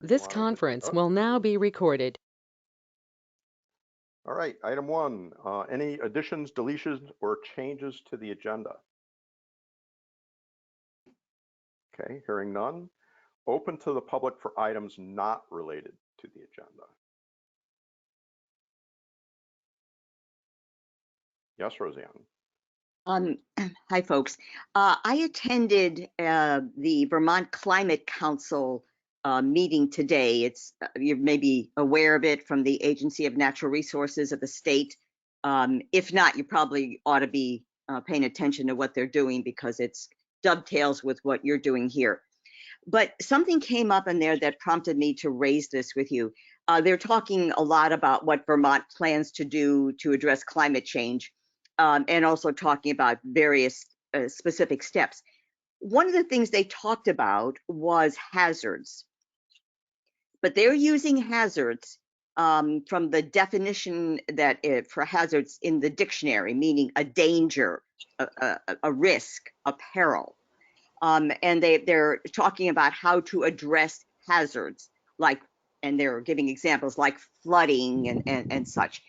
This conference will now be recorded. All right, item 1, any additions, deletions, or changes to the agenda? Okay, hearing none. Open to the public for items not related to the agenda. Yes, Roseanne. Hi, folks. I attended the Vermont Climate Council meeting today. You may be aware of it from the Agency of Natural Resources of the state. If not, you probably ought to be paying attention to what they're doing because it's dovetails with what you're doing here. But something came up in there that prompted me to raise this with you. They're talking a lot about what Vermont plans to do to address climate change. And also talking about various specific steps. One of the things they talked about was hazards, but they're using hazards from the definition that for hazards in the dictionary, meaning a danger, a risk, a peril. And they're talking about how to address hazards, and they're giving examples like flooding and such.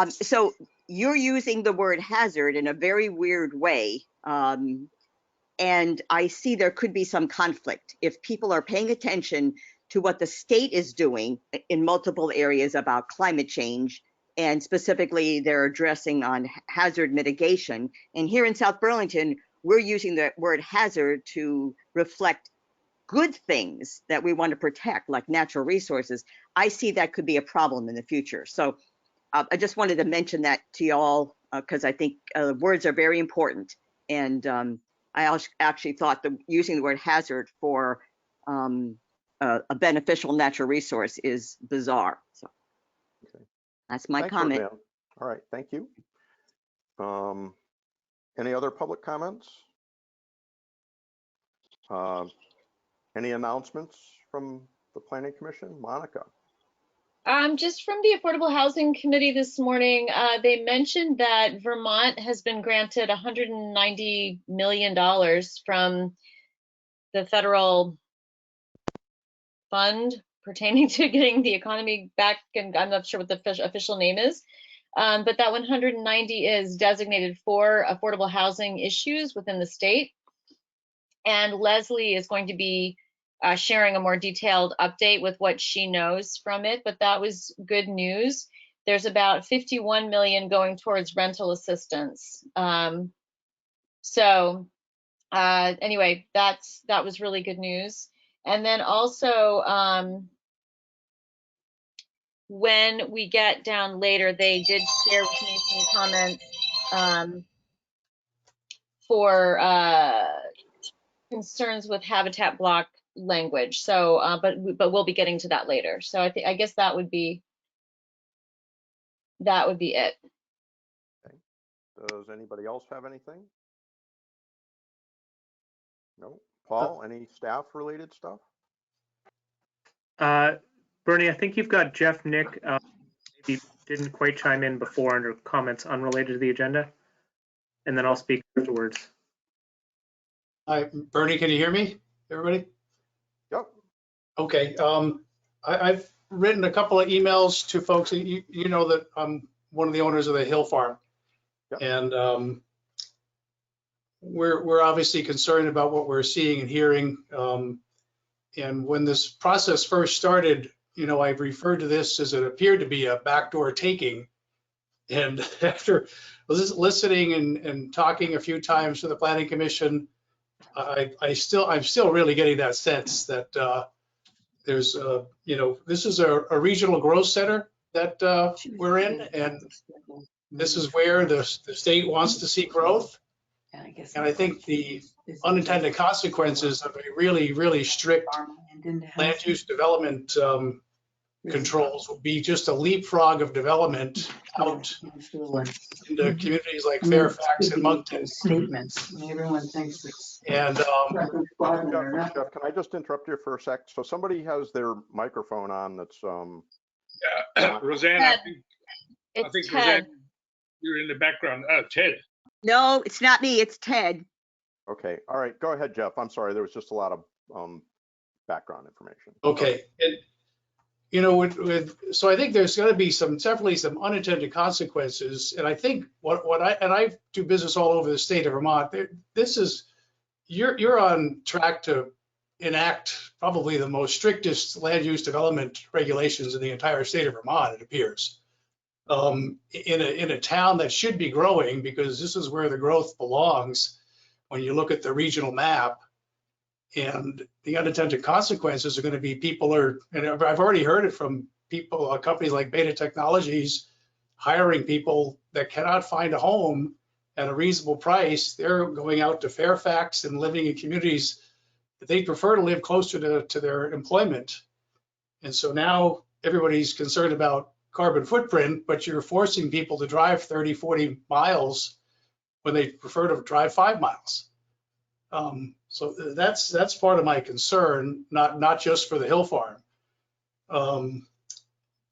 So you're using the word hazard in a very weird way. And I see there could be some conflict if people are paying attention to what the state is doing in multiple areas about climate change, and specifically they're addressing on hazard mitigation. And here in South Burlington, we're using the word hazard to reflect good things that we want to protect, like natural resources. I see that could be a problem in the future. So I just wanted to mention that to y'all because I think words are very important. And I actually thought that using the word hazard for a beneficial natural resource is bizarre. So that's my comment. Roseanne. All right, thank you. Any other public comments? Any announcements from the Planning Commission? Monica. Just from the Affordable Housing Committee this morning, they mentioned that Vermont has been granted $190 million from the federal fund pertaining to getting the economy back, and I'm not sure what the official name is, but that 190 is designated for affordable housing issues within the state. And Leslie is going to be sharing a more detailed update with what she knows from it, but that was good news. There's about 51 million going towards rental assistance. Anyway, that was really good news. And then also, when we get down later, they did share with me some comments for concerns with habitat block language. So, but we'll be getting to that later. So I guess that would be it. Okay. Does anybody else have anything? No. Paul, any staff related stuff? Bernie, I think you've got Jeff Nick. He didn't quite chime in before under comments unrelated to the agenda, and then I'll speak afterwards. Hi, Bernie, can you hear me, everybody? Yep. Okay. I've written a couple of emails to folks. You know that I'm one of the owners of the Hill Farm, yep. And we're obviously concerned about what we're seeing and hearing. And when this process first started, you know, I've referred to this as it appeared to be a backdoor taking. And after listening and talking a few times to the Planning Commission, I'm still really getting that sense that there's you know, this is a regional growth center that we're in, and this is where the state wants to see growth. And I think the unintended consequences of a really, really strict land use development controls will be just a leapfrog of development out into communities like Fairfax and Moncton. Everyone thinks it's and Jeff, can I just interrupt you for a sec? So somebody has their microphone on that's yeah, Roseanne, I think Ted. Roseanne, you're in the background. Ted. No, it's not me, it's Ted. okay. All right, go ahead, Jeff. I'm sorry, there was just a lot of background information. Okay. And, you know, so I think there's going to be definitely some unintended consequences. And I think I do business all over the state of Vermont. You're on track to enact probably the most strictest land use development regulations in the entire state of Vermont, it appears. In a town that should be growing, because this is where the growth belongs when you look at the regional map. And the unintended consequences are going to be and I've already heard it from people, companies like Beta Technologies hiring people that cannot find a home at a reasonable price. They're going out to Fairfax and living in communities that they prefer to live closer to their employment. And so now everybody's concerned about carbon footprint, but you're forcing people to drive 30, 40 miles when they prefer to drive 5 miles. So that's part of my concern, not just for the hill farm.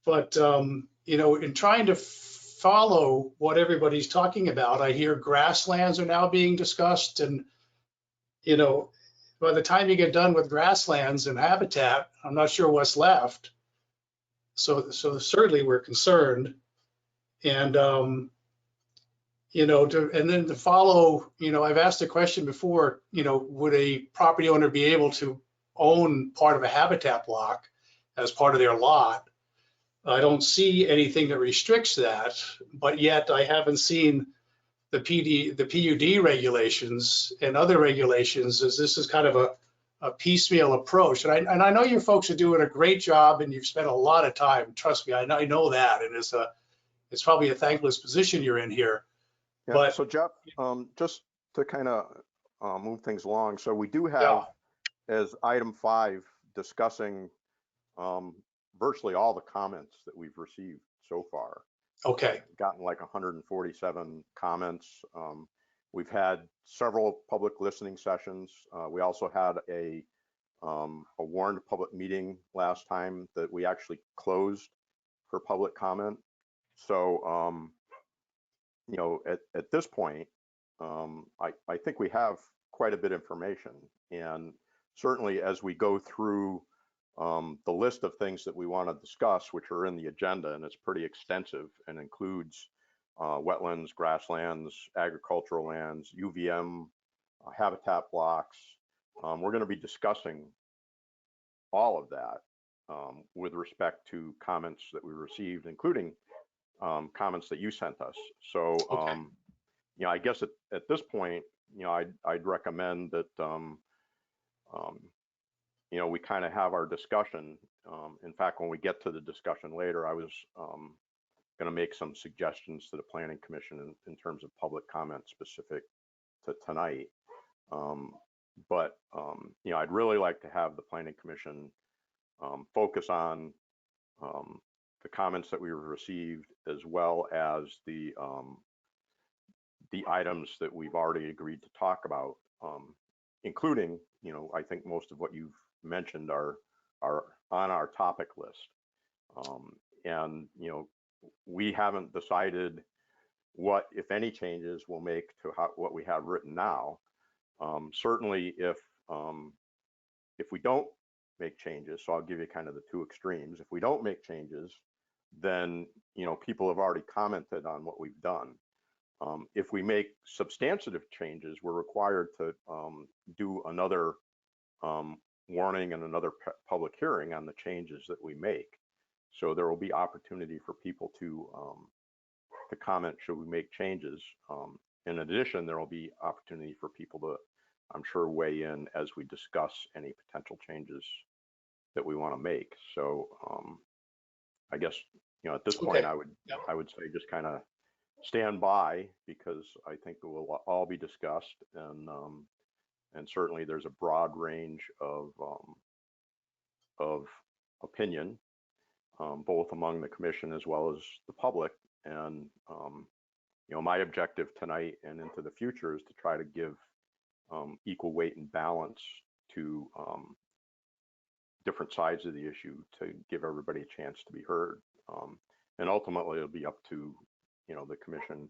But you know, in trying to follow what everybody's talking about, I hear grasslands are now being discussed, and you know, by the time you get done with grasslands and habitat, I'm not sure what's left. So certainly we're concerned, and you know, and then to follow, you know, I've asked a question before, you know, would a property owner be able to own part of a habitat block as part of their lot? I don't see anything that restricts that, but yet I haven't seen the PUD regulations and other regulations, as this is kind of a piecemeal approach. And I know you folks are doing a great job, and you've spent a lot of time. Trust me, I know that, and it's probably a thankless position you're in here. Yeah, But so Jeff, just to kind of move things along. So we do have, as item 5, discussing virtually all the comments that we've received so far. okay, Gotten like 147 comments. We've had several public listening sessions. We also had a warned public meeting last time that we actually closed for public comment. So, you know, at this point, I think we have quite a bit of information, and certainly as we go through the list of things that we want to discuss, which are in the agenda, and it's pretty extensive and includes wetlands, grasslands, agricultural lands, UVM, habitat blocks. We're going to be discussing all of that with respect to comments that we received, including comments that you sent us. So, you know, I guess at this point, you know, I'd recommend that, you know, we kind of have our discussion. In fact, when we get to the discussion later, I was going to make some suggestions to the Planning Commission in terms of public comment specific to tonight. But, you know, I'd really like to have the Planning Commission focus on the comments that we received, as well as the items that we've already agreed to talk about, including, you know, I think most of what you've mentioned are on our topic list. And, you know, we haven't decided what, if any, changes we'll make to what we have written now. Certainly, if we don't make changes, so I'll give you kind of the two extremes. If we don't make changes, then, you know, people have already commented on what we've done. If we make substantive changes, we're required to do another warning and another public hearing on the changes that we make. So there will be opportunity for people to comment should we make changes. In addition, there will be opportunity for people to, I'm sure, weigh in as we discuss any potential changes that we want to make. So I guess, you know, at this point, I would say just kind of stand by, because I think it will all be discussed, and certainly there's a broad range of opinion, both among the commission as well as the public. And you know, my objective tonight and into the future is to try to give equal weight and balance to different sides of the issue, to give everybody a chance to be heard. And ultimately, it'll be up to, you know, the commission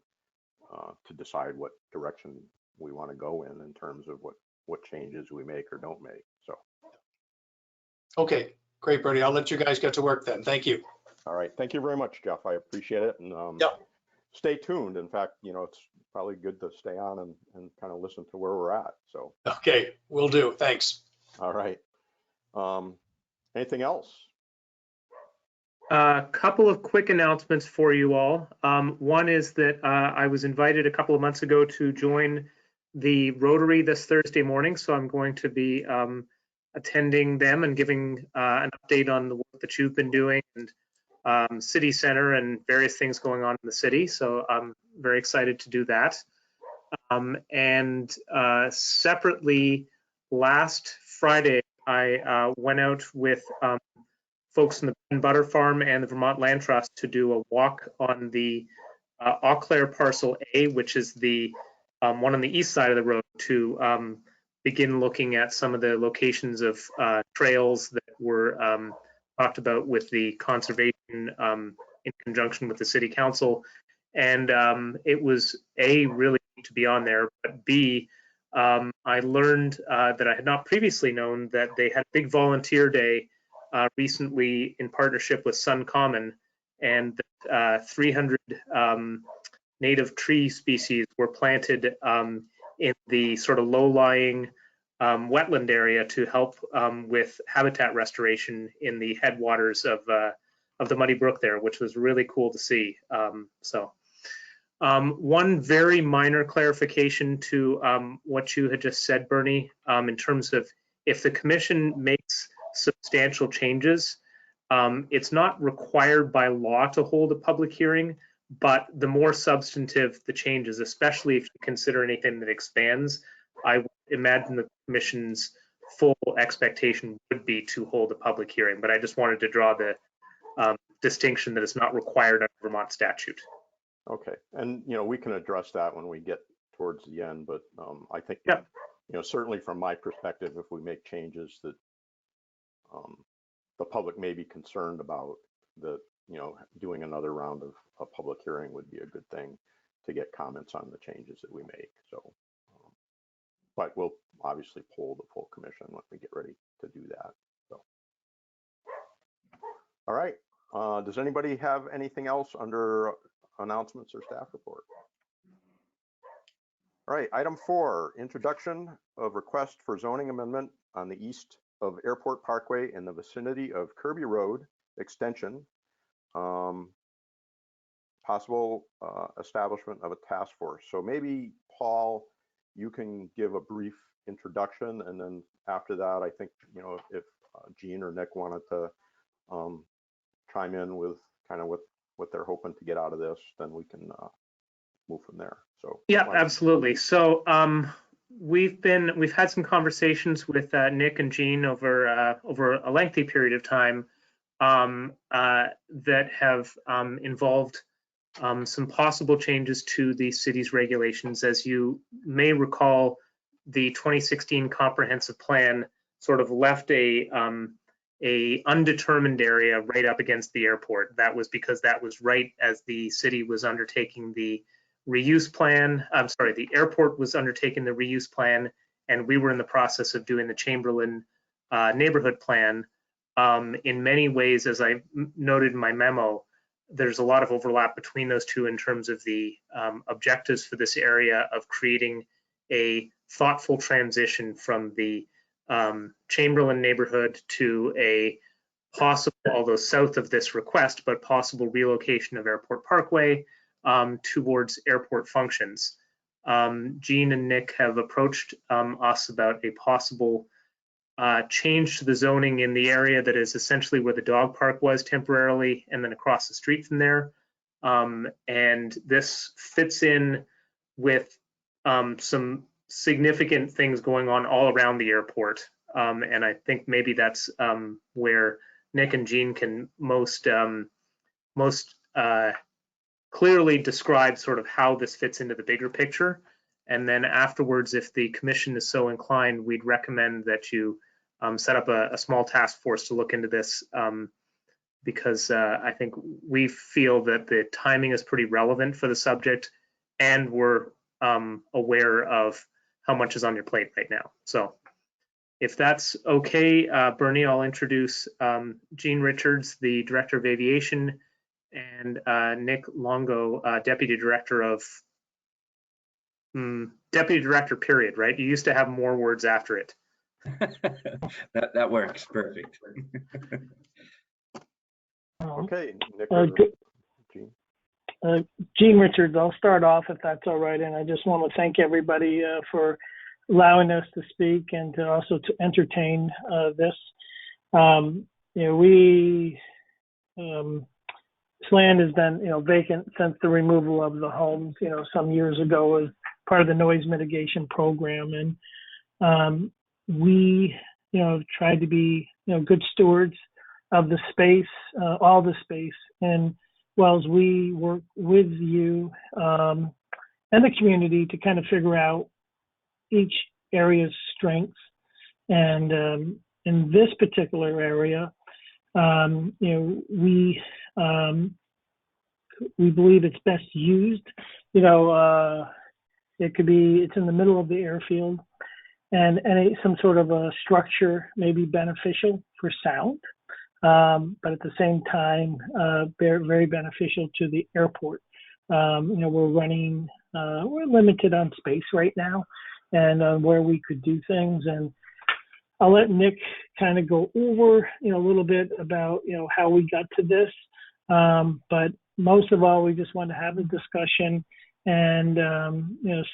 to decide what direction we want to go in terms of what changes we make or don't make. So Okay, great, Bernie. I'll let you guys get to work then. Thank you. All right. Thank you very much, Jeff. I appreciate it. And Yep. stay tuned. In fact, it's probably good to stay on and kind of listen to where we're at. So, Okay, will do. Thanks. all right. Anything else? A couple of quick announcements for you all. One is that I was invited a couple of months ago to join the Rotary this Thursday morning, so I'm going to be attending them and giving an update on the work that you've been doing and city center and various things going on in the city. So I'm very excited to do that. And separately, last Friday, I went out with folks from the Bread and Butter Farm and the Vermont Land Trust to do a walk on the Eau Claire Parcel A, which is the one on the east side of the road, to begin looking at some of the locations of trails that were talked about with the conservation in conjunction with the city council. And it was A, really neat to be on there, but B, I learned that I had not previously known that they had a big volunteer day recently in partnership with Sun Common, and 300 native tree species were planted in the sort of low-lying wetland area to help with habitat restoration in the headwaters of the Muddy Brook there, which was really cool to see. One very minor clarification to what you had just said, Bernie, in terms of if the commission makes substantial changes, it's not required by law to hold a public hearing, but the more substantive the changes, especially if you consider anything that expands, I would imagine the commission's full expectation would be to hold a public hearing. But I just wanted to draw the distinction that it's not required under Vermont statute. Okay. And, we can address that when we get towards the end, but I think, Yep. Certainly from my perspective, if we make changes that the public may be concerned about, that, doing another round of a public hearing would be a good thing to get comments on the changes that we make. So, but we'll obviously poll the full commission when we get ready to do that. So, all right. Does anybody have anything else under announcements or staff report? All right, item 4, introduction of request for zoning amendment on the east of Airport Parkway in the vicinity of Kirby Road extension. Possible establishment of a task force. So maybe, Paul, you can give a brief introduction, and then after that, I think, if Jean or Nick wanted to chime in with kind of what they're hoping to get out of this, then we can move from there. So yeah, absolutely. So we've had some conversations with Nick and Jean over a lengthy period of time that have involved some possible changes to the city's regulations. As you may recall, the 2016 comprehensive plan sort of left a undetermined area right up against the airport. That was because that was right as the city was undertaking the reuse plan. I'm sorry, the airport was undertaking the reuse plan, and we were in the process of doing the Chamberlain neighborhood plan. In many ways, as I noted in my memo, there's a lot of overlap between those two in terms of the objectives for this area of creating a thoughtful transition from the Chamberlain neighborhood to a possible, although south of this request, but possible relocation of Airport Parkway towards airport functions. Jean and Nick have approached us about a possible change to the zoning in the area that is essentially where the dog park was temporarily, and then across the street from there. And this fits in with some significant things going on all around the airport. And I think maybe that's where Nick and Jean can most clearly describe sort of how this fits into the bigger picture. And then afterwards, if the commission is so inclined, we'd recommend that you set up a small task force to look into this, because I think we feel that the timing is pretty relevant for the subject, and we're aware of how much is on your plate right now. So If that's okay, Bernie, I'll introduce Gene Richards, the Director of Aviation, and Nick Longo, Deputy Director of Deputy Director, period, right? You used to have more words after it. that works perfect. Okay, Nick. Gene. Gene Richards, I'll start off if that's all right. And I just want to thank everybody for allowing us to speak and to also to entertain this. This land has been, vacant since the removal of the homes, some years ago as part of the noise mitigation program. And we, have tried to be, good stewards of the space, all the space. And well as we work with you and the community to kind of figure out each area's strengths. And in this particular area, we believe it's best used. It's in the middle of the airfield, and some sort of a structure may be beneficial for sound, but at the same time, very, very beneficial to the airport. We're limited on space right now, and where we could do things. And I'll let Nick kind of go over, a little bit about, how we got to this. But most of all, we just want to have a discussion and,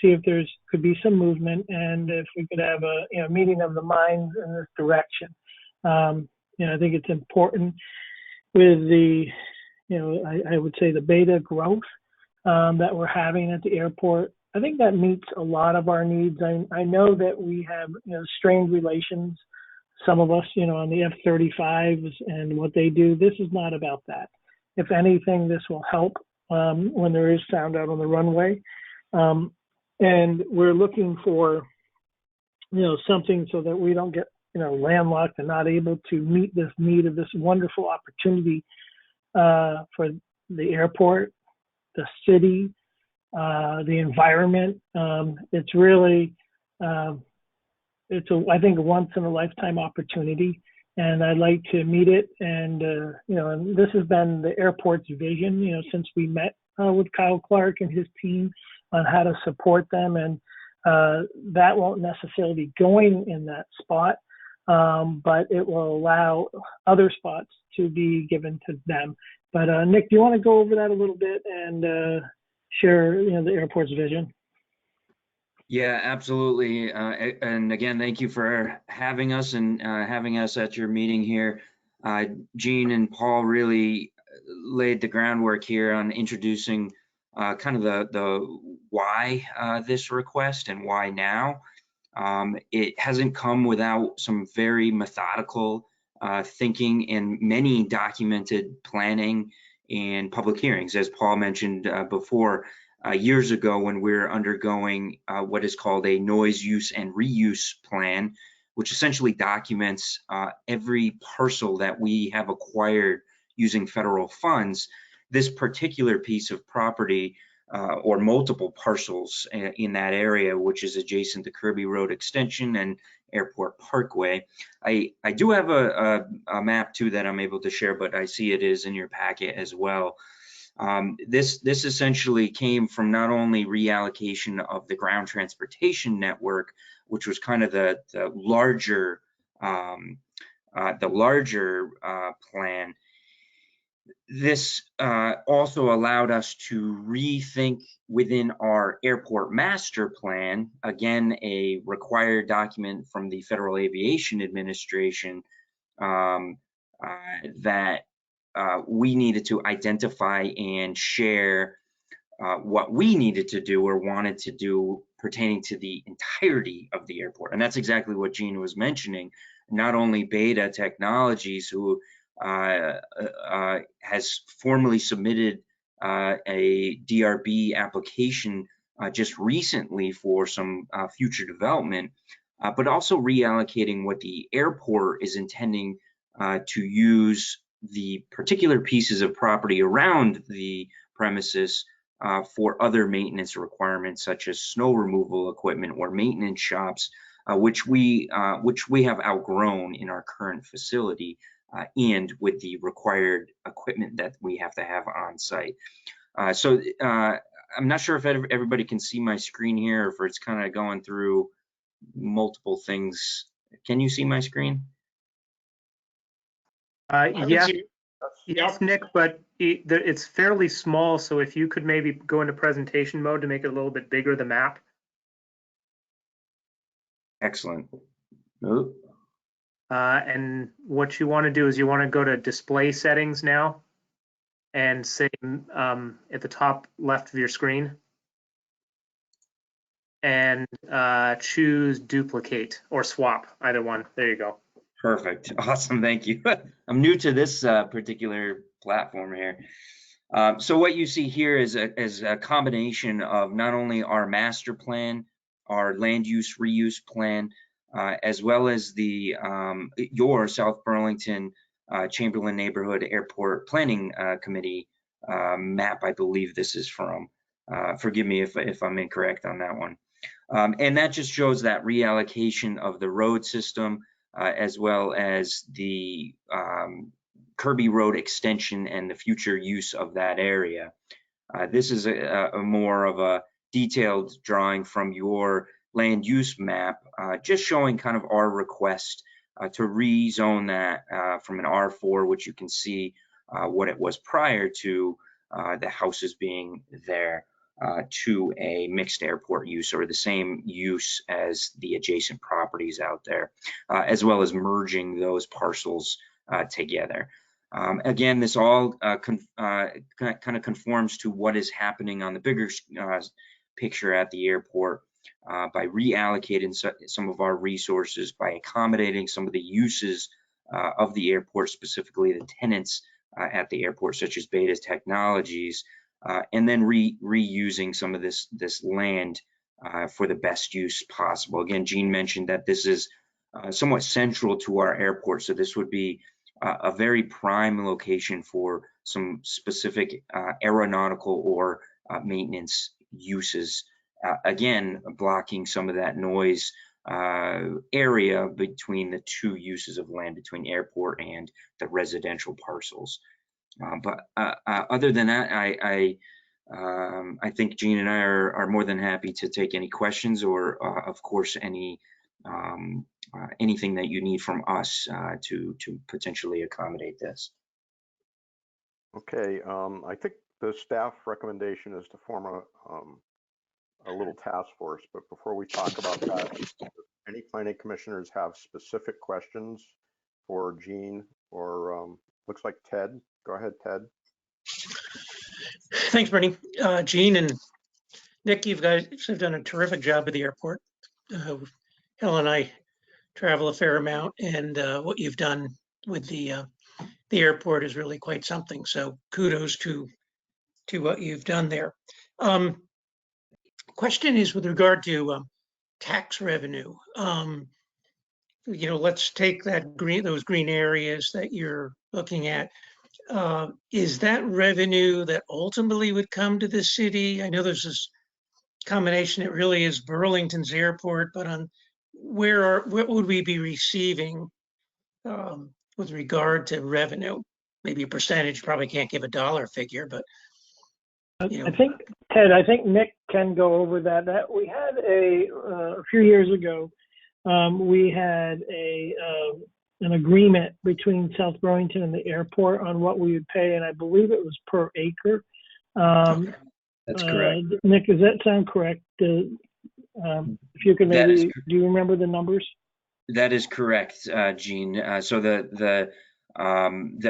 see if could be some movement and if we could have a, meeting of the minds in this direction. I think it's important with the, I would say the beta growth that we're having at the airport. I think that meets a lot of our needs. I know that we have, strained relations, some of us, on the F-35s and what they do. This is not about that. If anything, this will help when there is sound out on the runway. And we're looking for, something so that we don't get, landlocked and not able to meet this need of this wonderful opportunity for the airport, the city, the environment. It's really, I think, a once in a lifetime opportunity, and I'd like to meet it. And, and this has been the airport's vision, since we met with Kyle Clark and his team on how to support them. And that won't necessarily be going in that spot, but it will allow other spots to be given to them. But Nick, do you want to go over that a little bit and share, the airport's vision? Yeah, absolutely. And again, thank you for having us and having us at your meeting here. Gene and Paul really laid the groundwork here on introducing kind of the why this request and why now. It hasn't come without some very methodical thinking and many documented planning and public hearings, as Paul mentioned before. Years ago, when we were undergoing what is called a noise use and reuse plan, which essentially documents every parcel that we have acquired using federal funds, this particular piece of property or multiple parcels in that area, which is adjacent to Kirby Road Extension and Airport Parkway. I do have a map too that I'm able to share, but I see it is in your packet as well. This essentially came from not only reallocation of the ground transportation network, which was kind of the larger plan. This also allowed us to rethink within our airport master plan, again, a required document from the Federal Aviation Administration, that we needed to identify and share what we needed to do or wanted to do pertaining to the entirety of the airport. And that's exactly what Gene was mentioning. Not only Beta Technologies, who has formally submitted a DRB application just recently for some future development, but also reallocating what the airport is intending to use the particular pieces of property around the premises for other maintenance requirements, such as snow removal equipment or maintenance shops, which we have outgrown in our current facility and with the required equipment that we have to have on site. So I'm not sure if everybody can see my screen here, or if it's kind of going through multiple things. Can you see my screen? Yes, Yep. Nick, but it's fairly small. So if you could maybe go into presentation mode to make it a little bit bigger, the map. Excellent. Oh, And what you want to do is you want to go to display settings now and say at the top left of your screen and choose duplicate or swap, either one. There you go. perfect. Awesome. Thank you. I'm new to this particular platform here. So what you see here is a combination of not only our master plan, our land use reuse plan, as well as the your South Burlington Chamberlain Neighborhood Airport Planning Committee map, I believe this is from. Forgive me if I'm incorrect on that one. And that just shows that reallocation of the road system, as well as the Kirby Road extension and the future use of that area. This is a more of a detailed drawing from your land use map, just showing kind of our request to rezone that from an R4, which you can see what it was prior to the houses being there, to a mixed airport use, or the same use as the adjacent properties out there, as well as merging those parcels together. Again, this all kind of conforms to what is happening on the bigger picture at the airport by reallocating some of our resources, by accommodating some of the uses of the airport, specifically the tenants at the airport, such as Beta Technologies, and then reusing some of this land for the best use possible. Again, Gene mentioned that this is somewhat central to our airport, so this would be a very prime location for some specific aeronautical or maintenance uses. Again, blocking some of that noise area between the two uses of land, between airport and the residential parcels. But other than that, I think Gene and I are more than happy to take any questions, or of course anything that you need from us to potentially accommodate this. Okay, I think the staff recommendation is to form a little task force, but before we talk about that, if any planning commissioners have specific questions for Gene or looks like Ted. Go ahead, Ted. Thanks, Bernie. Gene and Nick, you guys have done a terrific job at the airport. Helen and I travel a fair amount, and what you've done with the airport is really quite something. So kudos to what you've done there. Question is with regard to tax revenue. Let's take those green areas that you're looking at. Is that revenue that ultimately would come to the city? I know there's this combination. It really is Burlington's airport, but on what would we be receiving with regard to revenue? Maybe a percentage. Probably can't give a dollar figure, but I think Ted. I think Nick can go over that. That we had a few years ago. We had an agreement between South Burlington and the airport on what we would pay, and I believe it was per acre. Okay. That's correct. Nick, does that sound correct? If you can maybe, do you remember the numbers? That is correct, Gene. So the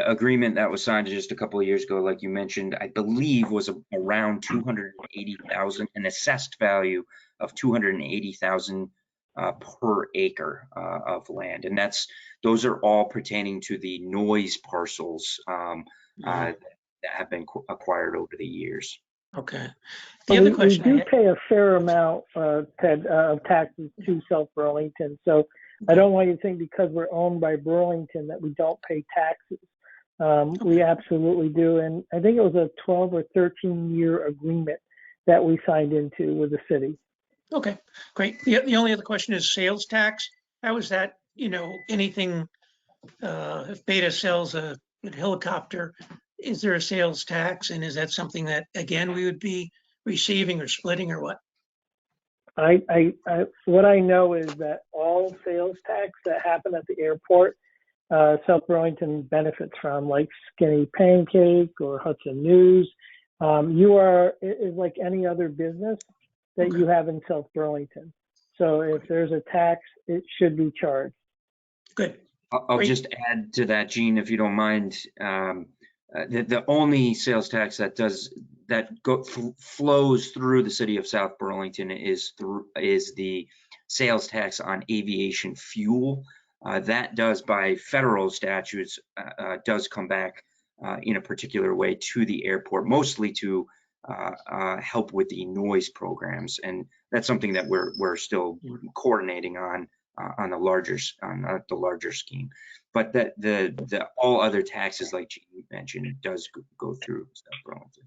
agreement that was signed just a couple of years ago, like you mentioned, I believe was around 280,000, an assessed value of 280,000 per acre of land, and those are all pertaining to the noise parcels that have been acquired over the years. Okay. The other question we do pay a fair amount, Ted, of taxes to South Burlington. So I don't want you to think because we're owned by Burlington that we don't pay taxes. We absolutely do, and I think it was a 12 or 13 year agreement that we signed into with the city. Okay, great. The only other question is sales tax. How is that, anything, if Beta sells a helicopter, is there a sales tax? And is that something that, again, we would be receiving or splitting or what? What I know is that all sales tax that happen at the airport, South Burlington benefits from, like Skinny Pancake or Hudson News. Is like any other business that you have in South Burlington. So if there's a tax, it should be charged. Good. I'll Great. just add to that, Gene, if you don't mind. The only sales tax that flows through the city of South Burlington is the sales tax on aviation fuel. That does, by federal statutes, does come back in a particular way to the airport, mostly to help with the noise programs, and that's something that we're still coordinating on the larger scheme. But the all other taxes, like you mentioned, it does go through South Burlington.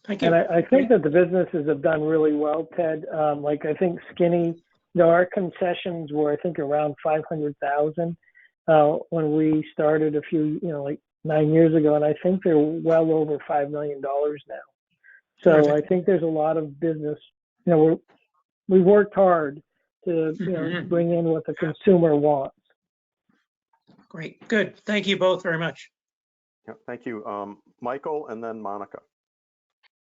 Thank you. And I think that the businesses have done really well, Ted. Like I think Skinny, our concessions were, I think, around 500,000 when we started a few, like 9 years ago, and I think they're well over $5 million now. So Terrific. I think there's a lot of business. We worked hard to bring in what the consumer wants. Great. Good. Thank you both very much. Yeah, thank you. Michael and then Monica.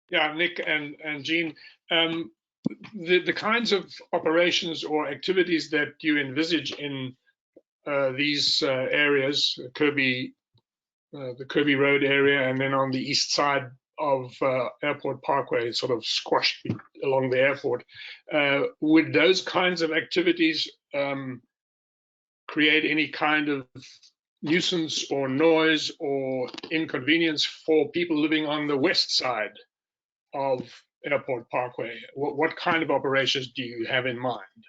Yeah, Nick and Jean, the kinds of operations or activities that you envisage in these areas, the Kirby Road area, and then on the east side of Airport Parkway, sort of squashed along the airport, would those kinds of activities create any kind of nuisance or noise or inconvenience for people living on the west side of Airport Parkway? What kind of operations do you have in mind?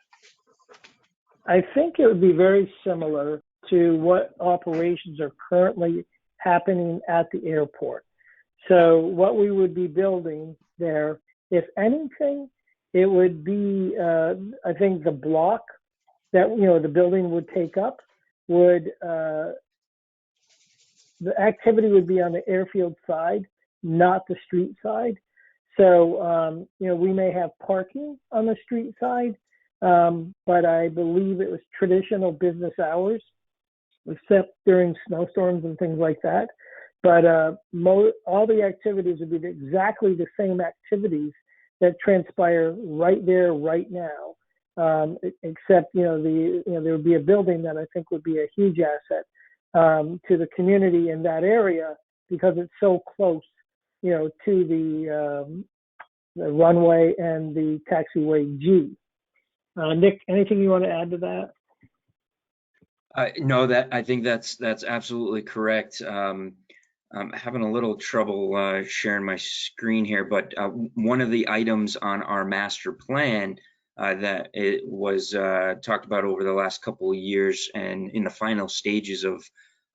I think it would be very similar to what operations are currently happening at the airport. So what we would be building there, if anything, it would be, I think the block that, the building would take up the activity would be on the airfield side, not the street side. So, we may have parking on the street side, but I believe it was traditional business hours, except during snowstorms and things like that. But all the activities would be exactly the same activities that transpire right there, right now, except, there would be a building that I think would be a huge asset to the community in that area because it's so close, to the runway and the taxiway G. Nick, anything you want to add to that? No, I think that's absolutely correct. I'm having a little trouble sharing my screen here, but one of the items on our master plan that it was talked about over the last couple of years and in the final stages of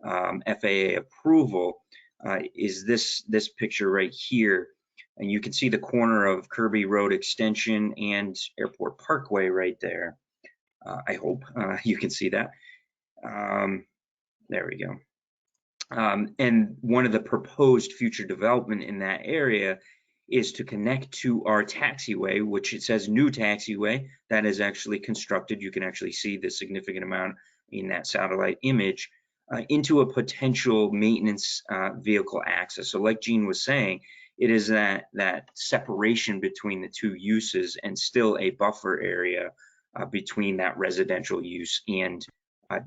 FAA approval is this picture right here. And you can see the corner of Kirby Road Extension and Airport Parkway right there. I hope you can see that. There we go. And one of the proposed future development in that area is to connect to our taxiway, which it says new taxiway that is actually constructed. You can actually see the significant amount in that satellite image into a potential maintenance vehicle access. So like Jean was saying, it is that separation between the two uses and still a buffer area between that residential use and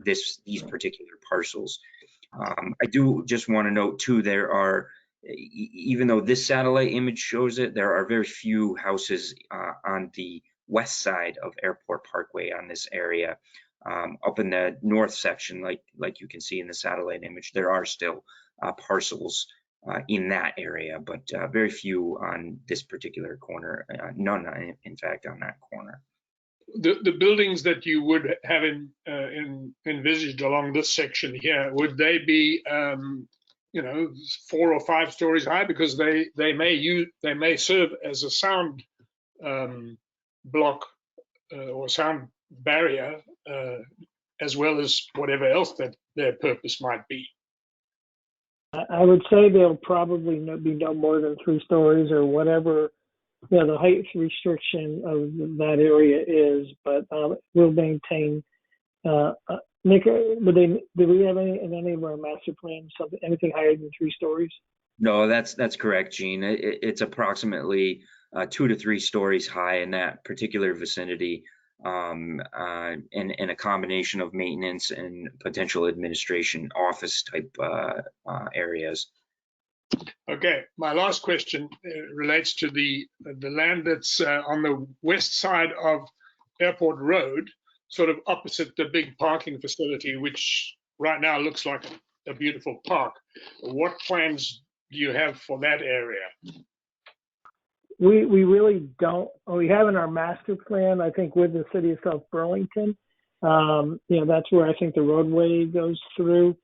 these particular parcels. I do just want to note too, there are, even though this satellite image shows it, there are very few houses on the west side of Airport Parkway on this area. Up in the north section, like you can see in the satellite image, there are still parcels in that area, but very few on this particular corner, none in fact on that corner. The buildings that you would have envisaged along this section here, would they be 4 or 5 stories high? Because they may serve as a sound block or sound barrier, as well as whatever else that their purpose might be. I would say they'll probably be no more than 3 stories or whatever, the height restriction of that area is, but we'll maintain. Nick, do we have in any of our master plans anything higher than 3 stories? No, that's correct, Gene. It's approximately 2 to 3 stories high in that particular vicinity, and a combination of maintenance and potential administration office type areas. Okay, my last question relates to the land that's on the west side of Airport Road, sort of opposite the big parking facility, which right now looks like a beautiful park. What plans do you have for that area? We really don't. We have in our master plan, I think, with the city of South Burlington. That's where I think the roadway goes through.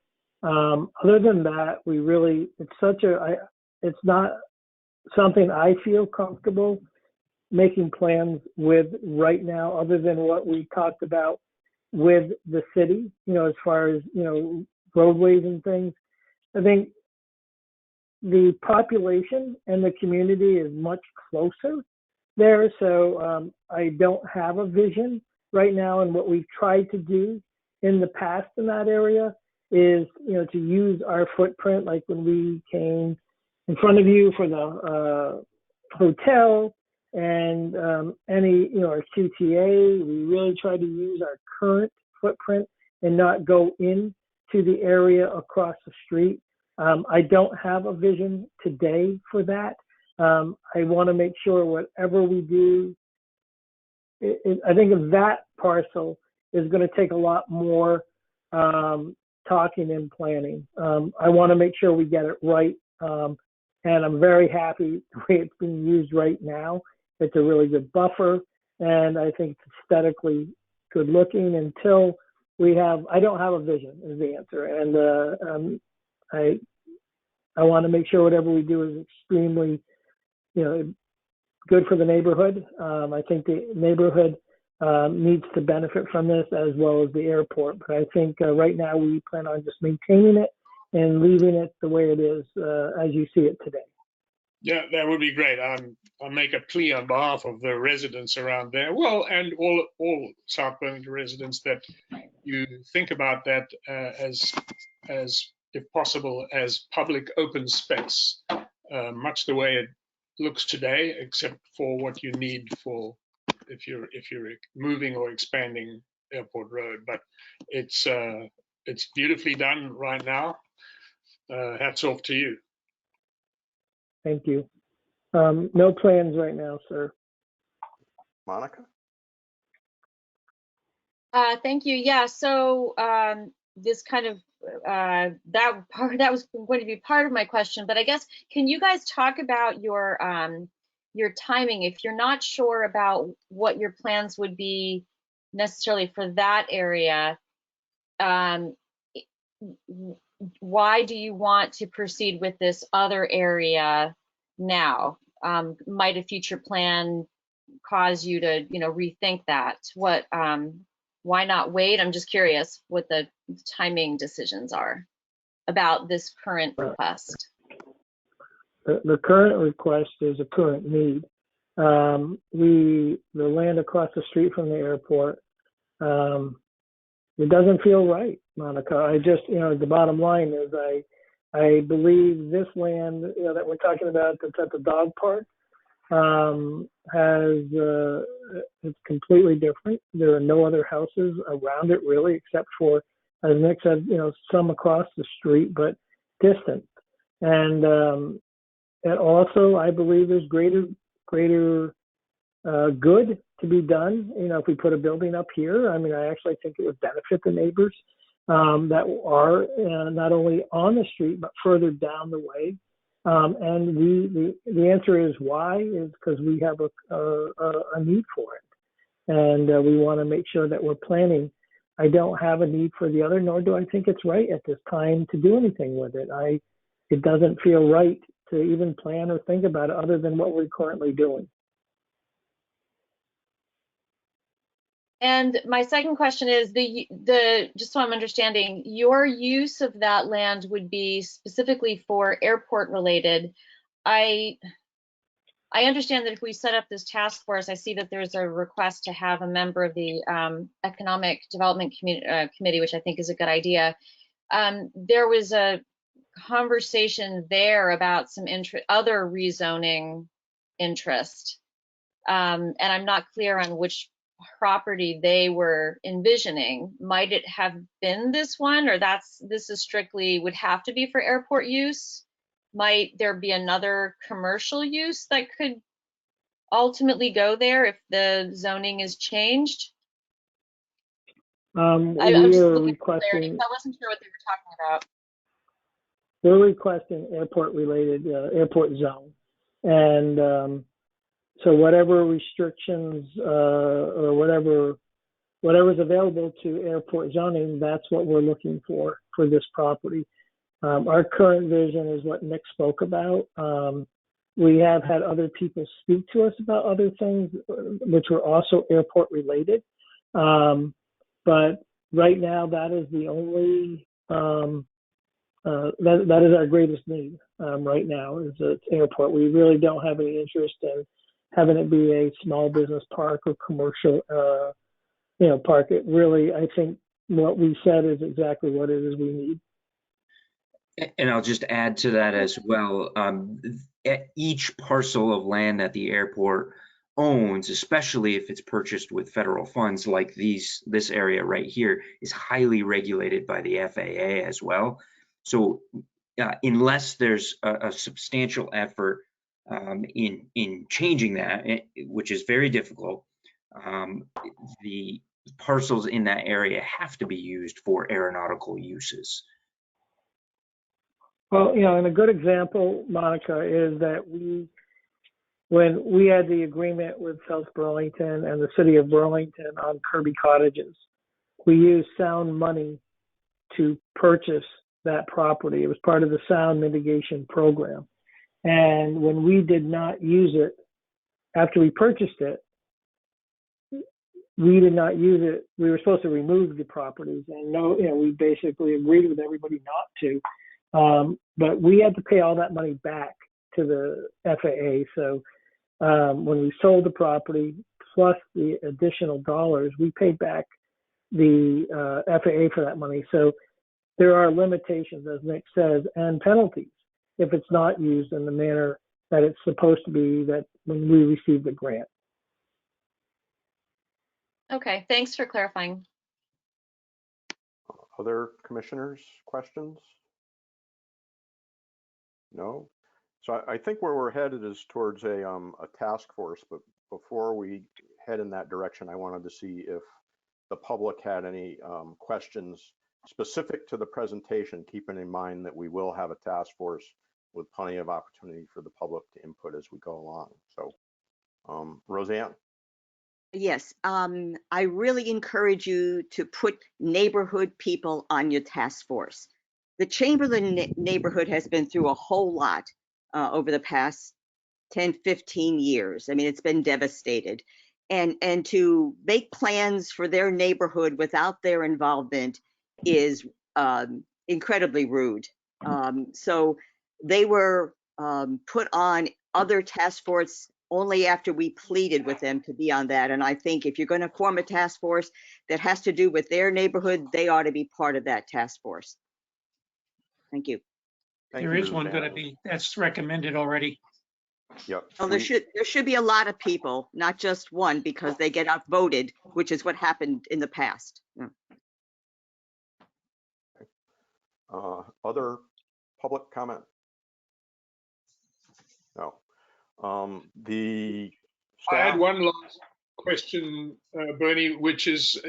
Other than that, it's not something I feel comfortable making plans with right now, other than what we talked about with the city, as far as, roadways and things. I think the population and the community is much closer there. So I don't have a vision right now. And what we've tried to do in the past in that area is, to use our footprint, like when we came in front of you for the hotel and any, our QTA, we really tried to use our current footprint and not go into the area across the street. I don't have a vision today for that. I want to make sure whatever we do, I think of that parcel is going to take a lot more talking and planning. I want to make sure we get it right. And I'm very happy the way it's being used right now. It's a really good buffer, and I think it's aesthetically good looking until I don't have a vision is the answer. And I want to make sure whatever we do is extremely, good for the neighborhood. I think the neighborhood needs to benefit from this as well as the airport. But I think right now we plan on just maintaining it and leaving it the way it is as you see it today. Yeah, that would be great. I'll make a plea on behalf of the residents around there, well, and all South Burlington residents, that you think about that as if possible, as public open space, much the way it looks today, except for what you need for if you're moving or expanding Airport Road. But it's beautifully done right now. Hats off to you. Thank you. No plans right now, sir. Monica? Thank you. Yeah, so this kind of that was going to be part of my question, but I guess, can you guys talk about your timing? If you're not sure about what your plans would be necessarily for that area, why do you want to proceed with this other area now? Might a future plan cause you to, rethink that? Why not wait? I'm just curious what the timing decisions are about this current request. The current request is a current need. The land across the street from the airport, it doesn't feel right, Monica. I just, the bottom line is I believe this land, that we're talking about that's at the dog park, it's completely different. There are no other houses around it really, except for, as Nick said, some across the street, but distant. And also, I believe there's greater good to be done. If we put a building up here, I actually think it would benefit the neighbors that are not only on the street, but further down the way. And the answer is why is because we have a need for it. And we want to make sure that we're planning. I don't have a need for the other, nor do I think it's right at this time to do anything with it. It doesn't feel right to even plan or think about it other than what we're currently doing. And my second question is just so I'm understanding, your use of that land would be specifically for airport related. I understand that if we set up this task force, I see that there's a request to have a member of the Economic Development Committee, which I think is a good idea. There was a conversation there about some other rezoning interest. And I'm not clear on which property they were envisioning. Might it have been this one, or this is strictly would have to be for airport use? Might there be another commercial use that could ultimately go there if the zoning is changed? I'm We just are looking for clarity, requesting, because I wasn't sure what they were talking about. we're requesting airport related, airport zone. And so whatever restrictions or whatever's available to airport zoning, that's what we're looking for this property. Our current vision is what Nick spoke about. We have had other people speak to us about other things, which were also airport related. But right now, that is the only, that is our greatest need right now is the airport. We really don't have any interest in having it be a small business park or commercial, park. It really, I think what we said is exactly what it is we need. And I'll just add to that as well. Each parcel of land that the airport owns, especially if it's purchased with federal funds like this area right here, is highly regulated by the FAA as well. So unless there's a substantial effort in changing that, which is very difficult, the parcels in that area have to be used for aeronautical uses. Well, and a good example, Monica, is that when we had the agreement with South Burlington and the city of Burlington on Kirby Cottages, we used sound money to purchase that property. It was part of the sound mitigation program. And when we did not use it, after we purchased it, we did not use it. We were supposed to remove the properties, and we basically agreed with everybody not to. But we had to pay all that money back to the FAA. So when we sold the property plus the additional dollars, we paid back the FAA for that money. So there are limitations, as Nick says, and penalties if it's not used in the manner that it's supposed to be that when we receive the grant. Okay, thanks for clarifying. Other commissioners, questions? No? So I think where we're headed is towards a task force, but before we head in that direction, I wanted to see if the public had any questions specific to the presentation, keeping in mind that we will have a task force with plenty of opportunity for the public to input as we go along. So, Roseanne? Yes, I really encourage you to put neighborhood people on your task force. The Chamberlain neighborhood has been through a whole lot over the past 10, 15 years. I mean, it's been devastated. And to make plans for their neighborhood without their involvement is incredibly rude. So they were put on other task force only after we pleaded with them to be on that. And I think if you're going to form a task force that has to do with their neighborhood, they ought to be part of that task force. Thank you. Thank There you, is one going to Roseanne. be, that's recommended already. Yep. Well, there should be a lot of people, not just one, because they get outvoted, which is what happened in the past. Yeah. Other public comment? No. The I had staff, one last question, Bernie, which is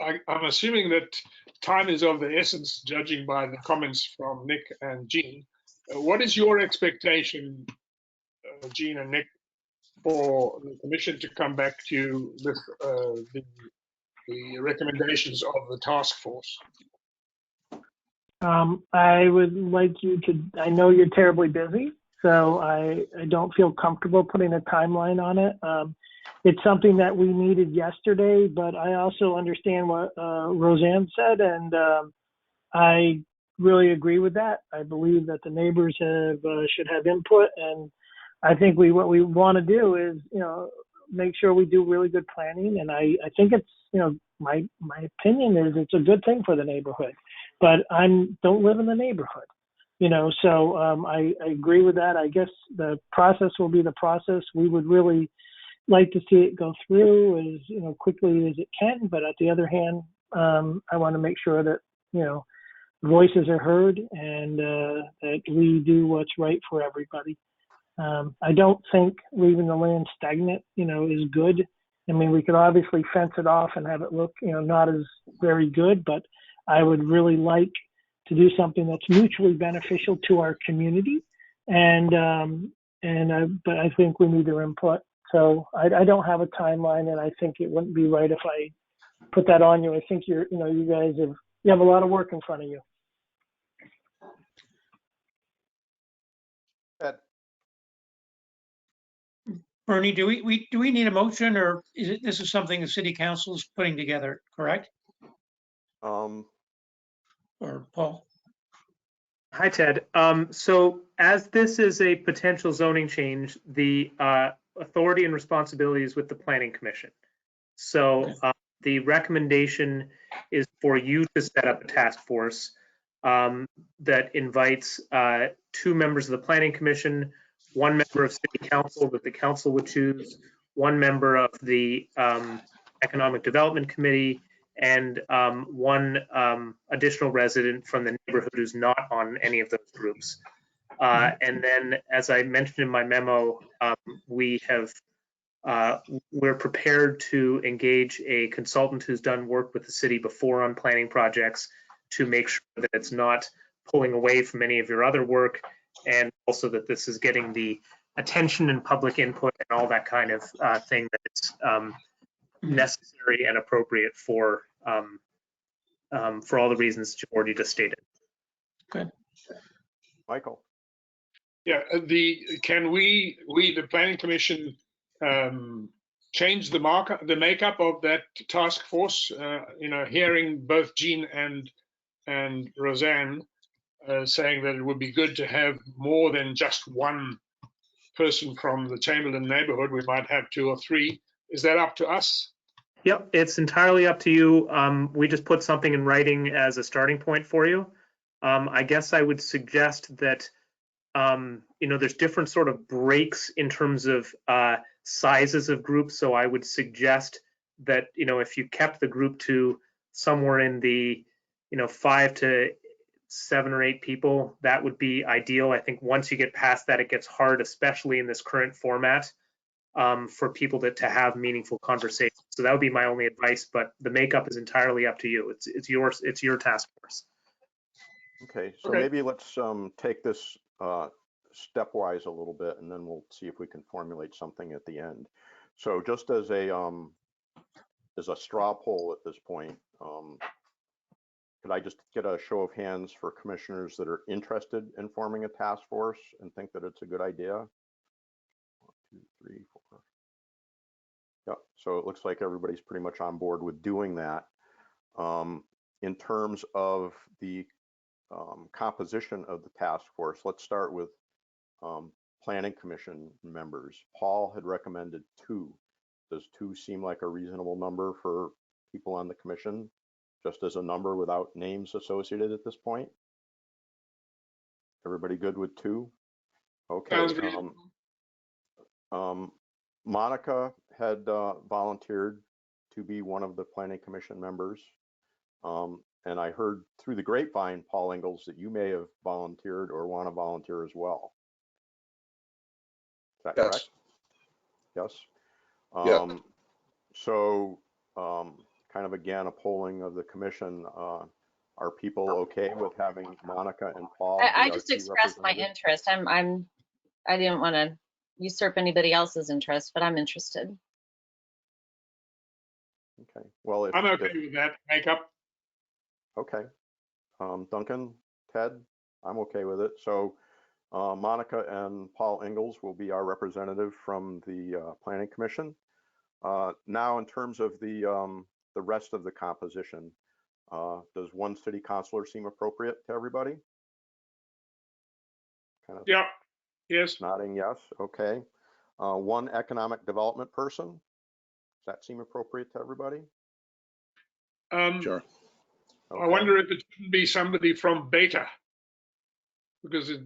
I'm assuming that time is of the essence, judging by the comments from Nick and Jean. What is your expectation, Jean and Nick, for the commission to come back to you with the recommendations of the task force? I would like you to, I know you're terribly busy, so I don't feel comfortable putting a timeline on it. it's something that we needed yesterday, but I also understand what Roseanne said, and I really agree with that. I believe that the neighbors should have input, and I think what we want to do is, make sure we do really good planning. And I think it's, my opinion is it's a good thing for the neighborhood, but don't live in the neighborhood, so I agree with that. I guess the process will be the process. We would really like to see it go through as, quickly as it can. But at the other hand, I want to make sure that, voices are heard and that we do what's right for everybody. I don't think leaving the land stagnant, is good. I mean, we could obviously fence it off and have it look, not as very good, but I would really like to do something that's mutually beneficial to our community. But I think we need their input. So I don't have a timeline, and I think it wouldn't be right if I put that on you. I think you guys have a lot of work in front of you. Ed, Bernie, do we need a motion, or this is something the city council is putting together, correct? um, Or Paul? Hi, Ted. So as this is a potential zoning change, the authority and responsibility is with the Planning Commission. So the recommendation is for you to set up a task force that invites 2 members of the Planning Commission, 1 member of City Council that the council would choose, 1 member of the Economic Development Committee, and 1 additional resident from the neighborhood who's not on any of those groups. And then, as I mentioned in my memo, we're prepared to engage a consultant who's done work with the city before on planning projects to make sure that it's not pulling away from any of your other work, and also that this is getting the attention and public input and all that kind of thing that it's necessary and appropriate for all the reasons that you've already just stated. Good. Michael. Yeah, can we, the Planning Commission, change the makeup of that task force? Hearing both Jean and Roseanne saying that it would be good to have more than just 1 person from the Chamberlain neighborhood. We might have 2 or 3. Is that up to us? Yep, it's entirely up to you. We just put something in writing as a starting point for you. I guess I would suggest that there's different sort of breaks in terms of sizes of groups. So I would suggest that, if you kept the group to somewhere in the, 5 to 7 or 8 people, that would be ideal. I think once you get past that, it gets hard, especially in this current format, for people to have meaningful conversations. So that would be my only advice, but the makeup is entirely up to you. It's your task force. Okay, so maybe let's take this stepwise a little bit, and then we'll see if we can formulate something at the end. So just as a straw poll at this point, could I just get a show of hands for commissioners that are interested in forming a task force and think that it's a good idea? 1, 2, 3, 4. Yep, so it looks like everybody's pretty much on board with doing that. In terms of the composition of the task force, let's start with Planning Commission members. Paul had recommended 2. Does 2 seem like a reasonable number for people on the commission, just as a number without names associated at this point? Everybody good with 2? Okay. Monica had volunteered to be one of the Planning Commission members. And I heard through the grapevine, Paul Ingalls, that you may have volunteered or want to volunteer as well. Is that correct? Yes. Yeah. So kind of again, a polling of the commission. Are people okay with having Monica and Paul? I just expressed my interest. I didn't want to usurp anybody else's interest, but I'm interested. Okay. Well, I'm okay with that makeup. Okay. Duncan, Ted, I'm okay with it. So Monica and Paul Ingalls will be our representative from the Planning Commission. Now, in terms of the rest of the composition, does one city councilor seem appropriate to everybody? Kind of Yeah. Yes. nodding yes. Okay. One economic development person. Does that seem appropriate to everybody? Sure. Okay. I wonder if it shouldn't be somebody from Beta, because it,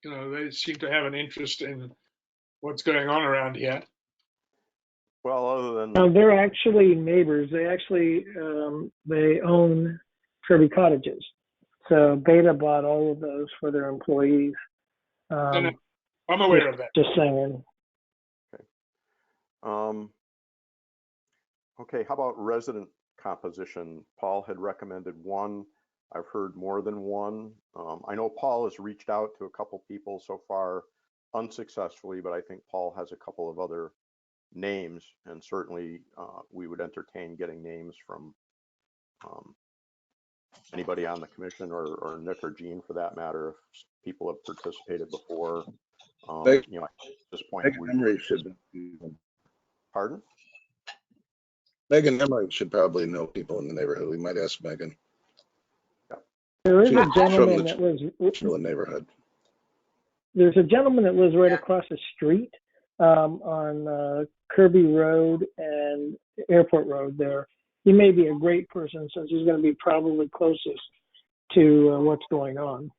they seem to have an interest in what's going on around here. Well, other than they're actually neighbors. They actually they own Kirby Cottages. So Beta bought all of those for their employees. I'm aware of that. Just saying. Okay. Okay, how about resident composition? Paul had recommended one. I've heard more than one. I know Paul has reached out to a couple people so far unsuccessfully, but I think Paul has a couple of other names, and certainly we would entertain getting names from anybody on the commission or Nick or Jean for that matter, if people have participated before. At this point, Megan should be. Pardon? Megan Emery should probably know people in the neighborhood. We might ask Megan. There is a She's gentleman that lives from the neighborhood. There's a gentleman that lives right across the street on Kirby Road and Airport Road there. He may be a great person since he's going to be probably closest to what's going on.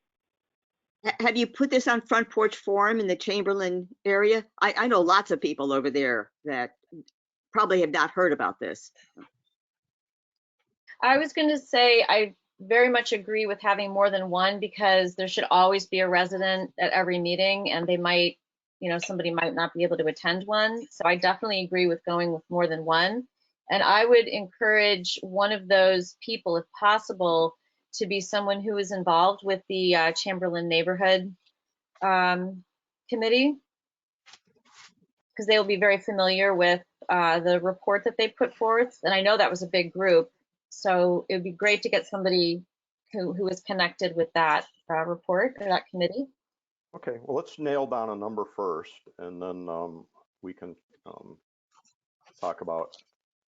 Have you put this on Front Porch Forum in the Chamberlain area? I know lots of people over there that probably have not heard about this. I was going to say I very much agree with having more than one, because there should always be a resident at every meeting, and they might, somebody might not be able to attend one. So I definitely agree with going with more than one. And I would encourage one of those people, if possible, to be someone who is involved with the Chamberlain Neighborhood Committee, because they will be very familiar with the report that they put forth. And I know that was a big group. So it would be great to get somebody who is connected with that report or that committee. Okay, well, let's nail down a number first, and then we can talk about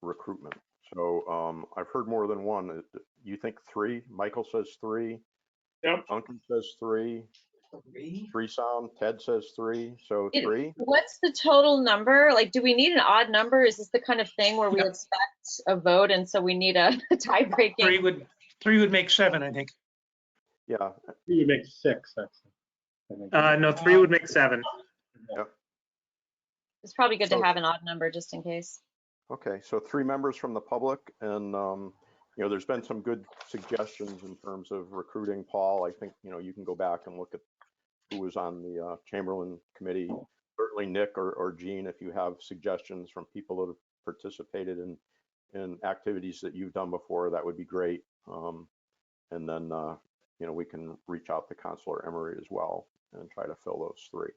recruitment. So I've heard more than one. You think three? Michael says three. Yep. Duncan says three. Three sound. Ted says three. So three. What's the total number? Like, do we need an odd number? Is this the kind of thing where we expect a vote, and so we need a tie breaking? Three would make seven, I think. Yeah. Three would make six, actually. No, three would make seven. Yep. It's probably good to have an odd number just in case. Okay, so three members from the public, and there's been some good suggestions in terms of recruiting. Paul, I think you can go back and look at who was on the Chamberlain committee. Certainly Nick or Jean, if you have suggestions from people that have participated in activities that you've done before, that would be great. And then we can reach out to Councilor Emery as well and try to fill those three.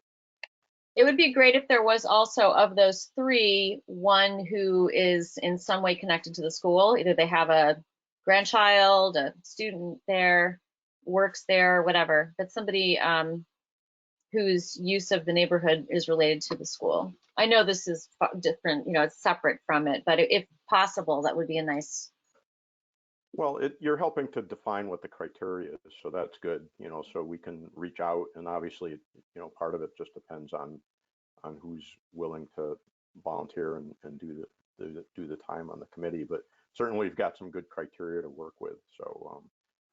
It would be great if there was also, of those three, one who is in some way connected to the school. Either they have a grandchild, a student there, works there, whatever, but somebody whose use of the neighborhood is related to the school. I know this is different, it's separate from it, but if possible, that would be a nice. Well, you're helping to define what the criteria is, so that's good, so we can reach out, and obviously, part of it just depends on who's willing to volunteer and do the time on the committee, but certainly we've got some good criteria to work with, so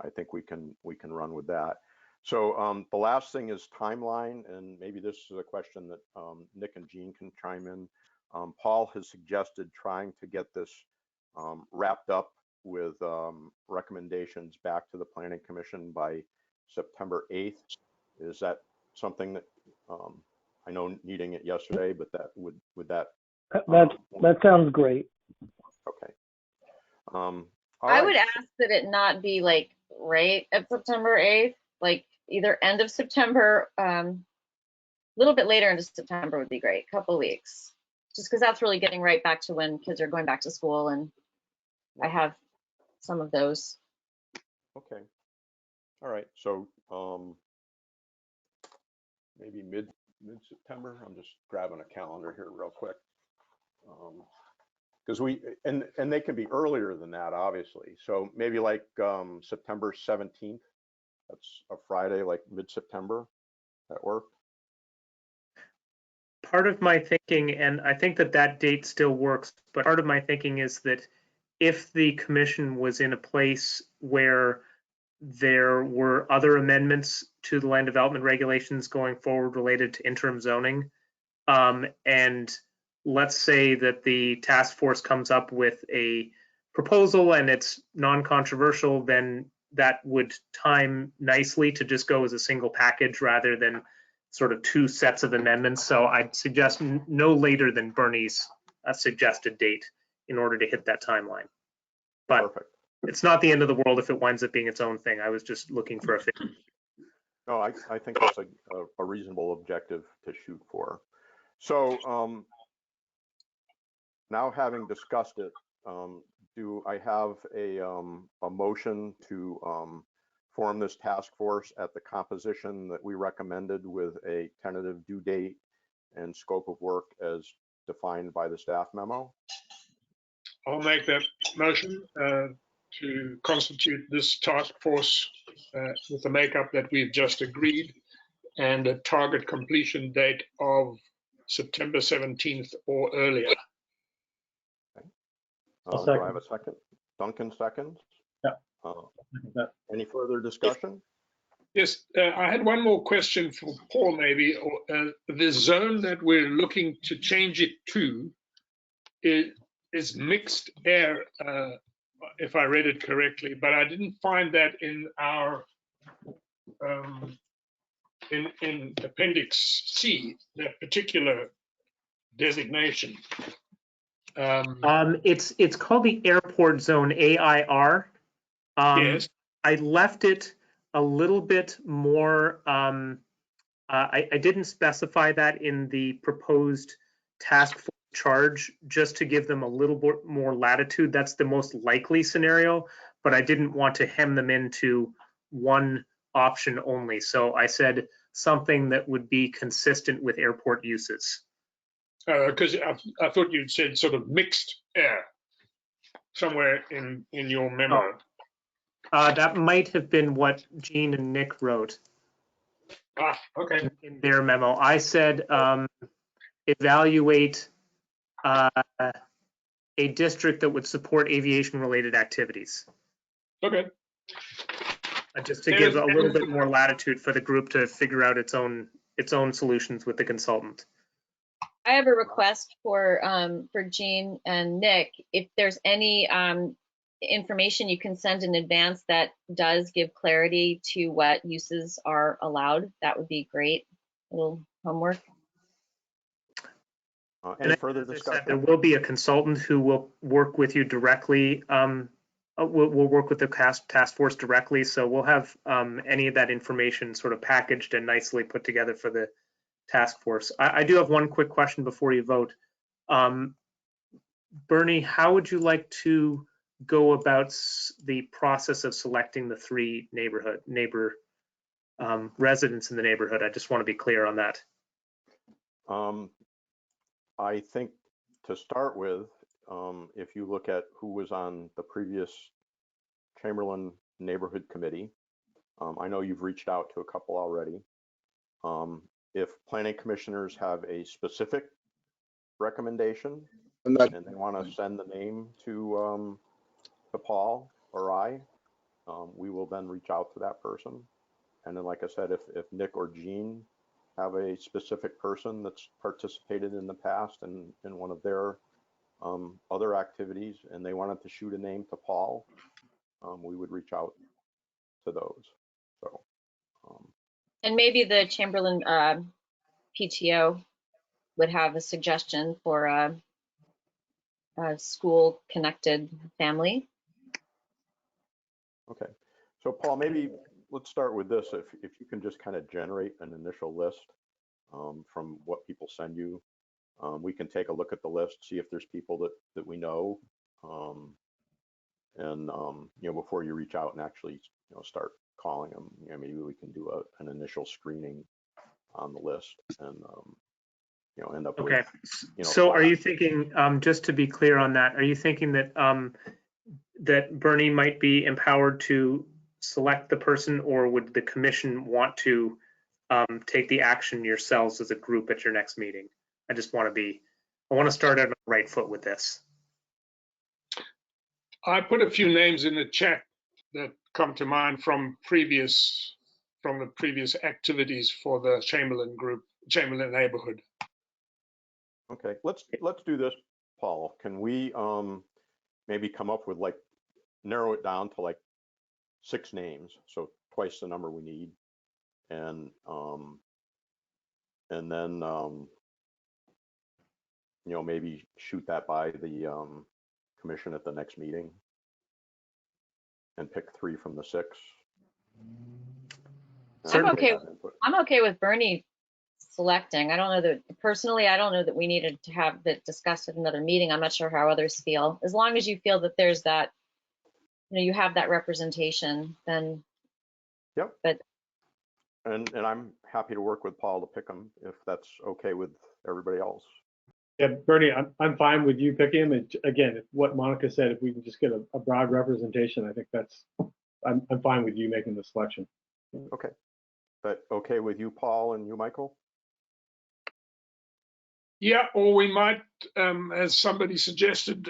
I think we can run with that. So the last thing is timeline, and maybe this is a question that Nick and Jean can chime in. Paul has suggested trying to get this wrapped up with recommendations back to the Planning Commission by September 8th. Is that something that I know needing it yesterday, but that would that sounds great. Okay. I would ask that it not be like right at September 8th, like either end of September, a little bit later into September would be great, a couple of weeks, just because that's really getting right back to when kids are going back to school, and I have some of those. Okay. All right. So maybe mid-September. I'm just grabbing a calendar here real quick. because and they can be earlier than that, obviously. So maybe like September 17th. That's a Friday, like mid-September. That work? Part of my thinking, and I think that that date still works, but part of my thinking is that if the commission was in a place where there were other amendments to the land development regulations going forward related to interim zoning, and let's say that the task force comes up with a proposal and it's non-controversial, then that would time nicely to just go as a single package rather than sort of two sets of amendments. So I'd suggest no later than Bernie's suggested date in order to hit that timeline. But perfect. It's not the end of the world if it winds up being its own thing. I was just looking for a fit. No, I think that's a reasonable objective to shoot for. So now having discussed it, do I have a motion to form this task force at the composition that we recommended with a tentative due date and scope of work as defined by the staff memo? I'll make that motion to constitute this task force with the makeup that we've just agreed and a target completion date of September 17th or earlier. Okay. Do I have a second? Duncan seconds. Yeah. Any further discussion? Yes, I had one more question for Paul, maybe. The zone that we're looking to change it to is mixed air, if I read it correctly, but I didn't find that in our in Appendix C, that particular designation. It's called the airport zone, AIR. Yes. I left it a little bit more. I didn't specify that in the proposed task force charge, just to give them a little bit more latitude. That's the most likely scenario, but I didn't want to hem them into one option only. So I said something that would be consistent with airport uses. Because I thought you'd said sort of mixed air somewhere in your memo. That might have been what Gene and Nick wrote. Okay. In their memo. I said evaluate a district that would support aviation-related activities. Okay. Just to give a little bit more latitude for the group to figure out its own solutions with the consultant. I have a request for Gene and Nick. If there's any information you can send in advance that does give clarity to what uses are allowed, that would be great. A little homework. Any further discussion? There will be a consultant who will work with you directly. We'll work with the task force directly, so we'll have any of that information sort of packaged and nicely put together for the task force. I do have one quick question before you vote. Bernie, how would you like to go about the process of selecting the three residents in the neighborhood? I just want to be clear on that. I think to start with, if you look at who was on the previous Chamberlain Neighborhood Committee, I know you've reached out to a couple already. If planning commissioners have a specific recommendation and they want to send the name to Paul or I, we will then reach out to that person. And then, like I said, if Nick or Gene have a specific person that's participated in the past in one of their other activities and they wanted to shoot a name to Paul, we would reach out to those. So, and maybe the Chamberlain PTO would have a suggestion for a school-connected family. Okay, so Paul, maybe let's start with this. If you can just kind of generate an initial list from what people send you, we can take a look at the list, see if there's people that we know, and before you reach out and actually start calling them, maybe we can do an initial screening on the list and end up Okay. with, So are you thinking, just to be clear on that, are you thinking that that Bernie might be empowered to select the person, or would the commission want to take the action yourselves as a group at your next meeting? I want to start out on the right foot with this. I put a few names in the chat that come to mind from the previous activities for the Chamberlain group, Chamberlain neighborhood. Okay, let's do this, Paul. Can we maybe come up with narrow it down to 6 names, so twice the number we need, and then maybe shoot that by the commission at the next meeting and pick 3 from the 6. I'm okay with Bernie selecting. I don't know that personally, I don't know that we needed to have that discussed at another meeting. I'm not sure how others feel. As long as you feel that there's that, you have that representation, then. Yep. But. And I'm happy to work with Paul to pick them if that's okay with everybody else. Yeah, Bernie, I'm fine with you picking him. Again, if what Monica said, if we can just get a broad representation, I think I'm fine with you making the selection. Okay. But okay with you, Paul, and you, Michael? Yeah, or we might, as somebody suggested,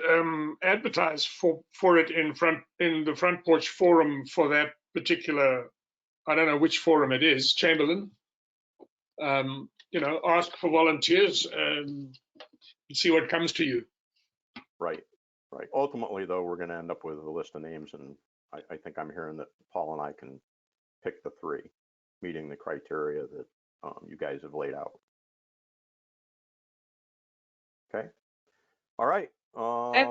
advertise for it in the front porch forum for that particular. I don't know which forum it is, Chamberlain. Ask for volunteers and see what comes to you. Right. Ultimately, though, we're going to end up with a list of names, and I think I'm hearing that Paul and I can pick the 3, meeting the criteria that you guys have laid out. Okay. All right. I have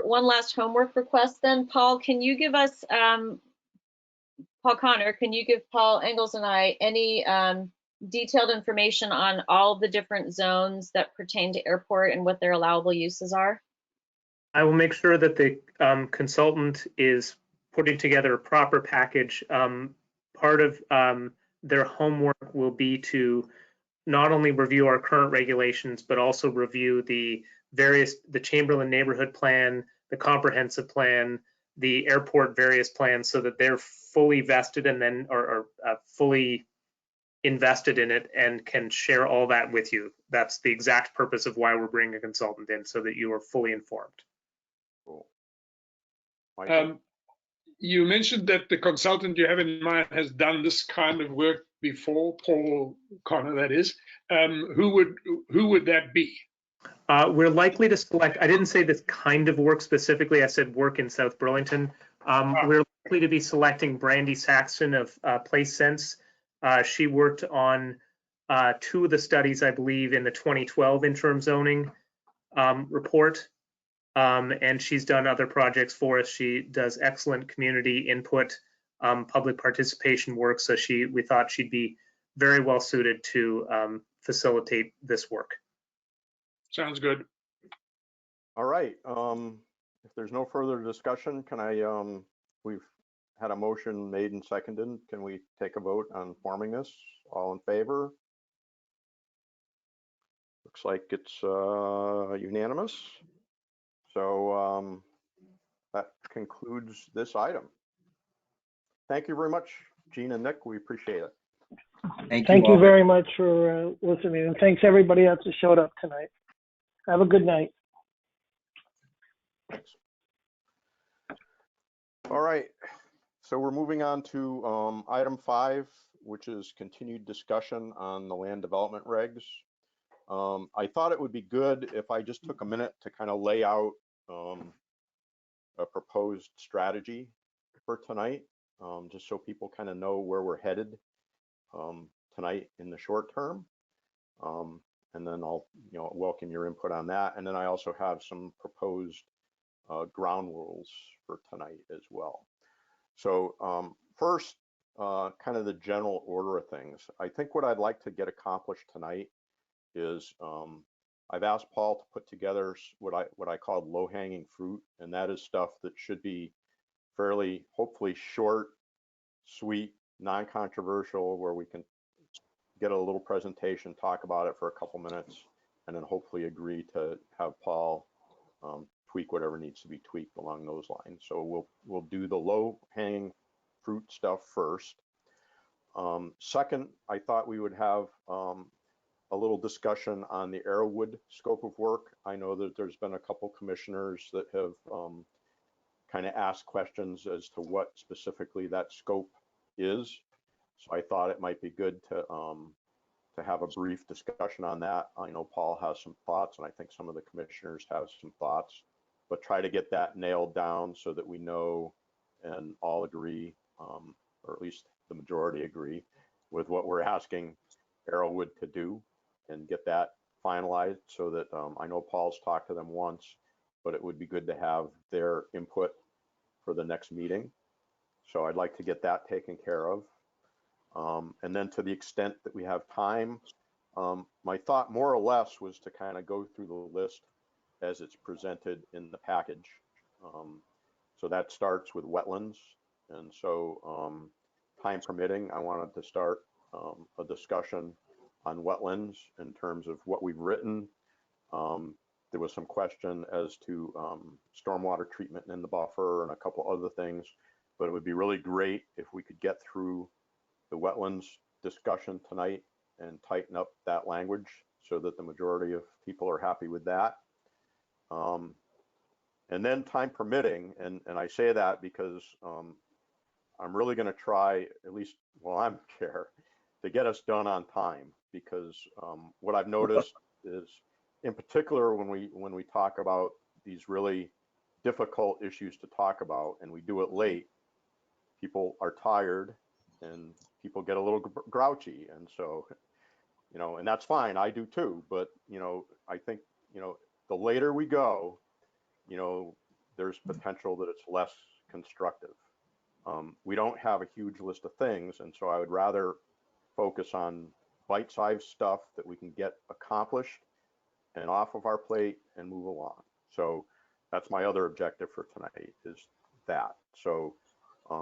one last homework request then. Paul, can you give us, Paul Connor, can you give Paul Engels and I any detailed information on all the different zones that pertain to airport and what their allowable uses are? I will make sure that the consultant is putting together a proper package. Part of their homework will be to not only review our current regulations, but also review the Chamberlain neighborhood plan, the comprehensive plan, the airport various plans, so that they're fully vested and then are fully invested in it and can share all that with you. That's the exact purpose of why we're bringing a consultant in, so that you are fully informed. Cool. You mentioned that the consultant you have in mind has done this kind of work before, Paul Connor, that is. Who would that be? We're likely to select, I didn't say this kind of work specifically, I said work in South Burlington. We're likely to be selecting Brandy Saxton of Place Sense. She worked on 2 of the studies, I believe, in the 2012 interim zoning report. And she's done other projects for us. She does excellent community input, public participation work. So we thought she'd be very well suited to facilitate this work. Sounds good. All right. If there's no further discussion, we've had a motion made and seconded. Can we take a vote on forming this? All in favor? Looks like it's unanimous. So that concludes this item. Thank you very much, Gene and Nick. We appreciate it. Thank you very much for listening, and thanks everybody else that showed up tonight. Have a good night. Thanks. All right. So we're moving on to item 5, which is continued discussion on the land development regs. I thought it would be good if I just took a minute to kind of lay out a proposed strategy for tonight, just so people kind of know where we're headed tonight in the short term. And then I'll welcome your input on that. And then I also have some proposed ground rules for tonight as well. So first, kind of the general order of things. I think what I'd like to get accomplished tonight is I've asked Paul to put together what I call low-hanging fruit, and that is stuff that should be fairly, hopefully short, sweet, non-controversial, where we can get a little presentation, talk about it for a couple minutes, and then hopefully agree to have Paul tweak whatever needs to be tweaked along those lines. So we'll do the low hanging fruit stuff first. Second, I thought we would have a little discussion on the Arrowwood scope of work. I know that there's been a couple commissioners that have kind of asked questions as to what specifically that scope is. So I thought it might be good to have a brief discussion on that. I know Paul has some thoughts, and I think some of the commissioners have some thoughts, but try to get that nailed down so that we know and all agree, or at least the majority agree with what we're asking Arrowwood to do, and get that finalized so that I know Paul's talked to them once, but it would be good to have their input for the next meeting. So I'd like to get that taken care of. And then to the extent that we have time, my thought more or less was to kind of go through the list as it's presented in the package. So that starts with wetlands. And so time permitting, I wanted to start a discussion on wetlands in terms of what we've written. There was some question as to stormwater treatment in the buffer and a couple other things, but it would be really great if we could get through the wetlands discussion tonight and tighten up that language so that the majority of people are happy with that. And then time permitting, and I say that because I'm really going to try, at least while I'm chair, to get us done on time, because what I've noticed is, in particular, when we talk about these really difficult issues to talk about and we do it late, people are tired and people get a little grouchy. And so, and that's fine. I do too. But, I think, the later we go, there's potential that it's less constructive. We don't have a huge list of things. And so I would rather focus on bite-sized stuff that we can get accomplished and off of our plate and move along. So that's my other objective for tonight, is that. So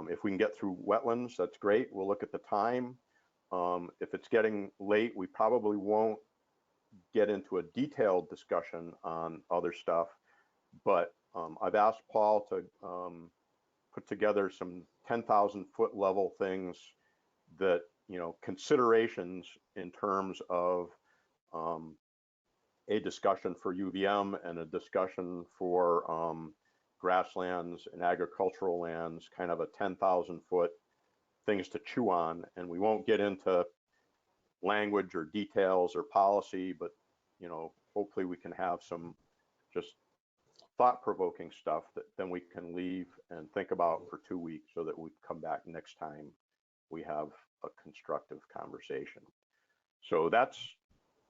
if we can get through wetlands, that's great. We'll look at the time. If it's getting late, we probably won't get into a detailed discussion on other stuff, but I've asked Paul to put together some 10,000 foot level things that, considerations in terms of a discussion for UVM and a discussion for grasslands and agricultural lands, kind of a 10,000 foot things to chew on. And we won't get into language or details or policy, but, hopefully we can have some just thought-provoking stuff that then we can leave and think about for 2 weeks so that we come back next time we have a constructive conversation. So that's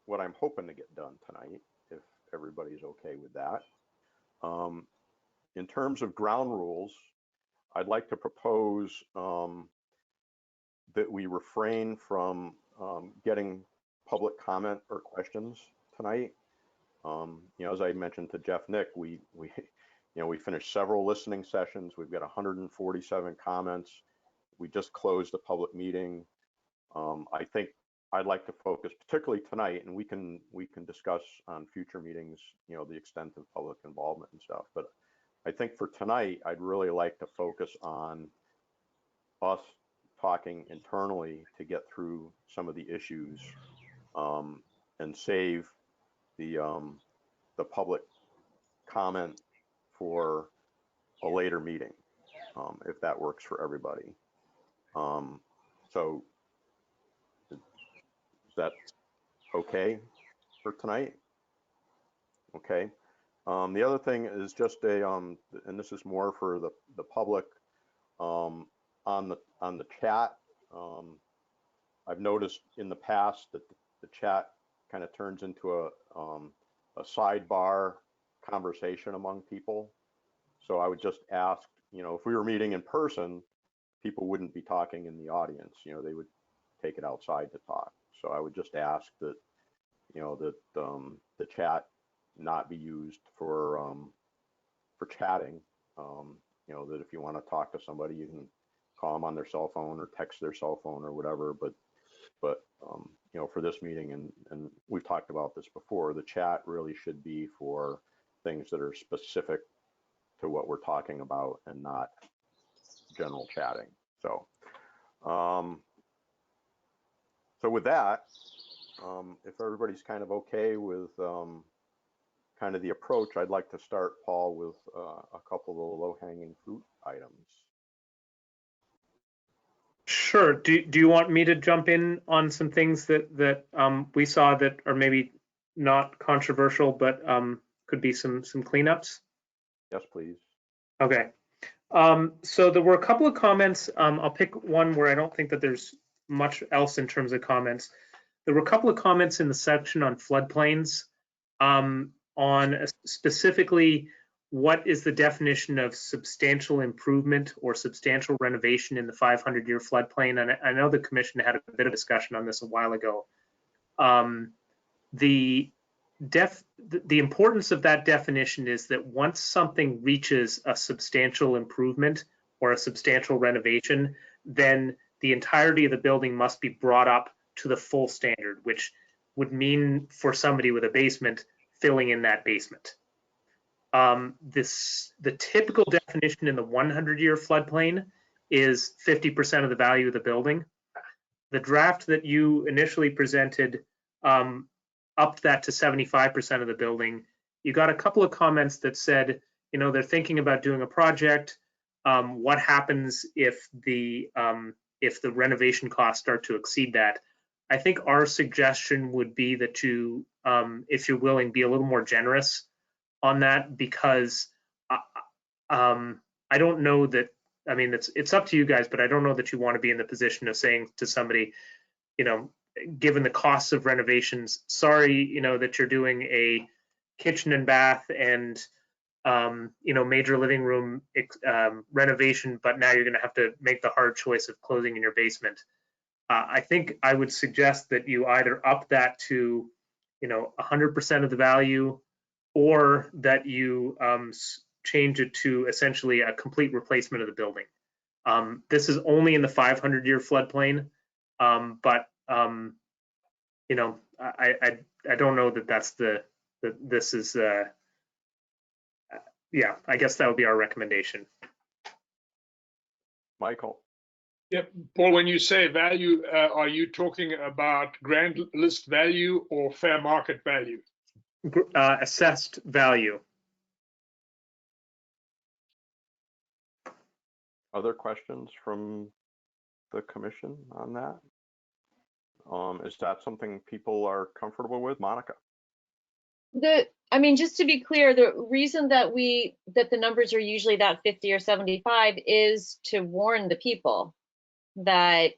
what I'm hoping to get done tonight, if everybody's okay with that. In terms of ground rules, I'd like to propose that we refrain from getting public comment or questions tonight. As I mentioned to Jeff Nick, we finished several listening sessions. We've got 147 comments. We just closed the public meeting. I think I'd like to focus, particularly tonight, and we can discuss on future meetings, the extent of public involvement and stuff. But I think for tonight, I'd really like to focus on us talking internally to get through some of the issues and save the public comment for a later meeting, if that works for everybody. So is that okay for tonight? Okay. The other thing is just and this is more for the public, on the chat. I've noticed in the past that the chat kind of turns into a sidebar conversation among people. So I would just ask, if we were meeting in person, people wouldn't be talking in the audience. They would take it outside to talk. So I would just ask that, the chat not be used for chatting. That if you want to talk to somebody, you can call them on their cell phone or text their cell phone or whatever. But for this meeting, and we've talked about this before, the chat really should be for things that are specific to what we're talking about and not general chatting. So, so with that, if everybody's kind of okay with kind of the approach, I'd like to start, Paul, with a couple of the low-hanging fruit items. Sure. Do you want me to jump in on some things that we saw that are maybe not controversial, but could be some cleanups? Yes, please. Okay. So there were a couple of comments. I'll pick one where I don't think that there's much else in terms of comments. There were a couple of comments in the section on floodplains, on specifically what is the definition of substantial improvement or substantial renovation in the 500-year floodplain. And I know the commission had a bit of discussion on this a while ago. The importance of that definition is that once something reaches a substantial improvement or a substantial renovation, then the entirety of the building must be brought up to the full standard, which would mean for somebody with a basement filling in that basement. The typical definition in the 100-year floodplain is 50% of the value of the building. The draft that you initially presented upped that to 75% of the building. You got a couple of comments that said, you know, they're thinking about doing a project. What happens if the renovation costs start to exceed that? I think our suggestion would be that you, if you're willing, be a little more generous on that, because I don't know that, I mean, it's up to you guys, but I don't know that you want to be in the position of saying to somebody, you know, given the costs of renovations, sorry, you know, that you're doing a kitchen and bath and, you know, major living room renovation, but now you're going to have to make the hard choice of closing in your basement. I think I would suggest that you either up that to, you know, 100% of the value, or that you change it to essentially a complete replacement of the building. This is only in the 500-year floodplain, but you know, I don't know that that's this is yeah, I guess that would be our recommendation. Michael. Yep. Paul, when you say value, are you talking about grand list value or fair market value? Assessed value. Other questions from the commission on that? Is that something people are comfortable with? Monica? I mean, just to be clear, the reason that the numbers are usually that 50 or 75 is to warn the people that,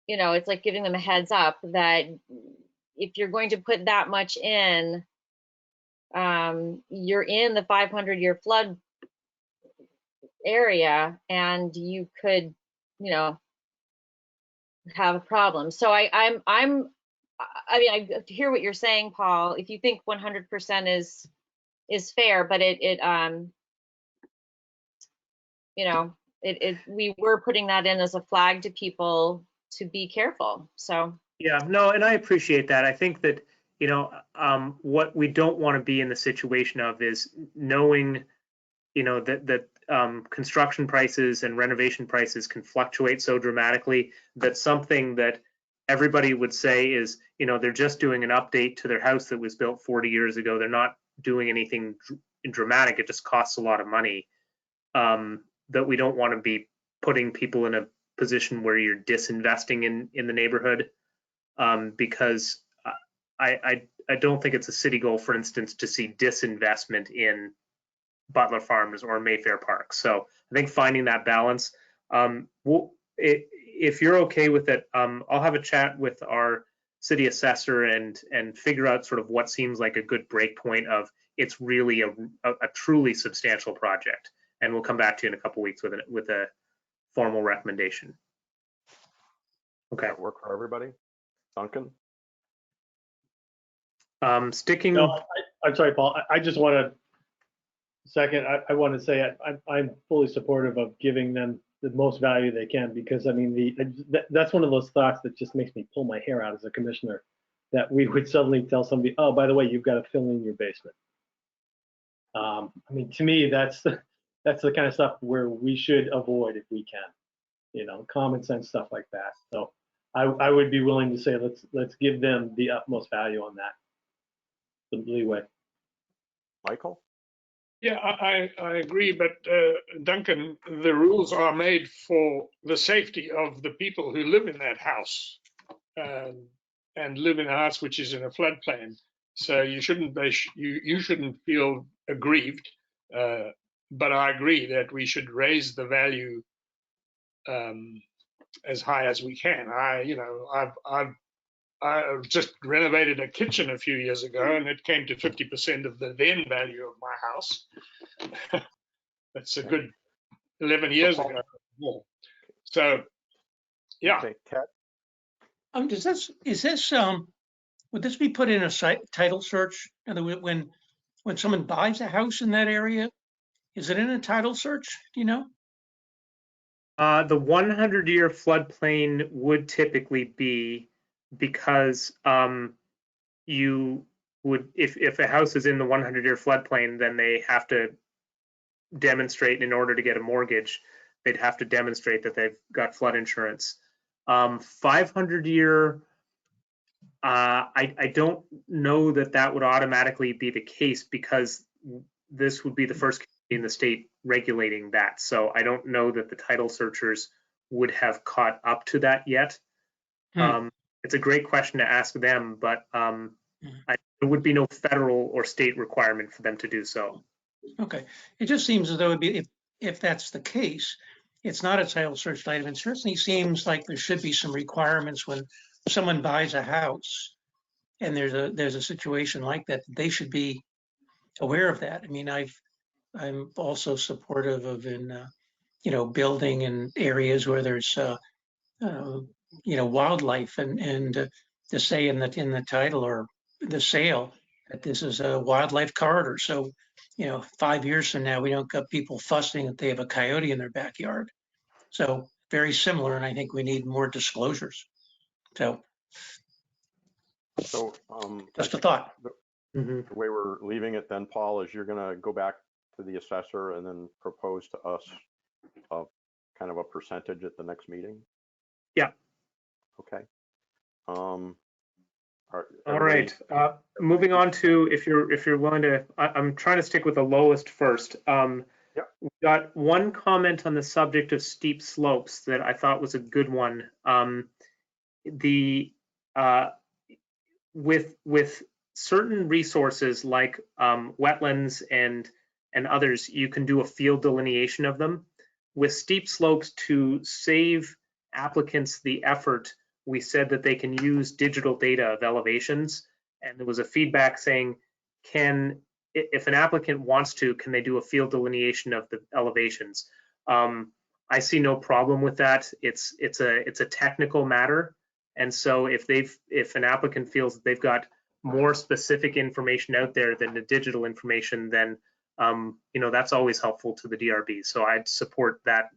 you know, it's like giving them a heads up that if you're going to put that much in, you're in the 500-year flood area and you could, you know, have a problem. So I mean, I hear what you're saying, Paul. If you think 100% is fair, but you know, we were putting that in as a flag to people to be careful. So yeah, no, and I appreciate that. I think that, you know, what we don't want to be in the situation of is knowing, you know, that construction prices and renovation prices can fluctuate so dramatically that something that everybody would say is, you know, they're just doing an update to their house that was built 40 years ago. They're not doing anything dramatic. It just costs a lot of money. That we don't want to be putting people in a position where you're disinvesting in the neighborhood, because I don't think it's a city goal, for instance, to see disinvestment in Butler Farms or Mayfair Park. So I think finding that balance, if you're okay with it, I'll have a chat with our city assessor and figure out sort of what seems like a good break point of it's really a truly substantial project. And we'll come back to you in a couple weeks with a formal recommendation. Okay. Does that work for everybody? Duncan? Sticking. No, I'm sorry, Paul. I just want to second. I want to say I'm fully supportive of giving them the most value they can, because I mean, that's one of those thoughts that just makes me pull my hair out as a commissioner, that we would suddenly tell somebody, oh, by the way, you've got to fill in your basement. I mean, to me, that's the kind of stuff where we should avoid if we can, you know, common sense stuff like that. So I would be willing to say, let's give them the utmost value on that, the leeway. Michael? Yeah, I agree, but Duncan, the rules are made for the safety of the people who live in that house and live in a house which is in a floodplain. So you shouldn't you shouldn't feel aggrieved, but I agree that we should raise the value as high as we can. I just renovated a kitchen a few years ago, and it came to 50% of the then value of my house. That's a good 11 years ago. So, yeah. Okay, Ted? Would this be put in a title search? And when someone buys a house in that area, is it in a title search? Do you know? The 100-year floodplain would typically be, because you would, if a house is in the 100-year floodplain, then they have to demonstrate, in order to get a mortgage, they'd have to demonstrate that they've got flood insurance. 500-year, I don't know that would automatically be the case, because this would be the first in the state regulating that. So I don't know that the title searchers would have caught up to that yet. It's a great question to ask them, but there would be no federal or state requirement for them to do so. Okay, it just seems as though it'd be, if that's the case, it's not a title search item. It certainly seems like there should be some requirements when someone buys a house and there's a situation like that. They should be aware of that. I mean, I'm also supportive of building in areas where there's wildlife, and to say in the title or the sale that this is a wildlife corridor. So 5 years from now, we don't got people fussing that they have a coyote in their backyard. So very similar, and I think we need more disclosures. So just a thought. The way we're leaving it then, Paul, is you're going to go back to the assessor and then propose to us kind of a percentage at the next meeting? Yeah. Okay. All right. Moving on to, if you're willing to, I'm trying to stick with the lowest first. We got one comment on the subject of steep slopes that I thought was a good one. With certain resources like wetlands and others, you can do a field delineation of them. With steep slopes, to save applicants the effort, we said that they can use digital data of elevations. And there was a feedback saying, if an applicant wants to, can they do a field delineation of the elevations? I see no problem with that. It's a technical matter. And so if an applicant feels that they've got more specific information out there than the digital information, then that's always helpful to the DRB. So I'd support that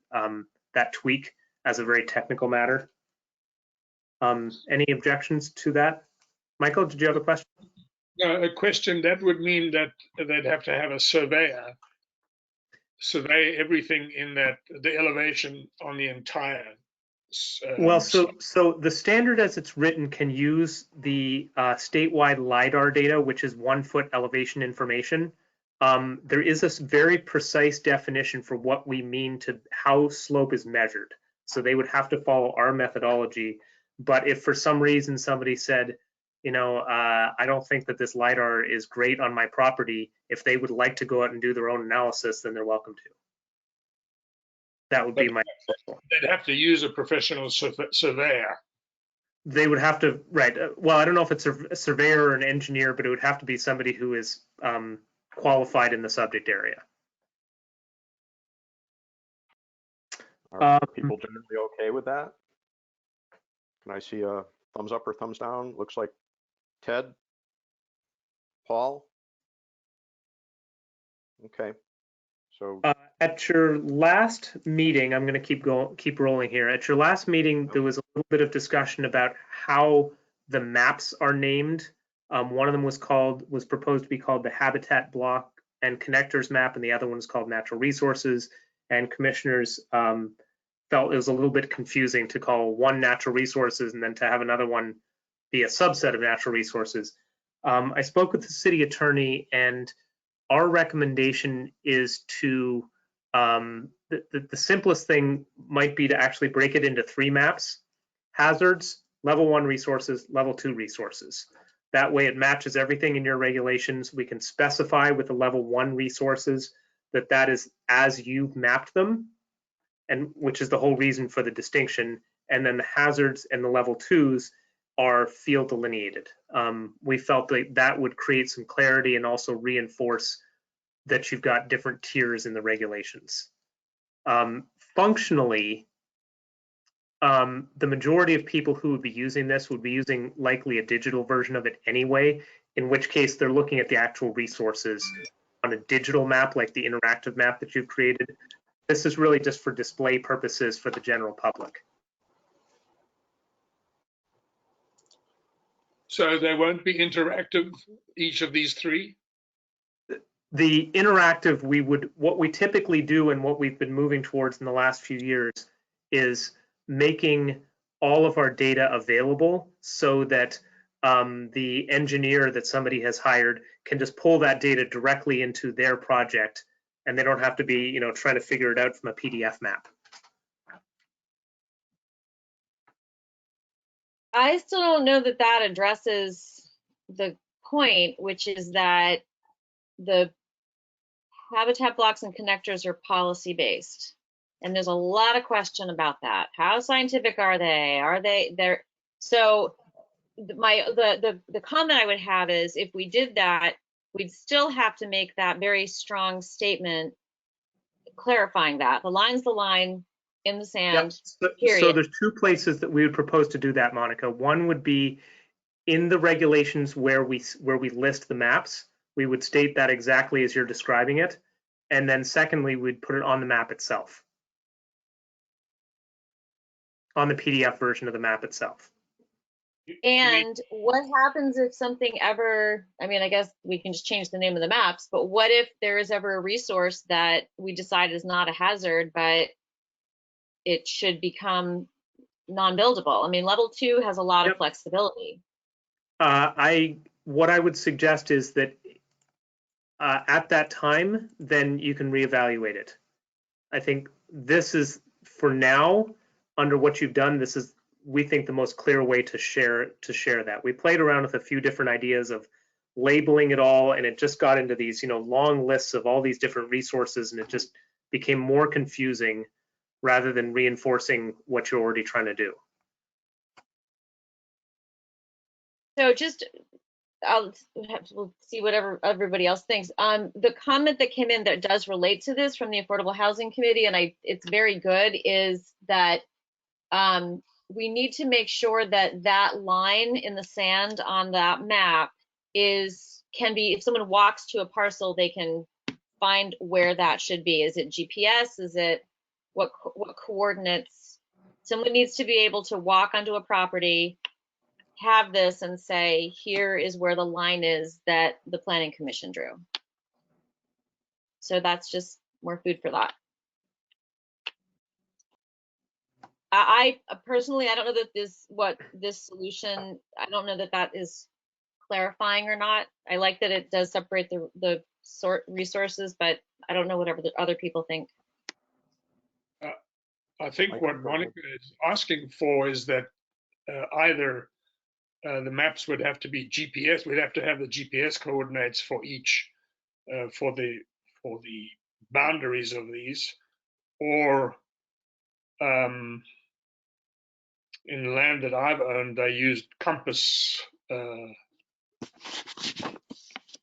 tweak as a very technical matter. Any objections to that? Michael, did you have a question? No, a question that would mean that they'd have to have a surveyor survey everything in the elevation on the entire. Well, so the standard as it's written can use the statewide LIDAR data, which is 1 foot elevation information. There is a very precise definition for what we mean to how slope is measured. So they would have to follow our methodology. But if for some reason somebody said, I don't think that this LIDAR is great on my property, if they would like to go out and do their own analysis, then they're welcome to. That would be my proposal. They'd have to use a professional surveyor. They would have to, right. Well, I don't know if it's a surveyor or an engineer, but it would have to be somebody who is qualified in the subject area. Are people generally okay with that? Can I see a thumbs up or thumbs down? Looks like Ted, Paul. Okay, So At your last meeting, I'm going to keep rolling here. At your last meeting, there was a little bit of discussion about how the maps are named. One of them was proposed to be called the Habitat Block and Connectors Map, and the other one is called Natural Resources. And commissioners felt it was a little bit confusing to call one Natural Resources and then to have another one be a subset of Natural Resources. I spoke with the city attorney, and our recommendation is to the simplest thing might be to actually break it into 3 maps: hazards, level 1 resources, level 2 resources. That way it matches everything in your regulations. We can specify with the level 1 resources that is as you've mapped them, and which is the whole reason for the distinction. And then the hazards and the level 2s are field delineated. We felt like that would create some clarity and also reinforce that you've got different tiers in the regulations. Functionally, the majority of people who would be using this would be using likely a digital version of it anyway, in which case they're looking at the actual resources on a digital map, like the interactive map that you've created. This is really just for display purposes for the general public. So they won't be interactive, each of these 3? The interactive, what we typically do and what we've been moving towards in the last few years is making all of our data available so that the engineer that somebody has hired can just pull that data directly into their project, and they don't have to be, trying to figure it out from a PDF map. I still don't know that that addresses the point, which is that the habitat blocks and connectors are policy based. And there's a lot of question about that. How scientific are they? Are they there? So the comment I would have is, if we did that, we'd still have to make that very strong statement clarifying that the line's the line in the sand. Yep. Period. So there's 2 places that we would propose to do that, Monica. One would be in the regulations where we list the maps. We would state that exactly as you're describing it. And then secondly, we'd put it on the map itself, on the PDF version of the map itself. And what happens if something ever, I mean, I guess we can just change the name of the maps, but what if there is ever a resource that we decide is not a hazard, but it should become non-buildable? I mean, level 2 has a lot of flexibility. What I would suggest is that at that time, then you can reevaluate it. I think this is, for now, under what you've done, this is, we think, the most clear way to share that. We played around with a few different ideas of labeling it all, and it just got into these, long lists of all these different resources, and it just became more confusing rather than reinforcing what you're already trying to do. So we'll see whatever everybody else thinks. The comment that came in that does relate to this from the Affordable Housing Committee, and it's very good, is that we need to make sure that that line in the sand on that map can be, if someone walks to a parcel, they can find where that should be. Is it GPS? Is it what coordinates? Someone needs to be able to walk onto a property, have this, and say, here is where the line is that the Planning Commission drew. So that's just more food for thought. I personally, I don't know that this solution, I don't know that that is clarifying or not. I like that it does separate the sort resources, but I don't know whatever the other people think. I think what Monica is asking for is that either the maps would have to be GPS. We'd have to have the GPS coordinates for each, for the boundaries of these, or in land that I've owned, they used compass. They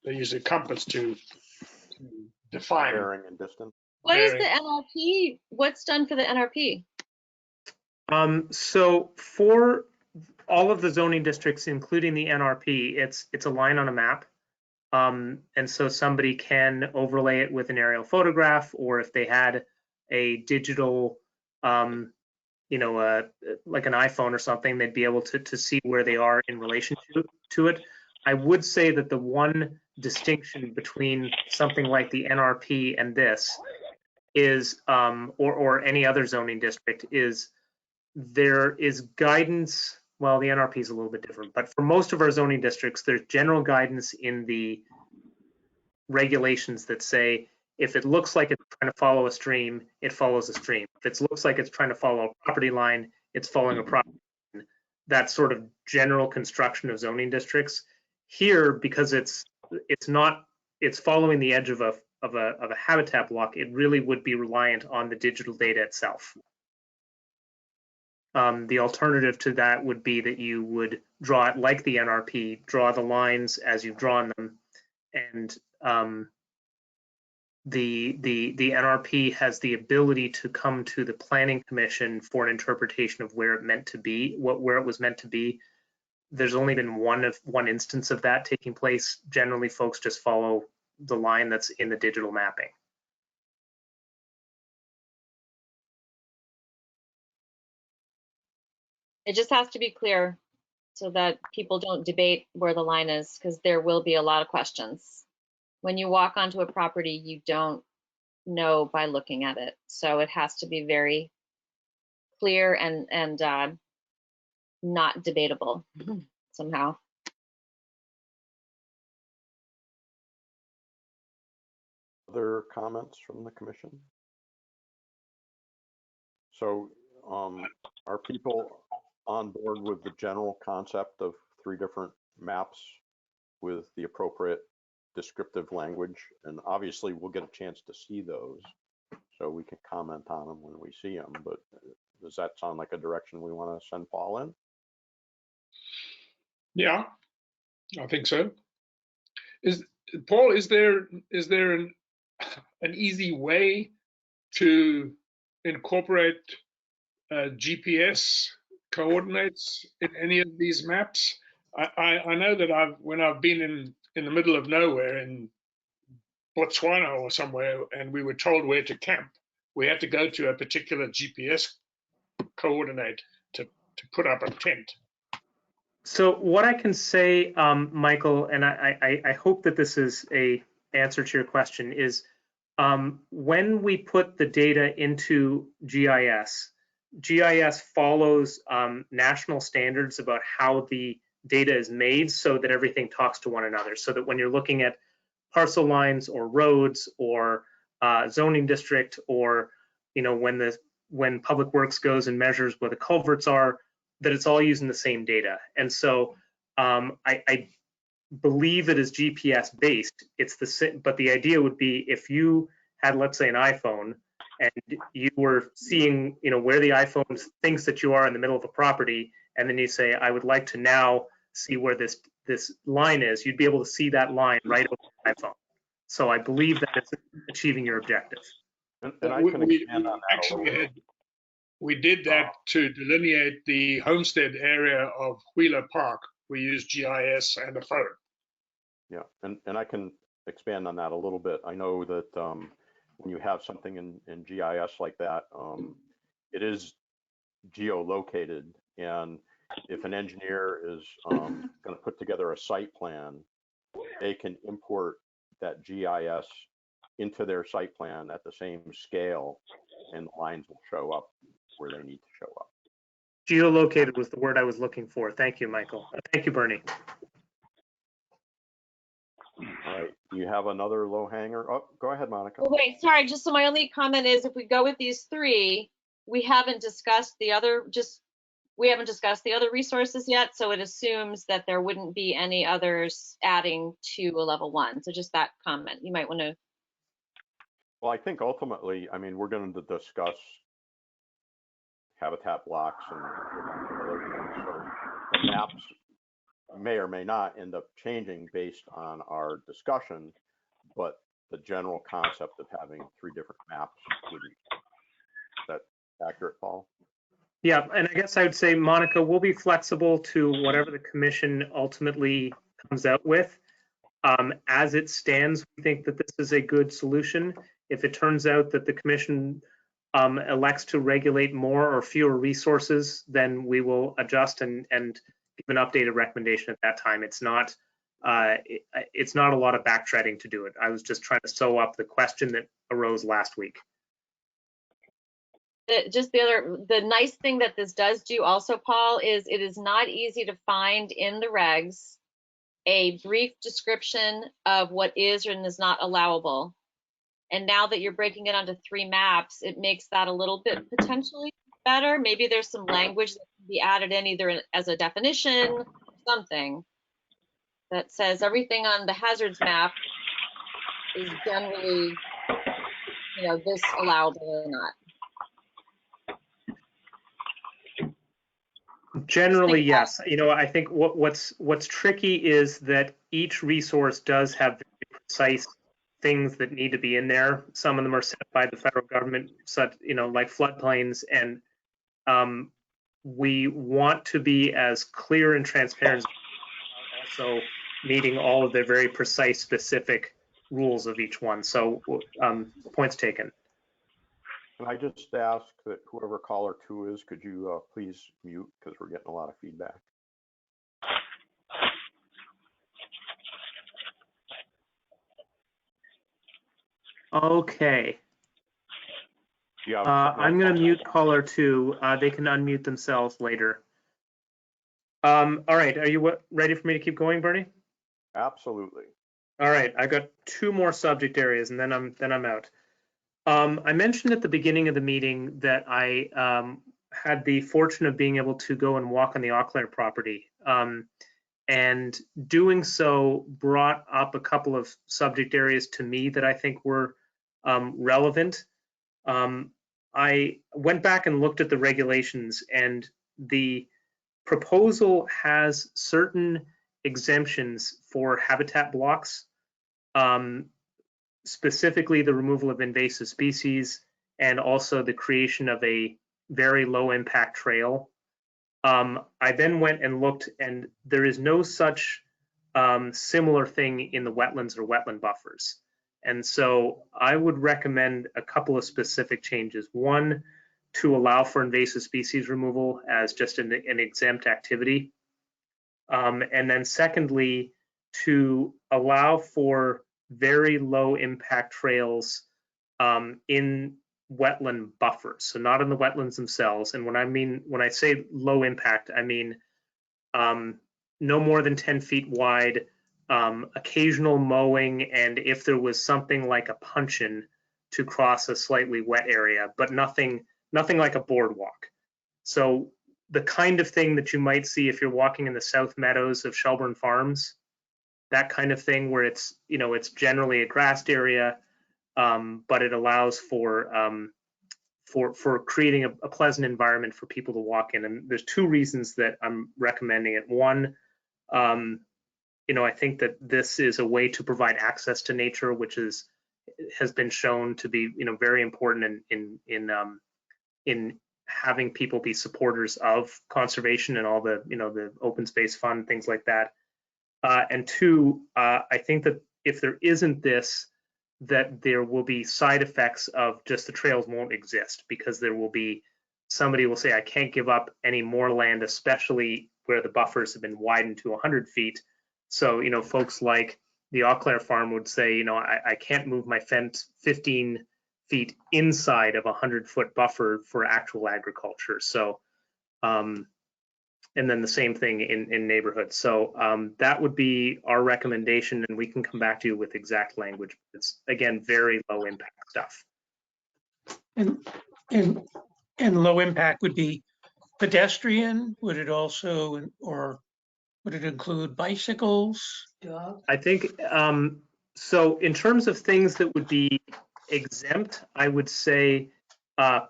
use a compass to define bearing and distance. What is the NRP? What's done for the NRP? So for all of the zoning districts, including the NRP, it's a line on a map. And so somebody can overlay it with an aerial photograph, or if they had a digital, like an iPhone or something, they'd be able to see where they are in relation to it. I would say that the one distinction between something like the NRP and this is, or any other zoning district, is there is guidance. Well, the NRP is a little bit different, but for most of our zoning districts, there's general guidance in the regulations that say if it looks like it's trying to follow a stream, it follows a stream. If it looks like it's trying to follow a property line, it's following a property line. That sort of general construction of zoning districts. Here, because it's following the edge of a habitat block, it really would be reliant on the digital data itself. The alternative to that would be that you would draw it like the NRP, draw the lines as you've drawn them, and the NRP has the ability to come to the Planning Commission for an interpretation of where it meant to be, where it was meant to be. There's only been one instance of that taking place. Generally, folks just follow the line that's in the digital mapping. It just has to be clear so that people don't debate where the line is, because there will be a lot of questions. When you walk onto a property, you don't know by looking at it. So it has to be very clear and not debatable somehow. Other comments from the commission? So are people on board with the general concept of 3 different maps with the appropriate descriptive language? And obviously we'll get a chance to see those, so we can comment on them when we see them. But does that sound like a direction we want to send Paul in? Yeah, I think so. Paul, is there an easy way to incorporate GPS coordinates in any of these maps? I know that when I've been in the middle of nowhere in Botswana or somewhere, and we were told where to camp, we had to go to a particular GPS coordinate to put up a tent. So what I can say, Michael, and I hope that this is a answer to your question, is when we put the data into GIS, GIS follows national standards about how the data is made so that everything talks to one another. So that when you're looking at parcel lines or roads or zoning district, or when Public Works goes and measures where the culverts are, that it's all using the same data. And so I believe it is GPS based. It's the same, but the idea would be if you had, let's say, an iPhone, and you were seeing, where the iPhone thinks that you are in the middle of a property, and then you say, I would like to now see where this line is, you'd be able to see that line right over the iPhone. So I believe that it's achieving your objective. And I can expand on that a little bit. We did that to delineate the homestead area of Wheeler Park. We used GIS and a phone. Yeah, and I can expand on that a little bit. I know that when you have something in GIS like that, it is geolocated, and if an engineer is going to put together a site plan, they can import that GIS into their site plan at the same scale, and the lines will show up where they need to show up. Geolocated was the word I was looking for. Thank you, Michael. Thank you, Bernie. All right, do you have another low hanger? Oh, go ahead, Monica. Oh, wait, sorry, just so my only comment is if we go with these 3, we haven't discussed the other resources yet, so it assumes that there wouldn't be any others adding to a level 1. So just that comment, you might want to. Well, I think ultimately, we're going to discuss habitat blocks and other things. So the maps may or may not end up changing based on our discussion, but the general concept of having 3 different maps wouldn't. Is that accurate, Paul? Yeah, and I guess I would say, Monica, we'll be flexible to whatever the commission ultimately comes out with. As it stands, we think that this is a good solution. If it turns out that the commission elects to regulate more or fewer resources, then we will adjust and give an updated recommendation at that time. It's not a lot of backtracking to do it. I was just trying to sew up the question that arose last week. The nice thing that this does do also, Paul, is it is not easy to find in the regs a brief description of what is and is not allowable. And now that you're breaking it onto 3 maps, it makes that a little bit potentially better. Maybe there's some language that can be added in either as a definition or something that says everything on the hazards map is generally, this allowable or not. Generally, yes. I think what's tricky is that each resource does have very precise things that need to be in there. Some of them are set by the federal government, such like floodplains, and we want to be as clear and transparent, also meeting all of the very precise, specific rules of each one. So, points taken. Can I just ask that whoever caller 2 is, could you please mute, because we're getting a lot of feedback. Okay. I'm going to mute caller 2. They can unmute themselves later. All right. Are you ready for me to keep going, Bernie? Absolutely. All right. I got 2 more subject areas, and then I'm out. I mentioned at the beginning of the meeting that I had the fortune of being able to go and walk on the Eau Claire property. And doing so brought up a couple of subject areas to me that I think were relevant. I went back and looked at the regulations, and the proposal has certain exemptions for habitat blocks, specifically the removal of invasive species and also the creation of a very low impact trail. I then went and looked, and there is no such similar thing in the wetlands or wetland buffers. And so I would recommend a couple of specific changes. One, to allow for invasive species removal as just an exempt activity. And then secondly, to allow for very low impact trails in wetland buffers, so not in the wetlands themselves. And when I say low impact, I mean no more than 10 feet wide, occasional mowing, and if there was something like a puncheon to cross a slightly wet area, but nothing like a boardwalk. So the kind of thing that you might see if you're walking in the South Meadows of Shelburne Farms, that kind of thing where it's generally a grassed area, but it allows for creating a pleasant environment for people to walk in. And there's 2 reasons that I'm recommending it. One, I think that this is a way to provide access to nature, which has been shown to be very important in having people be supporters of conservation and all the the open space fund, things like that. And 2, I think that if there isn't this, that there will be side effects of just the trails won't exist, because there will be somebody will say, I can't give up any more land, especially where the buffers have been widened to 100 feet. So folks like the Eau Claire farm would say, I can't move my fence 15 feet inside of a 100-foot buffer for actual agriculture. So and then the same thing in neighborhoods. So that would be our recommendation, and we can come back to you with exact language. It's, again, very low impact stuff. And low impact would be pedestrian? Would it also, or would it include bicycles? I think, so in terms of things that would be exempt, I would say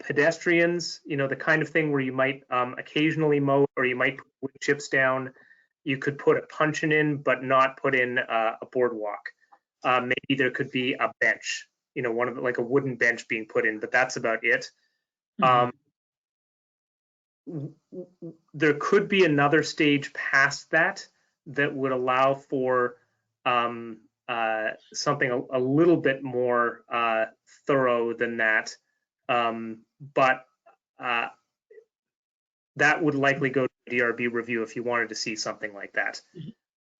pedestrians, the kind of thing where you might occasionally mow, or you might put wood chips down. You could put a puncheon in, but not put in a boardwalk. Maybe there could be a bench, one of like a wooden bench being put in, but that's about it. Mm-hmm. There could be another stage past that would allow for something a little bit more thorough than that. But that would likely go to DRB review if you wanted to see something like that.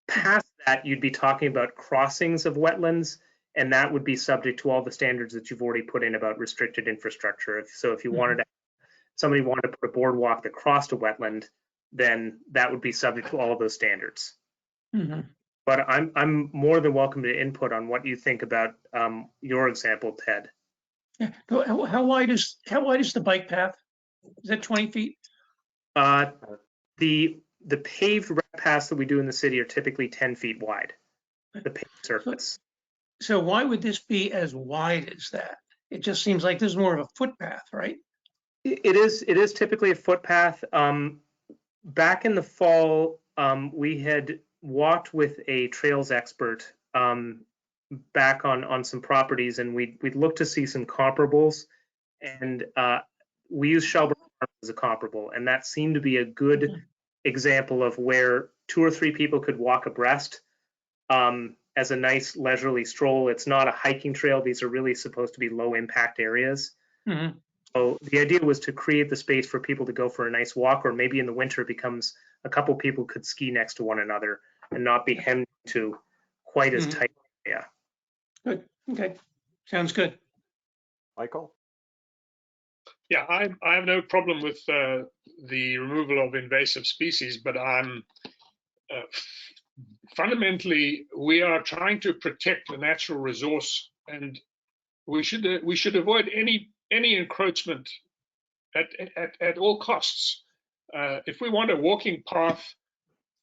Past that, you'd be talking about crossings of wetlands, and that would be subject to all the standards that you've already put in about restricted infrastructure. If you wanted to, somebody wanted to put a boardwalk that crossed a wetland, then that would be subject to all of those standards. But I'm more than welcome to input on what you think about your example, Ted. Yeah. How wide is the bike path? Is that 20 feet? The paved rec paths that we do in the city are typically 10 feet wide, the paved surface. So why would this be as wide as that? It just seems like this is more of a footpath, right? It is typically a footpath. Back in the fall, we had walked with a trails expert back on some properties, and we'd look to see some comparables, and we used Shelburne as a comparable, and that seemed to be a good example of where 2 or 3 people could walk abreast as a nice leisurely stroll. It's not a hiking trail. These are really supposed to be low impact areas. So the idea was to create the space for people to go for a nice walk, or maybe in the winter it becomes a couple people could ski next to one another and not be hemmed to quite as tight. Yeah. Good. Okay. Sounds good. Michael? Yeah, I have no problem with the removal of invasive species, but I'm fundamentally, we are trying to protect the natural resource, and we should avoid any encroachment at all costs. If we want a walking path,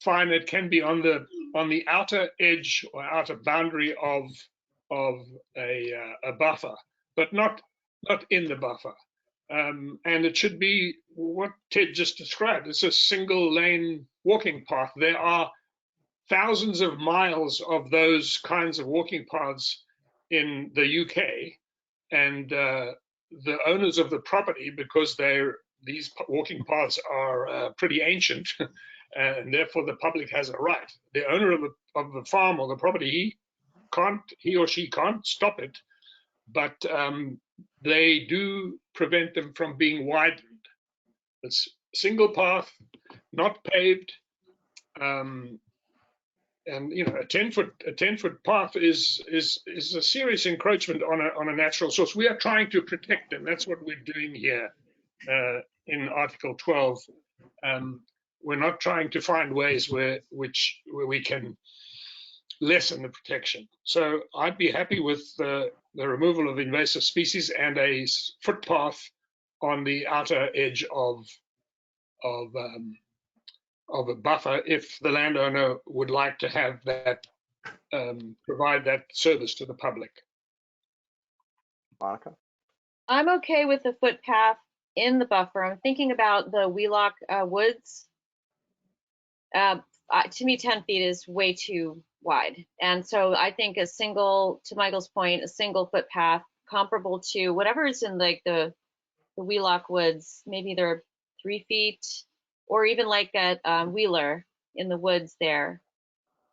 fine, it can be on the outer edge or outer boundary of a buffer, but not in the buffer. And it should be what Ted just described. It's a single lane walking path. There are thousands of miles of those kinds of walking paths in the UK, and the owners of the property, because these walking paths are pretty ancient, and therefore the public has a right. The owner of the farm or the property, he or she can't stop it, but they do prevent them from being widened. It's single path, not paved, and a 10-foot path is a serious encroachment on a natural source. We are trying to protect them. That's what we're doing here in Article 12. We're not trying to find ways where we can lessen the protection. So I'd be happy with the removal of invasive species and a footpath on the outer edge of a buffer, if the landowner would like to have that, provide that service to the public. Monica? I'm okay with the footpath in the buffer. I'm thinking about the Wheelock Woods. To me, 10 feet is way too wide. And so I think to Michael's point, a single footpath comparable to whatever is in like the Wheelock Woods, maybe they're 3 feet, or even like at Wheeler in the woods there,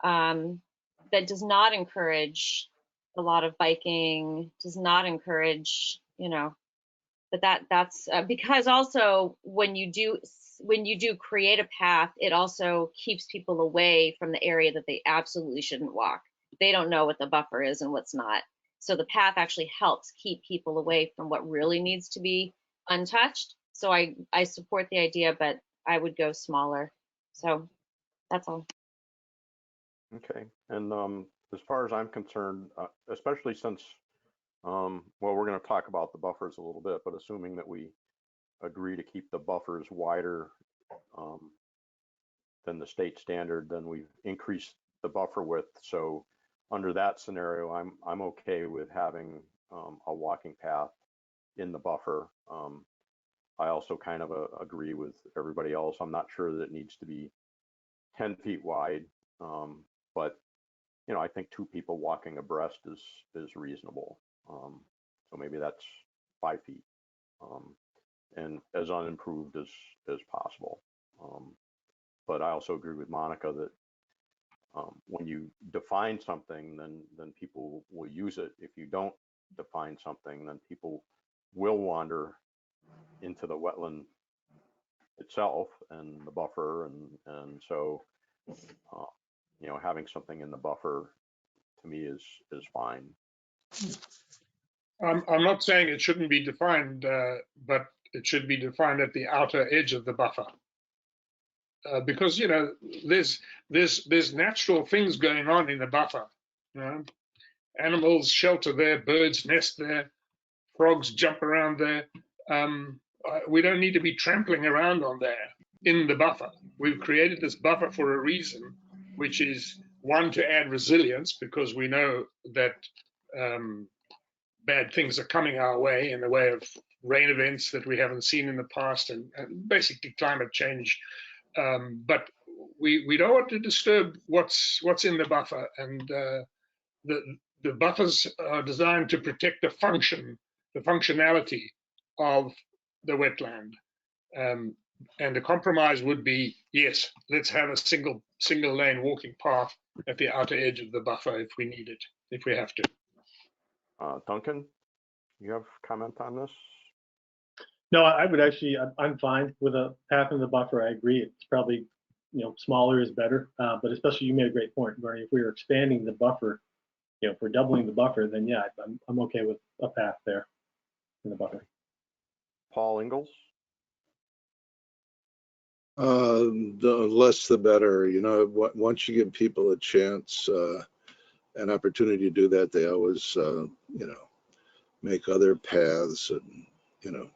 that does not encourage a lot of biking, does not encourage, but that's because also when you do create a path, it also keeps people away from the area that they absolutely shouldn't walk. They don't know what the buffer is and what's not. So the path actually helps keep people away from what really needs to be untouched. So I support the idea, but I would go smaller. So that's all. Okay. And as far as I'm concerned, especially since, well, we're going to talk about the buffers a little bit, but assuming that we agree to keep the buffers wider than the state standard, then we've increased the buffer width. So under that scenario, I'm okay with having a walking path in the buffer. I also kind of agree with everybody else. I'm not sure that it needs to be 10 feet wide, but I think 2 people walking abreast is reasonable. So maybe that's 5 feet, and as unimproved as possible. But I also agree with Monica that when you define something, then people will use it. If you don't define something, then people will wander into the wetland itself and the buffer, and so having something in the buffer to me is fine. I'm not saying it shouldn't be defined, but it should be defined at the outer edge of the buffer. Because there's natural things going on in the buffer. Animals shelter there, birds nest there, frogs jump around there. We don't need to be trampling around on there in the buffer. We've created this buffer for a reason, which is one, to add resilience, because we know that bad things are coming our way in the way of rain events that we haven't seen in the past, and basically climate change. But we don't want to disturb what's in the buffer, and the buffers are designed to protect the functionality of the wetland. And the compromise would be, yes, let's have a single lane walking path at the outer edge of the buffer if we need it, if we have to. Duncan, you have comment on this? No, I would actually, I'm fine with a path in the buffer. I agree. It's probably, smaller is better. But especially, you made a great point, Bernie. If we were expanding the buffer, if we're doubling the buffer, then yeah, I'm okay with a path there in the buffer. Paul Ingalls? The less the better. Once you give people a chance, an opportunity to do that, they always, make other paths and,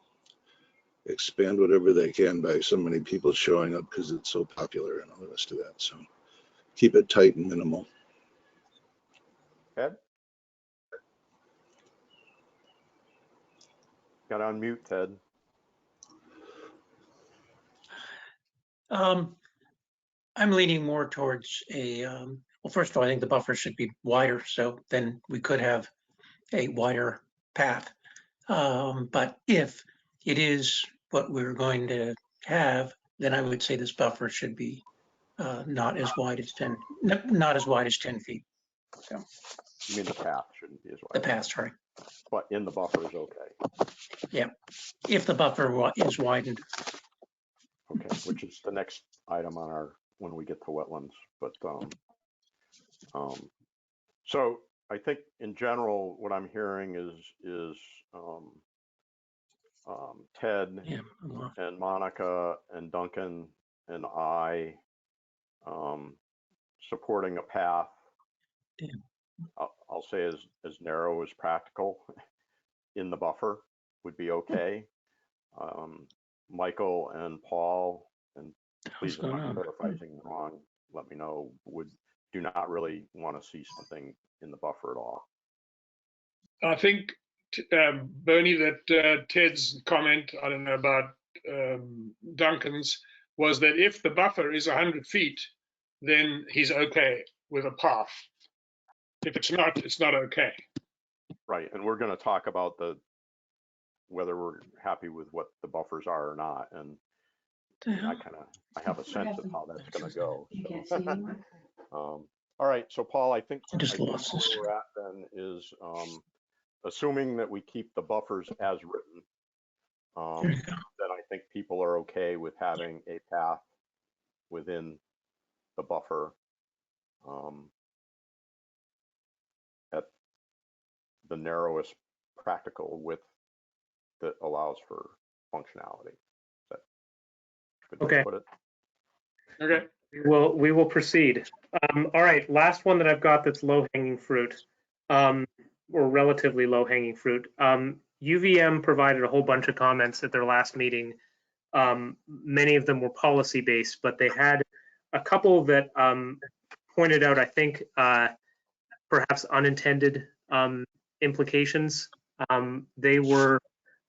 expand whatever they can by so many people showing up because it's so popular and all the rest of that. So keep it tight and minimal. Ed? Got to unmute, Ted. I'm leaning more towards well, first of all, I think the buffer should be wider, so then we could have a wider path. But if it is what we're going to have, then I would say this buffer should be not as wide as 10 feet. So You mean the path shouldn't be as wide? the path, sorry. But in the buffer is okay. Yeah, if the buffer is widened. Okay, which is the next item on when we get to wetlands. But so I think in general, what I'm hearing is Ted and Monica and Duncan and I supporting a path. I'll say as narrow as practical in the buffer would be okay. Michael and Paul, and please, if I'm paraphrasing wrong, let me know, do not really want to see something in the buffer at all. I think, Bernie, that Ted's comment, I don't know about Duncan's, was that if the buffer is 100 feet, then he's okay with a path. If it's not, it's not okay. Right, and we're going to talk about whether we're happy with what the buffers are or not, and I have a sense of how that's going to go. So. All right, so Paul, I think where we're at then is assuming that we keep the buffers as written, then I think people are okay with having a path within the buffer at the narrowest practical width that allows for functionality. Is that good way to put it? Okay. We will proceed. All right, last one that I've got that's low-hanging fruit, or relatively low-hanging fruit. UVM provided a whole bunch of comments at their last meeting. Many of them were policy-based, but they had a couple that pointed out, I think, perhaps unintended implications. They were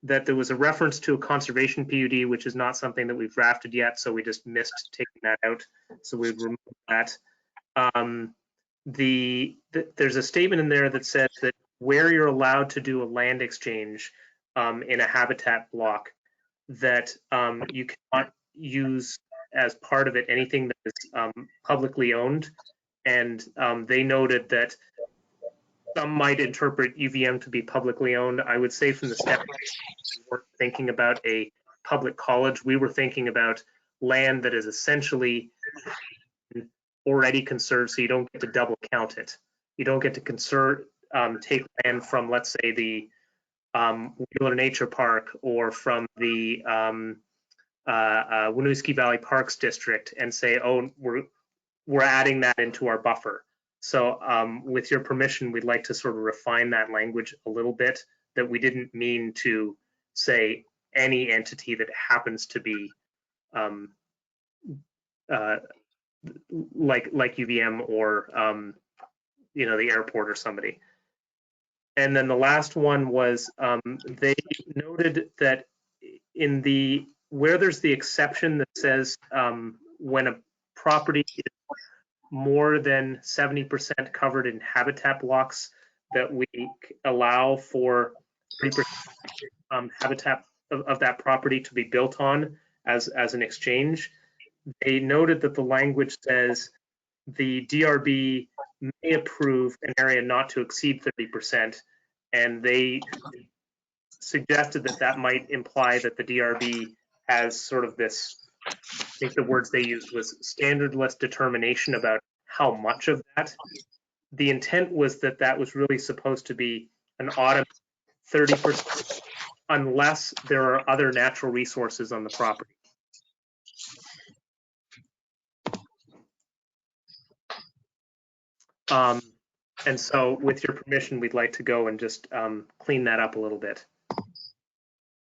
that there was a reference to a conservation PUD, which is not something that we've drafted yet, so we just missed taking that out. So we'd remove that. There's a statement in there that says that where you're allowed to do a land exchange in a habitat block, that you cannot use as part of it anything that is publicly owned, and they noted that some might interpret UVM to be publicly owned. I would say from the step, we weren't thinking about a public college. We were thinking about land that is essentially already conserved, so you don't get to double count it. You don't get to take land from, let's say, the Wheeler Nature Park or from the Winooski Valley Parks District and say, oh, we're adding that into our buffer. So with your permission, we'd like to sort of refine that language a little bit, that we didn't mean to say any entity that happens to be like UVM or the airport or somebody. And then the last one was they noted that where there's the exception that says when a property is more than 70% covered in habitat blocks, that we allow for 30% habitat of that property to be built on as an exchange. They noted that the language says the DRB may approve an area not to exceed 30%, and they suggested that that might imply that the DRB has sort of this, I think the words they used was standardless determination about how much of that. The intent was that that was really supposed to be an automatic 30% unless there are other natural resources on the property. And so with your permission, we'd like to go and just clean that up a little bit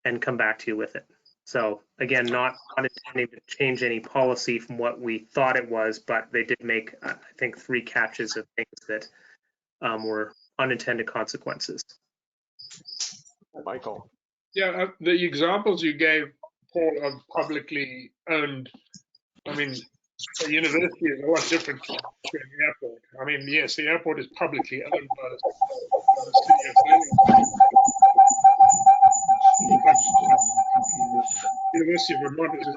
and come back to you with it. So again, not intending to change any policy from what we thought it was, but they did make, I think, 3 catches of things that were unintended consequences. Michael. Yeah, the examples you gave, Paul, of publicly owned, I mean, a university is a lot different to an airport. I mean, yes, the airport is publicly owned by the city of Vermont. University of Vermont is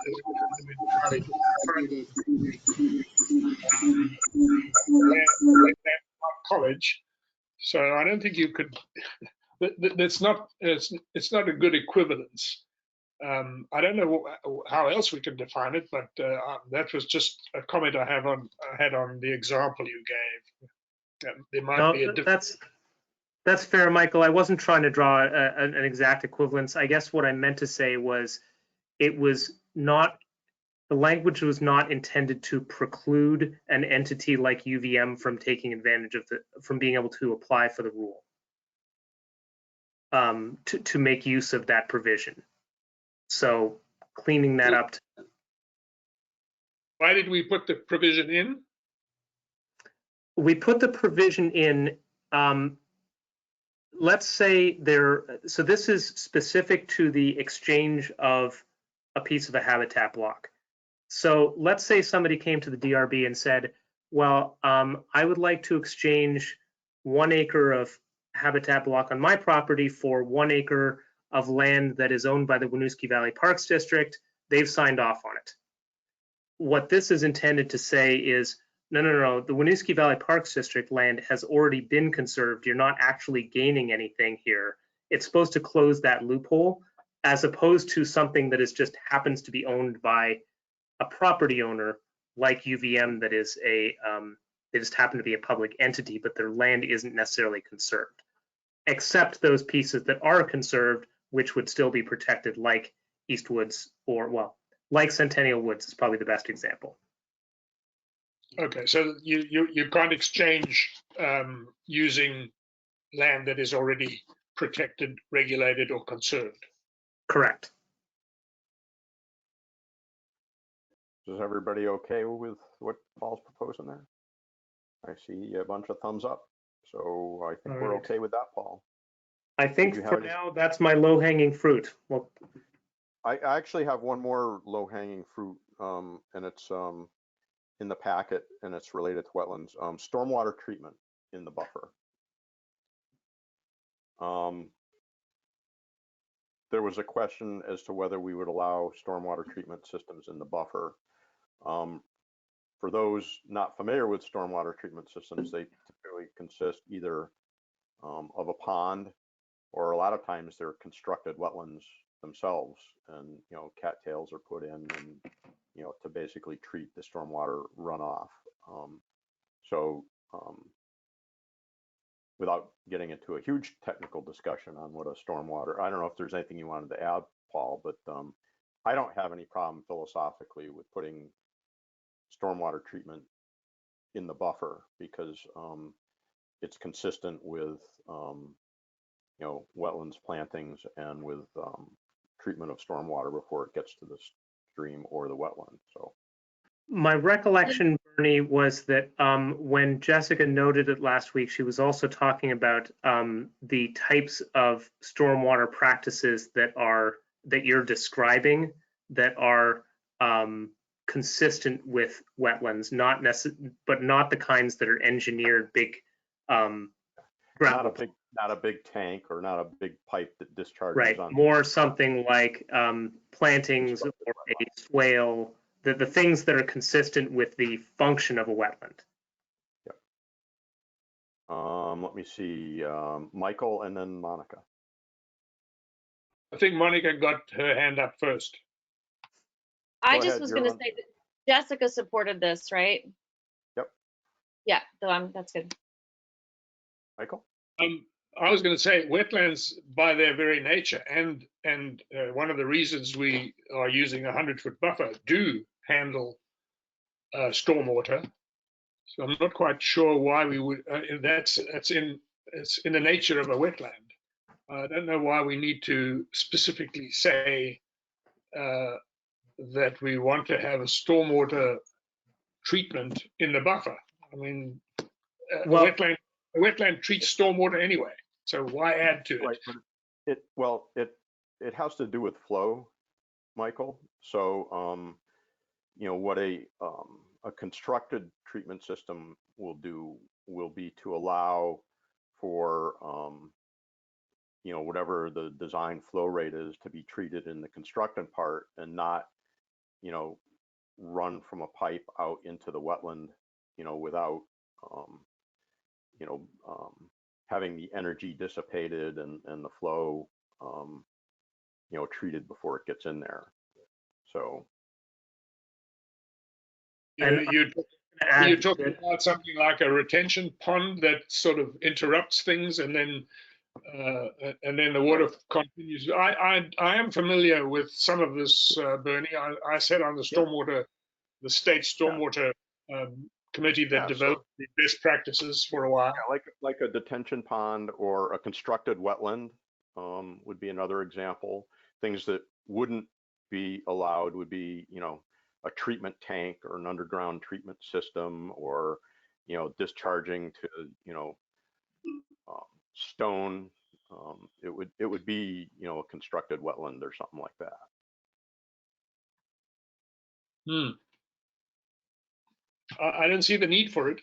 entirely college, so I don't think you could. That's not. It's not a good equivalence. I don't know how else we can define it, but that was just a comment I had on the example you gave. There might be a difference. That's fair, Michael. I wasn't trying to draw an exact equivalence. I guess what I meant to say was it was not, the language was not intended to preclude an entity like UVM from taking advantage of from being able to apply for the rule, to make use of that provision. So cleaning that up. Why did we put the provision in? We put the provision in, let's say so this is specific to the exchange of a piece of a habitat block. So let's say somebody came to the DRB and said, well, I would like to exchange 1 acre of habitat block on my property for 1 acre of land that is owned by the Winooski Valley Parks District. They've signed off on it. What this is intended to say is, no, the Winooski Valley Parks District land has already been conserved. You're not actually gaining anything here. It's supposed to close that loophole, as opposed to something that is just happens to be owned by a property owner like UVM that is they just happen to be a public entity, but their land isn't necessarily conserved, except those pieces that are conserved, which would still be protected, like Eastwoods, or well, like Centennial Woods is probably the best example. Okay, so you can't exchange using land that is already protected, regulated, or conserved. Correct. Is everybody okay with what Paul's proposing there? I see a bunch of thumbs up, so I think we're okay with that, Paul. I think for now that's my low-hanging fruit. Well, I actually have one more low-hanging fruit, and it's in the packet, and it's related to wetlands. Stormwater treatment in the buffer. There was a question as to whether we would allow stormwater treatment systems in the buffer. for those not familiar with stormwater treatment systems, they typically consist either of a pond, or a lot of times they're constructed wetlands themselves, and cattails are put in, and to basically treat the stormwater runoff. So without getting into a huge technical discussion on what a stormwater, I don't know if there's anything you wanted to add, Paul, but I don't have any problem philosophically with putting stormwater treatment in the buffer, because it's consistent with wetlands plantings and with treatment of stormwater before it gets to the stream or the wetland. So my recollection, Bernie, was that when Jessica noted it last week, she was also talking about the types of stormwater practices that you're describing that are consistent with wetlands, but not the kinds that are engineered big. Not a big tank, or not a big pipe that discharges. Right, on more something like plantings or a swale, the things that are consistent with the function of a wetland. Yep. Let me see, Michael and then Monica. I think Monica got her hand up first. I just was going to say that Jessica supported this, right? Yep. Yeah, so that's good. Michael? I was going to say wetlands, by their very nature, and one of the reasons we are using a 100-foot buffer, do handle stormwater. So I'm not quite sure why we would. It's in the nature of a wetland. I don't know why we need to specifically say that we want to have a stormwater treatment in the buffer. I mean, a wetland treats stormwater anyway, so why add to it? Right. It has to do with flow, Michael. So what a constructed treatment system will do will be to allow for whatever the design flow rate is to be treated in the constructed part, and not run from a pipe out into the wetland without having the energy dissipated and the flow treated before it gets in there. So you're talking about something like a retention pond that sort of interrupts things, and then the water continues. I am familiar with some of this, Bernie. I sat on the state stormwater committee that developed the best practices for a while. Yeah, like a detention pond or a constructed wetland would be another example. Things that wouldn't be allowed would be, a treatment tank or an underground treatment system, or, discharging to, stone. It would be, a constructed wetland or something like that. I don't see the need for it.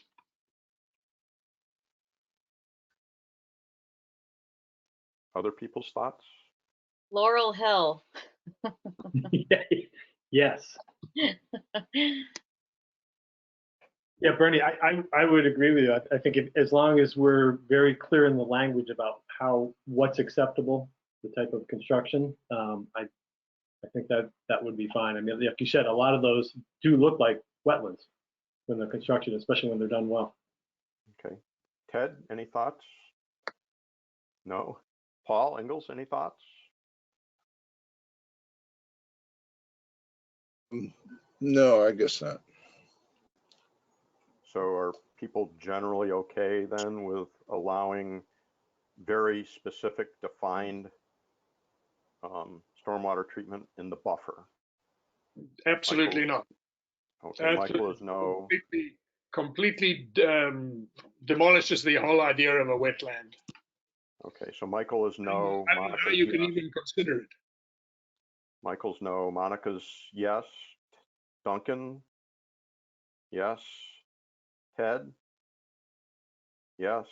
Other people's thoughts? Laurel Hill. Yes. Yeah, Bernie, I would agree with you. I think as long as we're very clear in the language about what's acceptable, the type of construction, I think that would be fine. I mean, like you said, a lot of those do look like wetlands when they're constructed, especially when they're done well. Okay. Ted, any thoughts? No. Paul Ingalls, any thoughts? No, I guess not. So are people generally okay then with allowing very specific defined stormwater treatment in the buffer? Absolutely not. Okay, Michael is no. Completely demolishes the whole idea of a wetland. Okay, so Michael is no. I don't know how you can even consider it. Michael's no. Monica's yes. Duncan? Yes. Ted? Yes.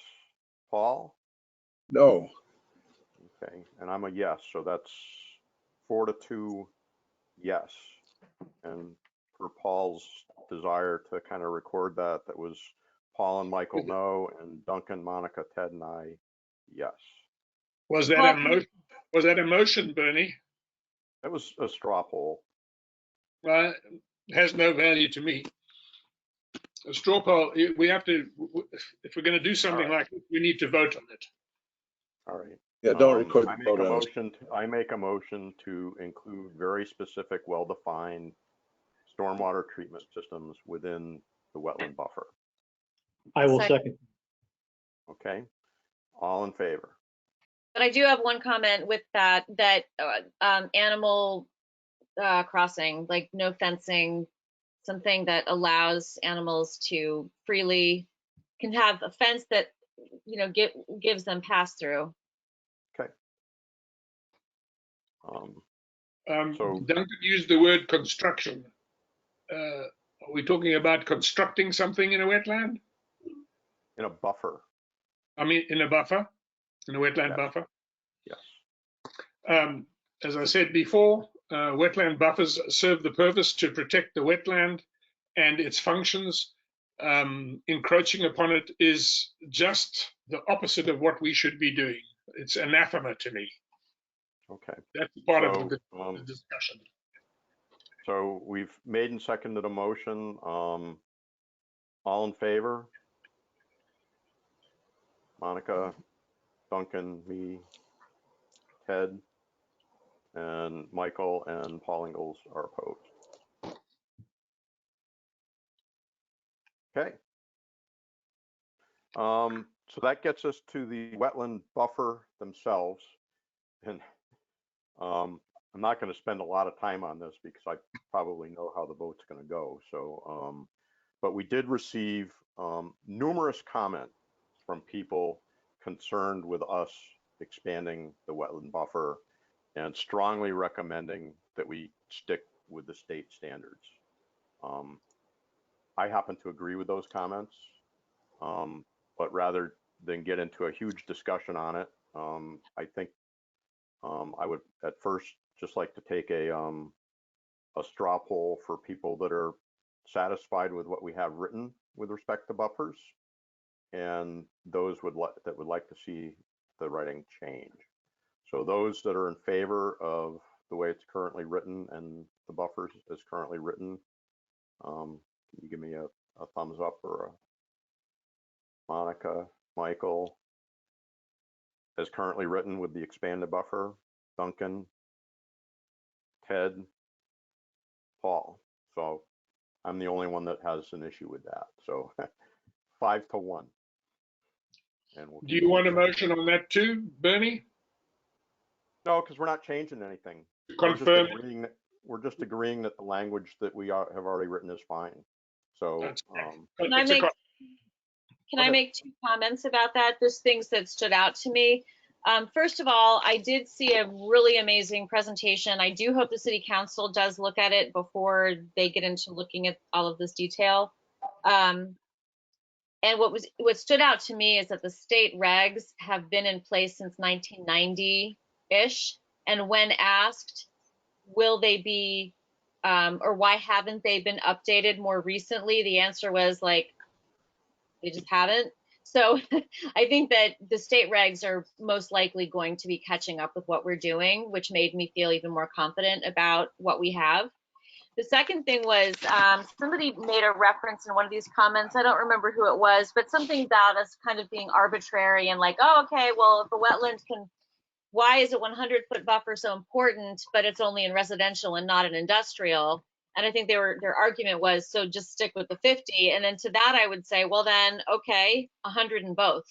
Paul? No. Okay, and I'm a yes, so that's 4-2 yes. And for Paul's desire to kind of record that. That was Paul and Michael, no, and Duncan, Monica, Ted, and I, yes. Was that a motion? Was that a motion, Bernie? That was a straw poll. Well, it has no value to me. A straw poll, we have to, if we're going to do something like this, we need to vote on it. All right. Yeah, don't record I the make vote a on. motion. I make a motion to include very specific, well-defined stormwater treatment systems within the wetland buffer. I will second. Okay. All in favor? But I do have one comment with that, animal crossing, like no fencing, something that allows animals to freely, can have a fence that, you know, gives them pass through. Okay. So Duncan used the word construction. Are we talking about constructing something in a wetland? In a buffer. I mean, in a buffer, in a wetland buffer? Yes. As I said before, wetland buffers serve the purpose to protect the wetland and its functions. Encroaching upon it is just the opposite of what we should be doing. It's anathema to me. Okay. That's part of the discussion. So we've made and seconded a motion. All in favor? Monica, Duncan, me, Ted, and Michael and Paul Ingalls are opposed. Okay. So that gets us to the wetland buffer themselves. And I'm not going to spend a lot of time on this because I probably know how the vote's going to go. So, but we did receive numerous comments from people concerned with us expanding the wetland buffer and strongly recommending that we stick with the state standards. I happen to agree with those comments, but rather than get into a huge discussion on it, I think I would at first just like to take a straw poll for people that are satisfied with what we have written with respect to buffers, and those that would like to see the writing change. So those that are in favor of the way it's currently written and the buffers as currently written, can you give me a thumbs up or a Monica, Michael, as currently written with the expanded buffer, Duncan, Ted, Paul. So I'm the only one that has an issue with that. So 5-1. And do you want a motion on that too, Bernie? No, because we're not changing anything. Confirm. We're just agreeing that the language that we have already written is fine. So can I make two comments about that? There's things that stood out to me. First of all, I did see a really amazing presentation. I do hope the city council does look at it before they get into looking at all of this detail. And what stood out to me is that the state regs have been in place since 1990-ish. And when asked, will they be, or why haven't they been updated more recently? The answer was like, they just haven't. So I think that the state regs are most likely going to be catching up with what we're doing, which made me feel even more confident about what we have. The second thing was somebody made a reference in one of these comments. I don't remember who it was, but something about us kind of being arbitrary and like, oh, okay, well, if a wetland can, why is a 100-foot buffer so important, but it's only in residential and not in industrial? And I think their argument was, so just stick with the 50. And then to that, I would say, well, then, okay, 100 in both.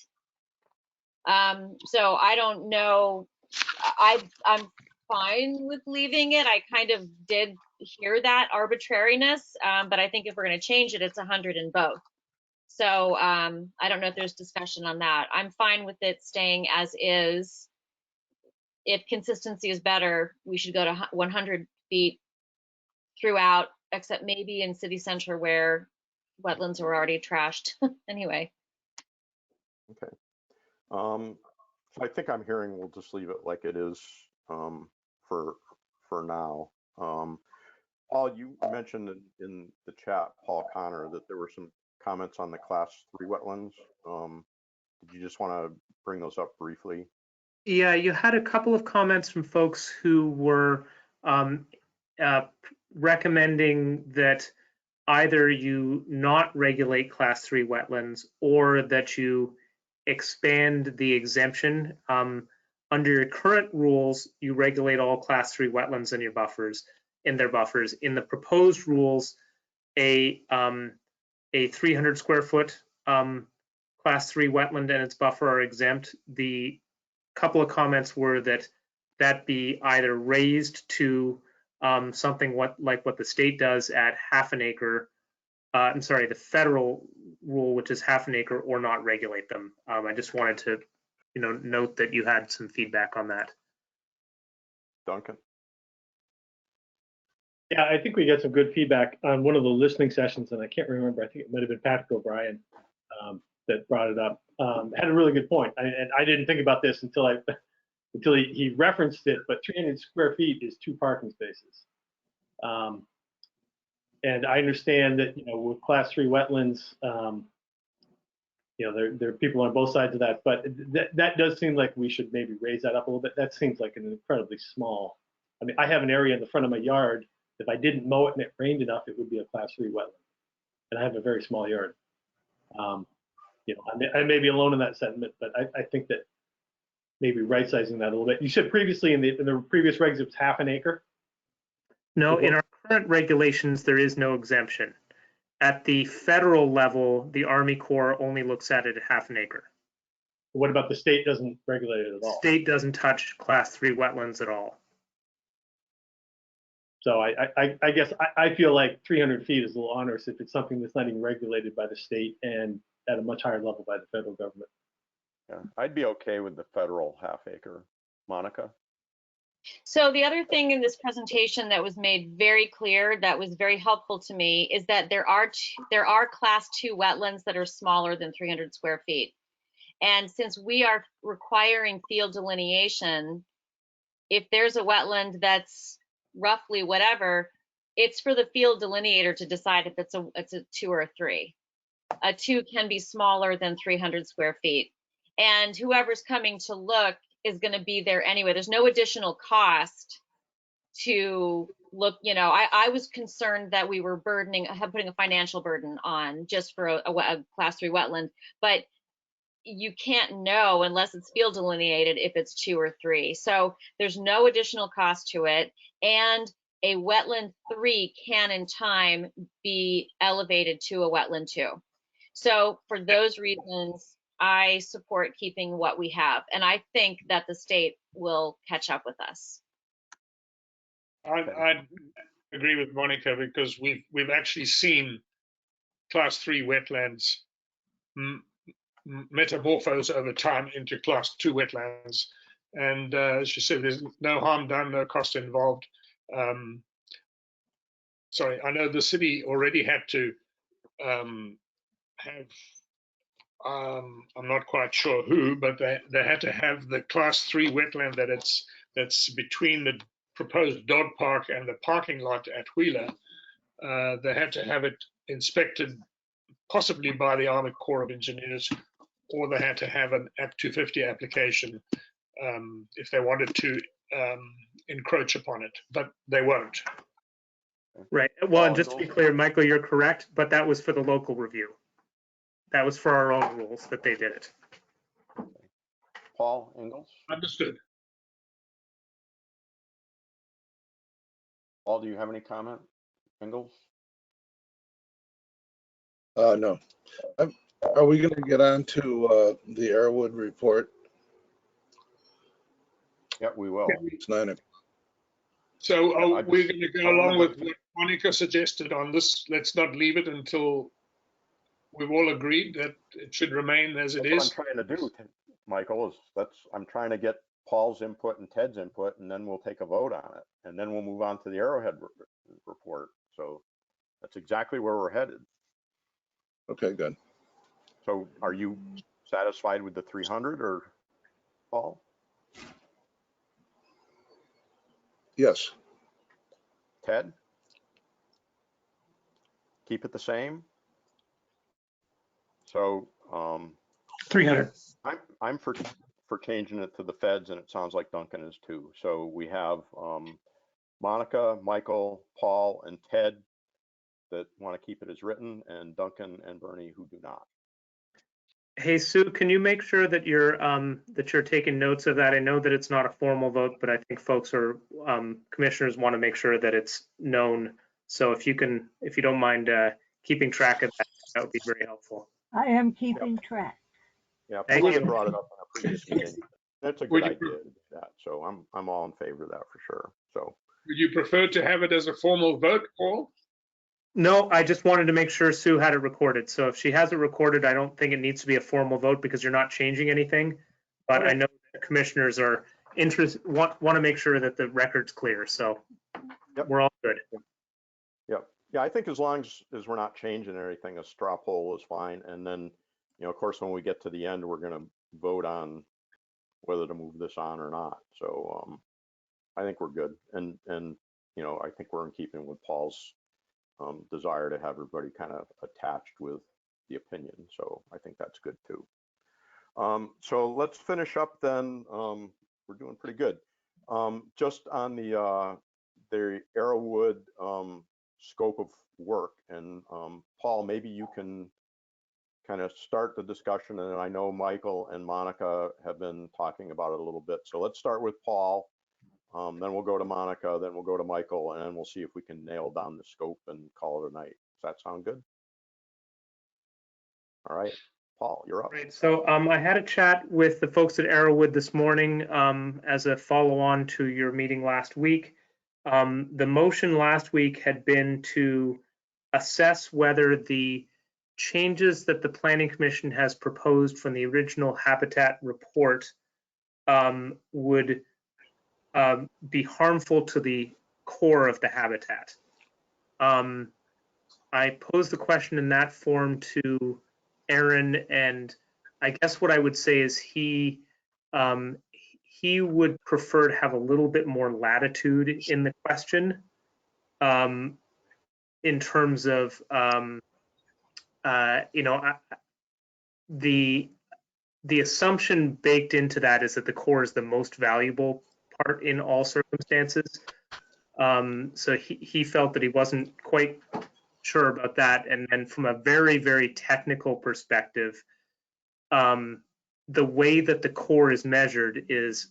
So I don't know. I'm fine with leaving it. I kind of did hear that arbitrariness, but I think if we're going to change it, it's 100 in both. So I don't know if there's discussion on that. I'm fine with it staying as is. If consistency is better, we should go to 100 feet throughout, except maybe in city center where wetlands are already trashed. Anyway. Okay. So I think I'm hearing we'll just leave it like it is for now. Paul, you mentioned in the chat, Paul Connor, that there were some comments on the class 3 wetlands. Did you just want to bring those up briefly? Yeah, you had a couple of comments from folks who were recommending that either you not regulate class 3 wetlands or that you expand the exemption. Under your current rules, you regulate all class 3 wetlands in your buffers, in their buffers. In the proposed rules, a 300 square foot class 3 wetland and its buffer are exempt. The couple of comments were that that be either raised to something like what the state does at half an acre. I'm sorry, the federal rule, which is half an acre, or not regulate them. I just wanted to, note that you had some feedback on that. Duncan? Yeah, I think we got some good feedback on one of the listening sessions, and I can't remember. I think it might have been Patrick O'Brien that brought it up. Had a really good point, and I didn't think about this until he referenced it. But 300 square feet is 2 parking spaces, and I understand that with class 3 wetlands, there are people on both sides of that. But that does seem like we should maybe raise that up a little bit. That seems like an incredibly small. I mean, I have an area in the front of my yard. If I didn't mow it and it rained enough, it would be a class 3 wetland. And I have a very small yard. I may be alone in that sentiment, but I think that maybe right-sizing that a little bit. You said previously in the previous regs, it was half an acre? No, in our current regulations, there is no exemption. At the federal level, the Army Corps only looks at it at half an acre. What about the state doesn't regulate it at all? State doesn't touch class 3 wetlands at all. So I guess I feel like 300 feet is a little onerous if it's something that's not even regulated by the state and at a much higher level by the federal government. Yeah, I'd be okay with the federal half acre. Monica? So the other thing in this presentation that was made very clear, that was very helpful to me, is that there are class 2 wetlands that are smaller than 300 square feet. And since we are requiring field delineation, if there's a wetland that's roughly whatever, it's for the field delineator to decide if it's a 2 or a 3. A 2 can be smaller than 300 square feet. And whoever's coming to look is going to be there anyway. There's no additional cost to look. I was concerned that we were putting a financial burden on just for a class 3 wetland, but you can't know unless it's field delineated if it's 2 or 3. So there's no additional cost to it. And a wetland 3 can in time be elevated to a wetland 2. So for those reasons, I support keeping what we have. And I think that the state will catch up with us. I agree with Monica, because we've actually seen class 3 wetlands metamorphose over time into class 2 wetlands. And as she said, there's no harm done, no cost involved. Sorry, I know the city already had to have, I'm not quite sure who, but they had to have the class 3 wetland that's between the proposed dog park and the parking lot at Wheeler. They had to have it inspected, possibly by the Army Corps of Engineers, or they had to have an Act 250 application if they wanted to encroach upon it, but they won't. Right. Well, and just to be clear, Michael, you're correct, but that was for the local review. That was for our own rules that they did it. Paul Ingalls? Understood. Paul, do you have any comment? Ingalls? No. Are we going to get on to the Airwood report? Yeah, we will. It's 9 o'clock. So are we going to go along with what Monica suggested on this? Let's not leave it until we've all agreed that it should remain as it is. What I'm trying to do, Michael, is I'm trying to get Paul's input and Ted's input, and then we'll take a vote on it, and then we'll move on to the Arrowhead report. So that's exactly where we're headed. Okay, good. So are you satisfied with the 300, or Paul? Yes. Ted? keep it the same? So 300. I'm for changing it to the feds, and it sounds like Duncan is too. So we have Monica, Michael, Paul, and Ted that want to keep it as written, and Duncan and Bernie who do not. Hey, Sue, can you make sure that you're taking notes of that? I know that it's not a formal vote, but I think folks are commissioners want to make sure that it's known. So if you don't mind keeping track of that, that would be very helpful. I am keeping track. Yeah, Thank Paul you. brought it up in a previous meeting. That's a good idea to do that. So I'm all in favor of that for sure. So Would you prefer to have it as a formal vote, Paul? No, I just wanted to make sure Sue had it recorded. So if she has it recorded, I don't think it needs to be a formal vote because you're not changing anything. But I know that commissioners are want to make sure that the record's clear. So Yep. We're all good. Yep. Yeah, I think as long as we're not changing anything, a straw poll is fine. And then, of course, when we get to the end, we're going to vote on whether to move this on or not. So I think we're good. And I think we're in keeping with Paul's desire to have everybody kind of attached with the opinion. So I think that's good too. So let's finish up then. We're doing pretty good. Just on the Arrowwood scope of work, and Paul, maybe you can kind of start the discussion, and I know Michael and Monica have been talking about it a little bit. So let's start with Paul, then we'll go to Monica, then we'll go to Michael, and then we'll see if we can nail down the scope and call it a night. Does that sound good? All right, Paul, you're up. Right. So I had a chat with the folks at Arrowwood this morning as a follow-on to your meeting last week. The motion last week had been to assess whether the changes that the Planning Commission has proposed from the original habitat report would be harmful to the core of the habitat. I posed the question in that form to Aaron, and I guess what I would say is he would prefer to have a little bit more latitude in the question in terms of the assumption baked into that is that the core is the most valuable part in all circumstances. So he felt that he wasn't quite sure about that. And then from a very, very technical perspective, the way that the core is measured is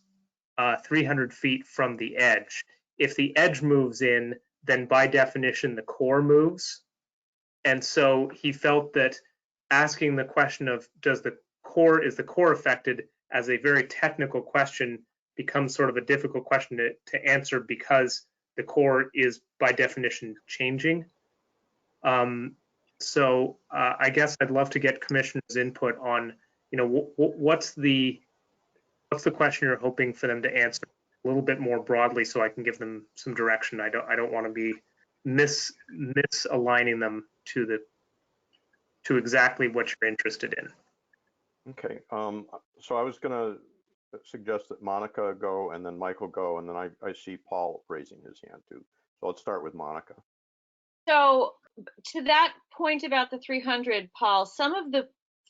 300 feet from the edge. If the edge moves in, then by definition, the core moves. And so he felt that asking the question of is the core affected as a very technical question becomes sort of a difficult question to answer because the core is by definition changing. So I guess I'd love to get commissioners' input on, what's the question you're hoping for them to answer a little bit more broadly, so I can give them some direction. I don't want to be misaligning them to exactly what you're interested in. Okay. So I was going to suggest that Monica go and then Michael go, and then I see Paul raising his hand too. So let's start with Monica. So to that point about the 300, Paul, some of the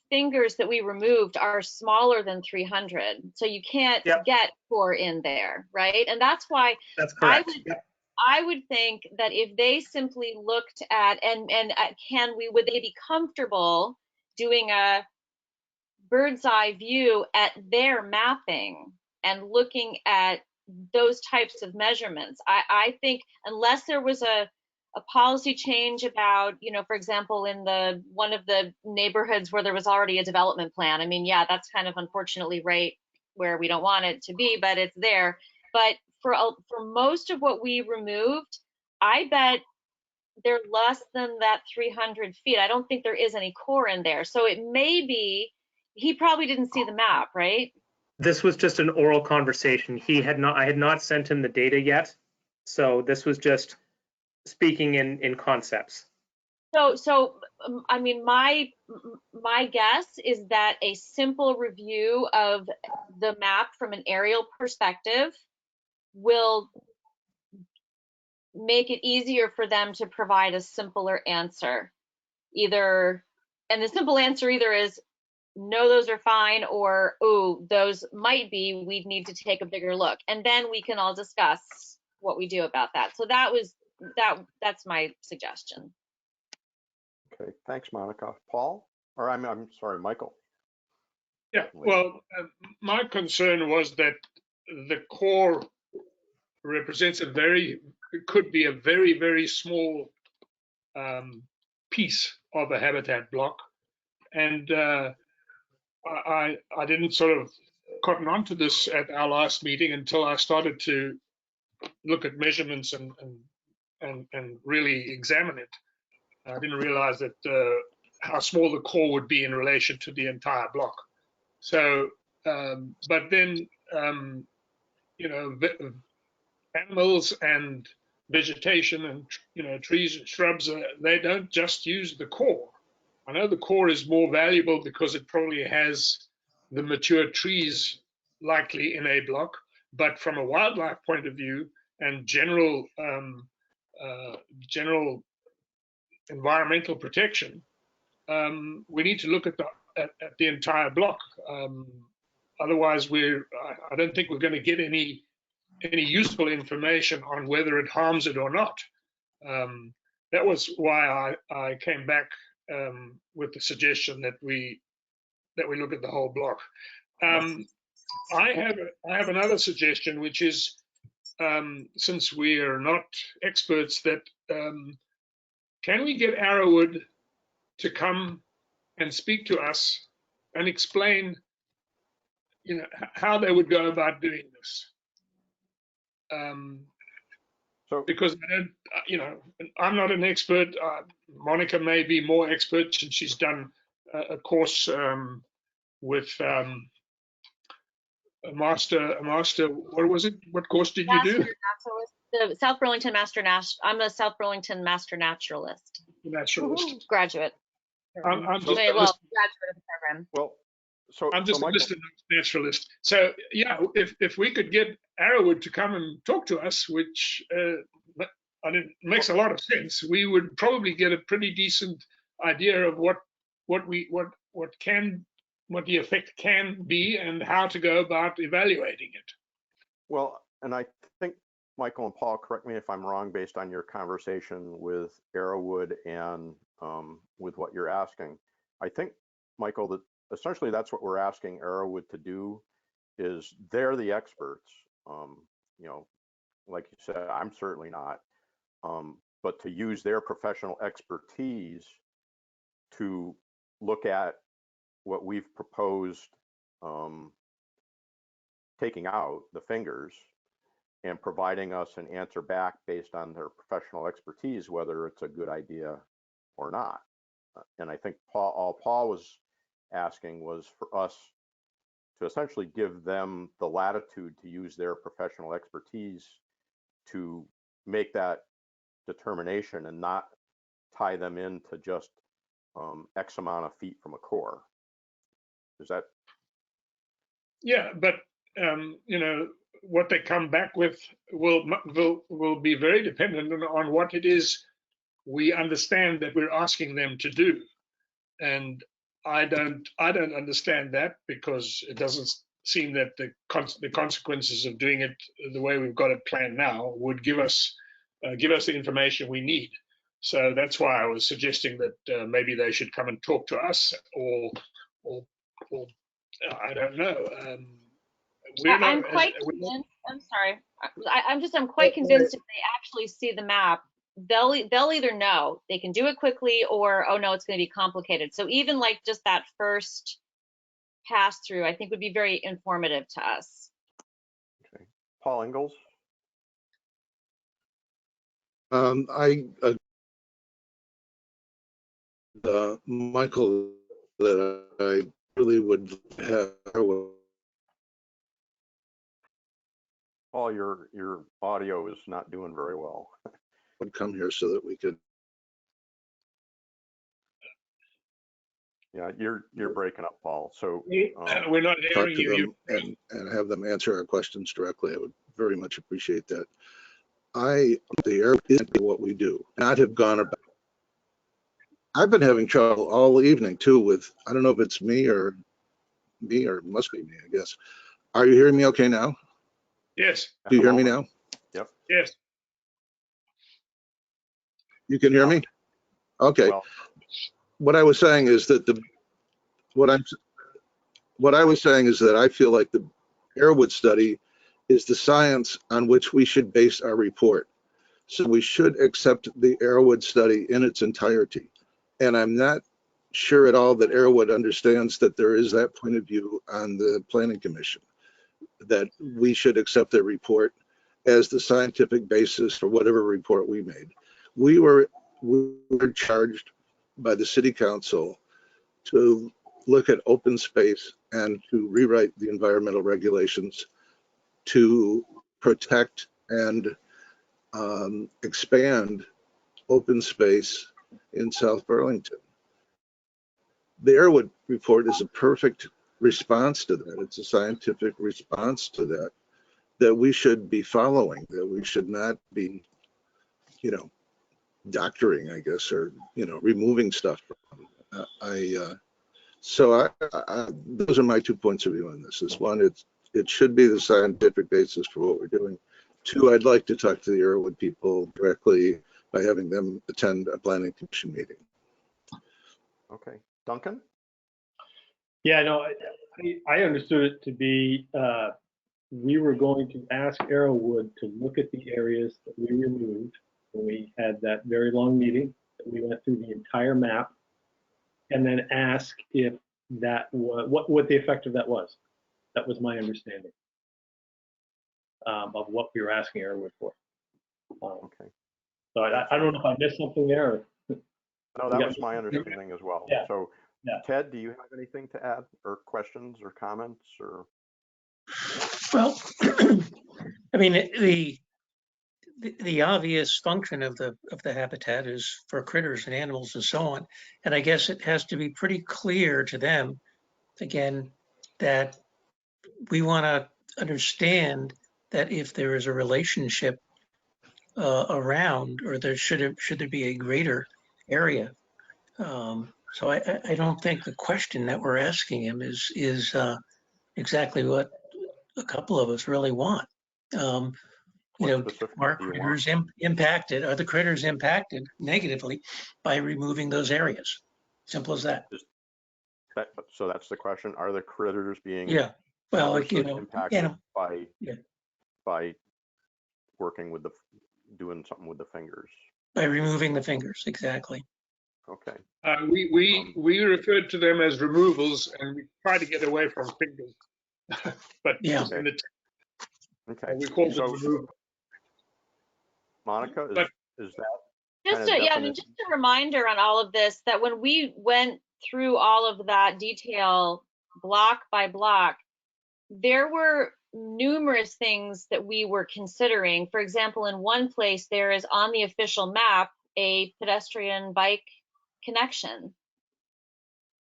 fingers that we removed are smaller than 300. So you can't get 4 in there, right? And that's why that's correct. I would think that if they simply looked at would they be comfortable doing a bird's eye view at their mapping and looking at those types of measurements? I think unless there was a policy change about, for example, in one of the neighborhoods where there was already a development plan. I mean, yeah, that's kind of unfortunately right where we don't want it to be, but it's there. But for most of what we removed, I bet they're less than that 300 feet. I don't think there is any core in there. So it may be, he probably didn't see the map, right? This was just an oral conversation. I had not sent him the data yet. So this was just speaking in concepts. So I mean, my guess is that a simple review of the map from an aerial perspective will make it easier for them to provide a simpler answer. either, and the simple answer either is no, those are fine, or oh, those might be, we'd need to take a bigger look, and then we can all discuss what we do about that. So that's my suggestion. Okay, thanks, Monica. Paul, or I'm sorry, Michael. Yeah, well, my concern was that the core represents it could be a very, very small piece of a habitat block. And I didn't sort of cotton onto this at our last meeting until I started to look at measurements and really examine it. I didn't realize that how small the core would be in relation to the entire block. So, but then, animals and vegetation and, trees and shrubs, they don't just use the core. I know the core is more valuable because it probably has the mature trees likely in a block, but from a wildlife point of view and general environmental protection, we need to look at the entire block. Otherwise, I don't think we're going to get any useful information on whether it harms it or not. That was why I came back with the suggestion that we look at the whole block. I have another suggestion, which is, since we are not experts, that can we get Arrowwood to come and speak to us and explain, how they would go about doing this? Because I don't, I'm not an expert. Monica may be more expert since she's done a course with a master. What was it? What course did you do? Naturalist, the South Burlington Master I'm a South Burlington Master Naturalist. Naturalist. Graduate. I'm just graduate of the program. Well, so I'm just a listening naturalist. So yeah, if we could get Arrowwood to come and talk to us, which makes a lot of sense, we would probably get a pretty decent idea of what the effect can be and how to go about evaluating it. Well, and I think Michael and Paul, correct me if I'm wrong, based on your conversation with Arrowwood and with what you're asking. I think, Michael, that essentially that's what we're asking Arrowwood to do. Is they're the experts. Like you said, I'm certainly not. But to use their professional expertise to look at what we've proposed, taking out the fingers and providing us an answer back based on their professional expertise, whether it's a good idea or not. And I think all Paul was asking was for us to essentially give them the latitude to use their professional expertise to make that determination and not tie them into just X amount of feet from a core. Is that? Yeah, but what they come back with will be very dependent on what it is we understand that we're asking them to do. And I don't understand that, because it doesn't seem that the consequences of doing it the way we've got it planned now would give us the information we need. So that's why I was suggesting that maybe they should come and talk to us, or I don't know. I'm quite convinced. I'm sorry. I'm quite convinced if they actually see the map, they'll either know they can do it quickly, or oh no, it's going to be complicated. So even like just that first pass through, I think would be very informative to us. Okay, Paul Ingalls. Michael, that I really would have. Paul, your audio is not doing very well. Would come here so that we could. Yeah, you're breaking up, Paul. So we're not talk hearing to you. them and have them answer our questions directly. I would very much appreciate that. The air is what we do, not have gone about. I've been having trouble all evening too with, I don't know if it's me or it must be me, I guess. Are you hearing me okay now? Yes, At Do you the hear me moment. now? Yep. yes. You can hear me? Okay. Well, What I was saying is that what I was saying is that I feel like the Airwood study is the science on which we should base our report. So we should accept the Airwood study in its entirety. And I'm not sure at all that Airwood understands that there is that point of view on the Planning Commission, that we should accept their report as the scientific basis for whatever report we made. We were charged by the City Council to look at open space and to rewrite the environmental regulations to protect and expand open space in South Burlington. The Airwood report is a perfect response to that. It's a scientific response to that, that we should be following, that we should not be, doctoring, I guess, or, removing stuff. So those are my 2 points of view on this. This one, it should be the scientific basis for what we're doing. Two, I'd like to talk to the Airwood people directly by having them attend a planning commission meeting. okay. Duncan? Yeah, no, I understood it to be, we were going to ask Arrowwood to look at the areas that we removed when we had that very long meeting, that we went through the entire map, and then ask if that was, what the effect of that was. That was my understanding of what we were asking Arrowwood for. Okay. So I don't know if I missed something there. No, that was my understanding as well. Yeah. So, Yeah. Ted, do you have anything to add, or questions or comments, or? Well, I mean, the obvious function of the habitat is for critters and animals and so on. And I guess it has to be pretty clear to them, again, that we want to understand that if there is a relationship around, or should there be a greater area. So I don't think the question that we're asking him is exactly what a couple of us really want. Are critters impacted? Are the critters impacted negatively by removing those areas? Simple as that. So that's the question. Are the critters being Well, impacted by working with doing something with the fingers? By removing the fingers, exactly. Okay. We referred to them as removals, and we tried to get away from fingers. But yeah. Okay. We call them removals. Monica, is that just just a reminder on all of this, that when we went through all of that detail block by block, there were numerous things that we were considering. For example, in one place there is on the official map a pedestrian bike connection,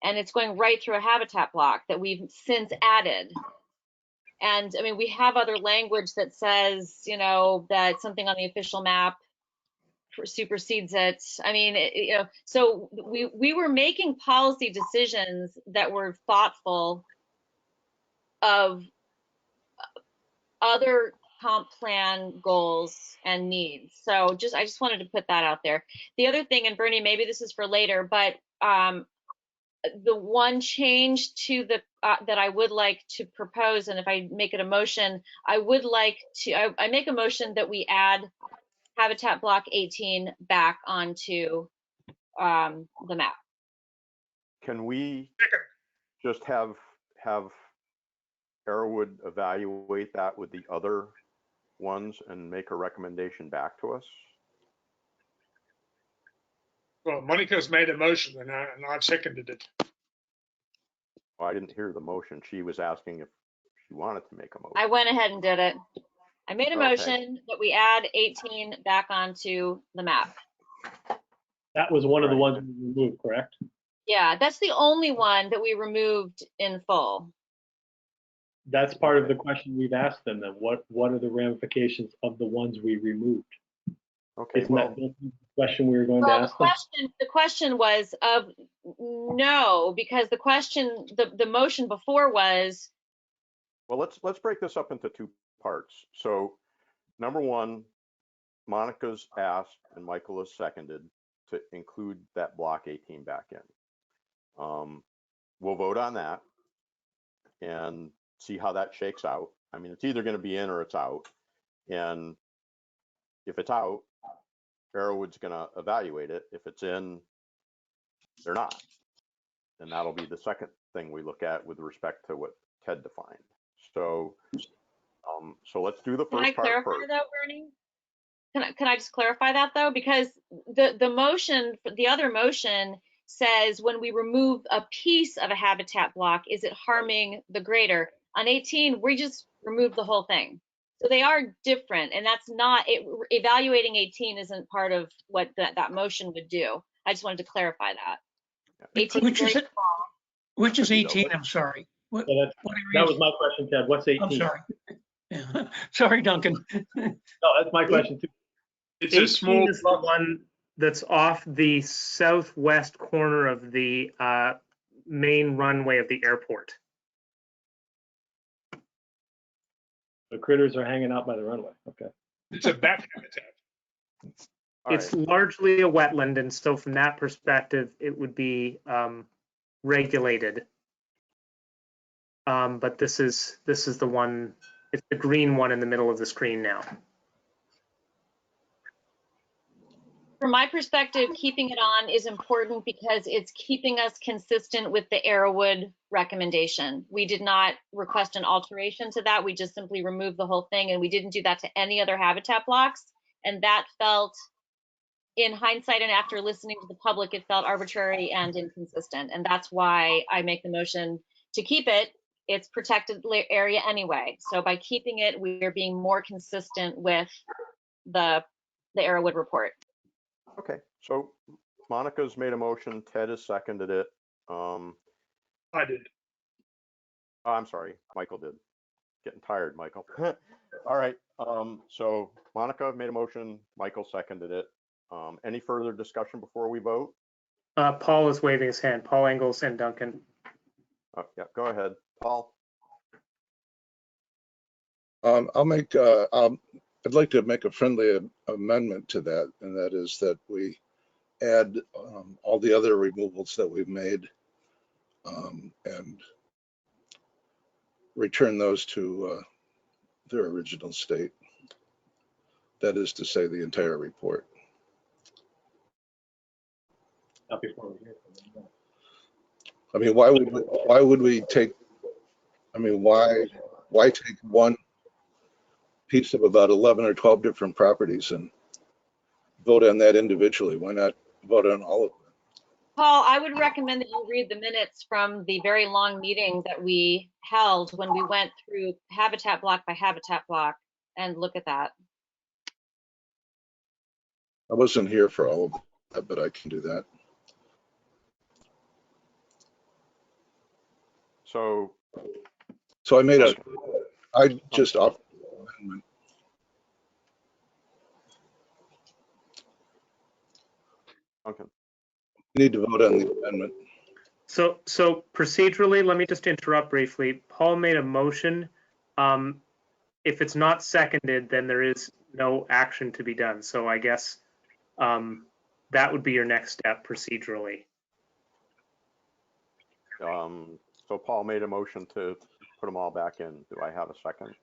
and it's going right through a habitat block that we've since added. And I mean, we have other language that says, that something on the official map supersedes it. I mean, so we were making policy decisions that were thoughtful of other comp plan goals and needs. So I just wanted to put that out there. The other thing, and Bernie, maybe this is for later, but the one change to the that I would like to propose, and if I make it a motion, I would like to, I make a motion that we add Habitat Block 18 back onto the map. Can we just have Arrowwood evaluate that with the other ones and make a recommendation back to us? Well, Monica's made a motion, and I've seconded it. Well, I didn't hear the motion. She was asking if she wanted to make a motion. I went ahead and did it. I made a motion that we add 18 back onto the map. That was one of the ones we removed, correct? Yeah, that's the only one that we removed in full. That's part of the question we've asked them. Then what are the ramifications of the ones we removed? Okay. Isn't that built into the question we were going to Well, ask them? the question was no, because the motion before was, Well, let's break this up into two parts. So number one, Monica's asked and Michael has seconded to include that block 18 back in. We'll vote on that and see how that shakes out. I mean, it's either going to be in or it's out. And if it's out, Arrowwood's going to evaluate it. If it's in, they're not. And that'll be the second thing we look at with respect to what Ted defined. So, so let's do the can I first part clarify first. though, Bernie? Can I just clarify that though? Because the motion, the other motion says when we remove a piece of a habitat block, is it harming the greater? On 18, we just remove the whole thing. So they are different, and that's not, evaluating 18 isn't part of what that motion would do. I just wanted to clarify that. 18 Which is very it? Which is Could be, though, 18? but- I'm sorry. What, So what that area was is- my question, Ted. What's 18? I'm sorry. Yeah. Sorry, Duncan. No, that's my question too. It's a 18 small is the one that's off the southwest corner of the main runway of the airport. The critters are hanging out by the runway. Okay. It's a bat habitat. All It's right. largely a wetland, and so from that perspective, it would be regulated. But this is the one. It's the green one in the middle of the screen now. From my perspective, keeping it on is important because it's keeping us consistent with the Arrowwood recommendation. We did not request an alteration to that. We just simply removed the whole thing, and we didn't do that to any other habitat blocks. And that felt, in hindsight and after listening to the public, it felt arbitrary and inconsistent. And that's why I make the motion to keep it. It's protected area anyway. So by keeping it, we're being more consistent with the Arrowwood report. Okay, so Monica's made a motion, Ted has seconded it. I did. Oh, I'm sorry, Michael did. Getting tired, Michael. All right, so Monica made a motion, Michael seconded it. Any further discussion before we vote? Paul is waving his hand. Paul Engels and Duncan. Oh, yeah, go ahead, Paul. I'd like to make a friendly amendment to that, and that is that we add all the other removals that we've made and return those to their original state. That is to say, the entire report. Not before we hear from them. I mean, why would we take? I mean, why take one piece of about 11 or 12 different properties and vote on that individually? Why not vote on all of them? Paul, I would recommend that you read the minutes from the very long meeting that we held when we went through habitat block by habitat block and look at that. I wasn't here for all of that, but I can do that. So I just offered an amendment. Okay. We need to vote on the amendment. So procedurally, let me just interrupt briefly. Paul made a motion. If it's not seconded, then there is no action to be done. So I guess that would be your next step procedurally. So Paul made a motion to put them all back in. Do I have a second?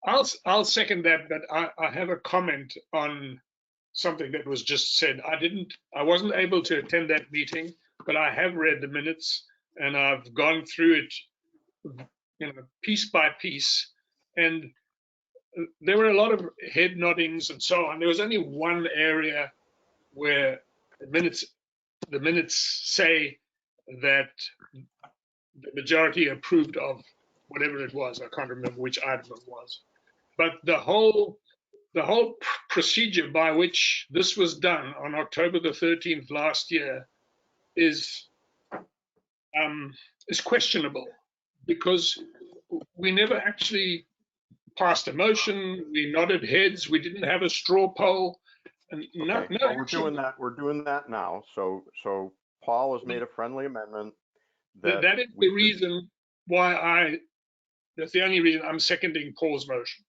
I'll second that, but I have a comment on something that was just said. I wasn't able to attend that meeting, but I have read the minutes and I've gone through it, piece by piece. And there were a lot of head noddings and so on. There was only one area where the minutes say that the majority approved of whatever it was. I can't remember which item it was. But the whole procedure by which this was done on October the 13th last year is questionable, because we never actually passed a motion, we nodded heads, we didn't have a straw poll. And no, Okay, no well, we're action. doing that. We're doing that now. So Paul has made a friendly amendment that That is we the should- reason why that's the only reason I'm seconding Paul's motion.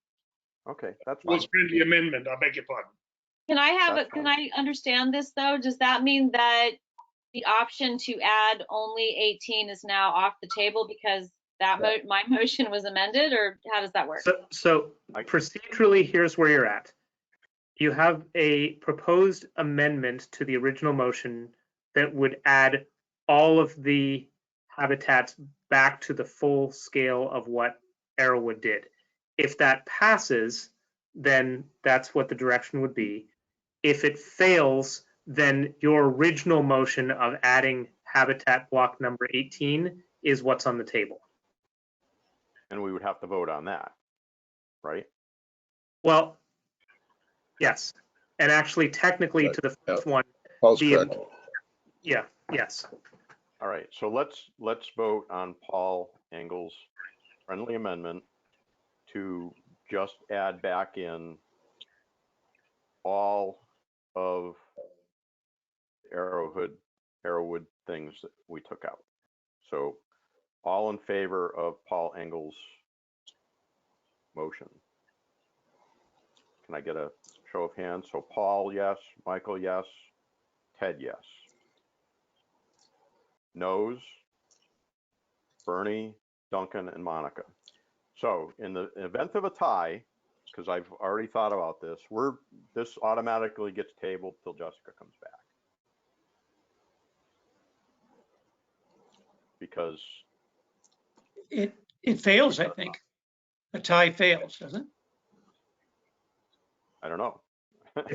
Okay, that's fine. Paul's friendly amendment, I beg your pardon. Can I have That's it? Can I understand this though? Does that mean that the option to add only 18 is now off the table because that my motion was amended, or how does that work? So procedurally, here's where you're at. You have a proposed amendment to the original motion that would add all of the habitats back to the full scale of what Arrowwood did. If that passes, then that's what the direction would be. If it fails, then your original motion of adding habitat block number 18 is what's on the table. And we would have to vote on that, right? Well, yes. And actually, technically, Right. to the first one, Paul's the correct. yeah, yes. All right, so let's vote on Paul Engel's friendly amendment to just add back in all of Arrowwood things that we took out. So all in favor of Paul Engel's motion? Can I get a show of hands? So Paul, yes. Michael, yes. Ted, yes. Noes? Bernie, Duncan, and Monica. So in the event of a tie, because I've already thought about this, this automatically gets tabled till Jessica comes back. Because It fails, I think. A tie fails, doesn't it? I don't know.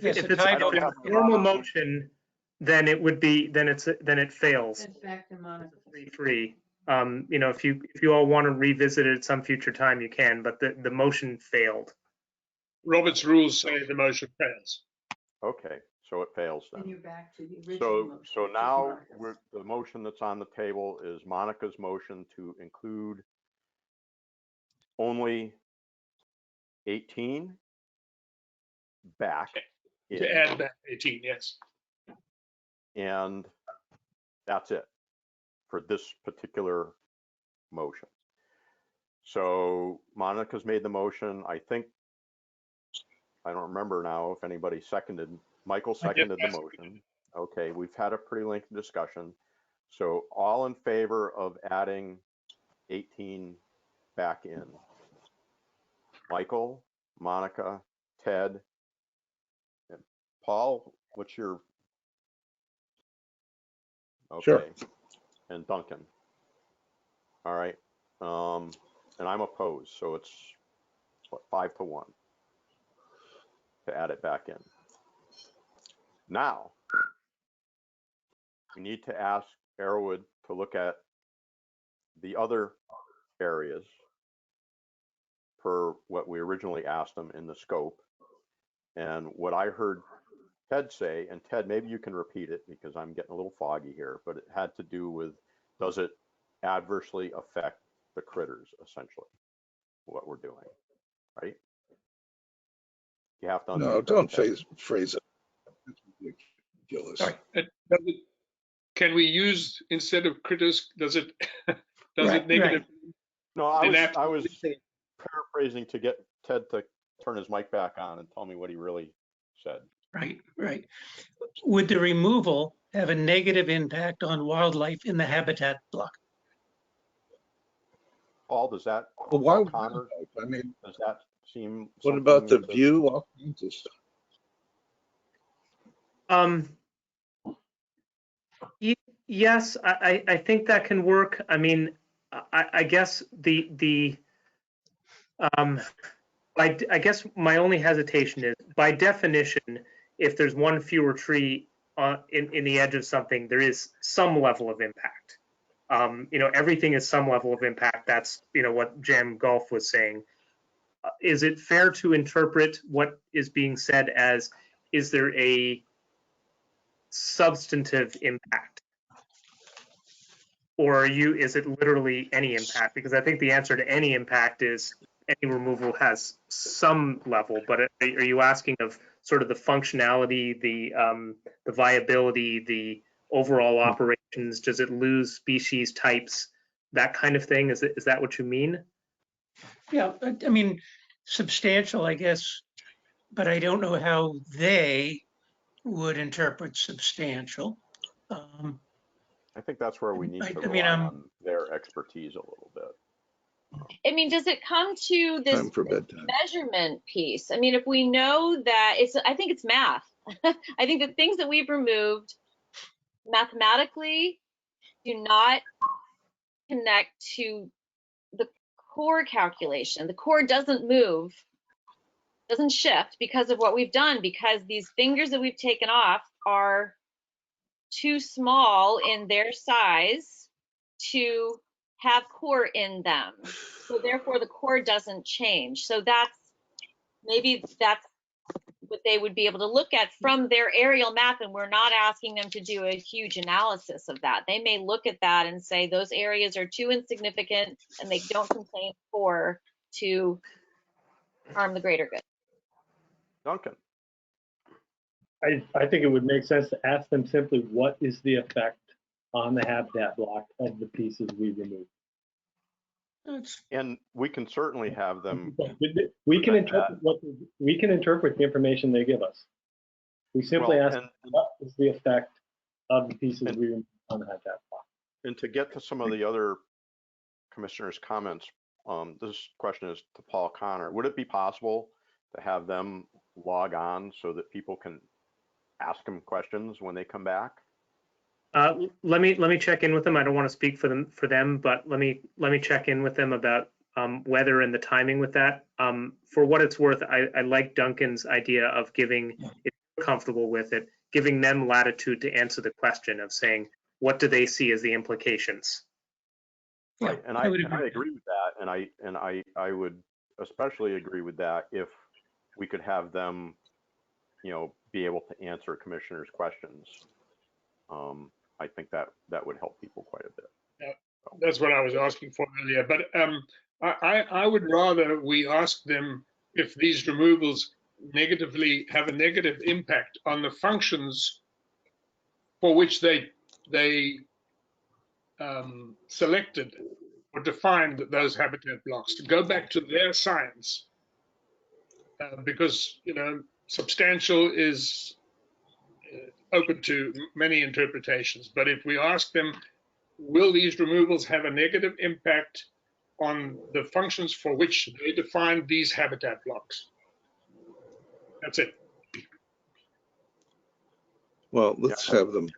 Yes, If a it's tie a fails. normal motion, then it would be, then it fails. It's back to Monica. 3-3. You know, if you all want to revisit it at some future time, you can, but the motion failed. Robert's rules say the motion fails. Okay, so it fails And then. you're back to the original motion. So which is now Monica's. the motion that's on the table is Monica's motion to include only 18 back in, To add back 18, yes. and that's it for this particular motion. So Monica's made the motion. I think, I don't remember now if anybody seconded. Michael seconded the motion. Okay, we've had a pretty lengthy discussion. So all in favor of adding 18 back in? Michael, Monica, Ted, and Paul, what's your? Okay. Sure. And Duncan. All right. And I'm opposed, so it's what, 5-1 to add it back in. Now, we need to ask Arrowwood to look at the other areas per what we originally asked them in the scope. And what I heard Ted say, and Ted, maybe you can repeat it because I'm getting a little foggy here, but it had to do with, does it adversely affect the critters, essentially, what we're doing, right? You have to No, unmute don't Ted. phrase it. It's ridiculous. Sorry. Can we use, instead of critters, does it Right, negative? No, I was paraphrasing to get Ted to turn his mic back on and tell me what he really said. Right, right. Would the removal have a negative impact on wildlife in the habitat block? Paul, does that, Well, why would Connor, I mean, does that seem? what about the something that- view? All kinds of stuff. Yes, I think that can work. I mean, I guess I guess my only hesitation is, by definition, if there's one fewer tree in the edge of something, there is some level of impact. You know, everything is some level of impact. That's, you know, what Jam Golf was saying. Is it fair to interpret what is being said as, is there a substantive impact? Or is it literally any impact? Because I think the answer to any impact is any removal has some level, but are you asking of sort of the functionality, the viability, the overall operations? Does it lose species types, that kind of thing? Is that what you mean? Yeah, I mean, substantial, I guess, but I don't know how they would interpret substantial. I think that's where we need to I mean, rely on their expertise a little bit. I mean, does it come to this Time for bedtime. measurement piece? I mean, if we know that I think it's math. I think the things that we've removed mathematically do not connect to the core calculation. The core doesn't move, doesn't shift because of what we've done, because these fingers that we've taken off are too small in their size to have core in them. So therefore the core doesn't change. So maybe that's what they would be able to look at from their aerial map, and we're not asking them to do a huge analysis of that. They may look at that and say those areas are too insignificant and they don't contain core to harm the greater good. Duncan. I think it would make sense to ask them simply, what is the effect on the habitat block of the pieces we removed? And we can certainly have them. We can interpret the information they give us. We simply ask, what is the effect of the pieces we removed on the habitat block? And to get to some of the other commissioners' comments, this question is to Paul Connor. Would it be possible to have them log on so that people can ask them questions when they come back? Let me check in with them. I don't want to speak for them, but let me check in with them about weather and the timing with that. For what it's worth, I like Duncan's idea of giving, if you're comfortable with it, giving them latitude to answer the question of saying, what do they see as the implications? Right, and I agree with that, and I would especially agree with that if we could have them, be able to answer commissioners' questions. I think that would help people quite a bit. Yeah, that's what I was asking for earlier. But I would rather we ask them if these removals have a negative impact on the functions for which they selected or defined those habitat blocks, to go back to their science, because substantial is open to many interpretations. But if we ask them, will these removals have a negative impact on the functions for which they define these habitat blocks? That's it. Well, let's have them.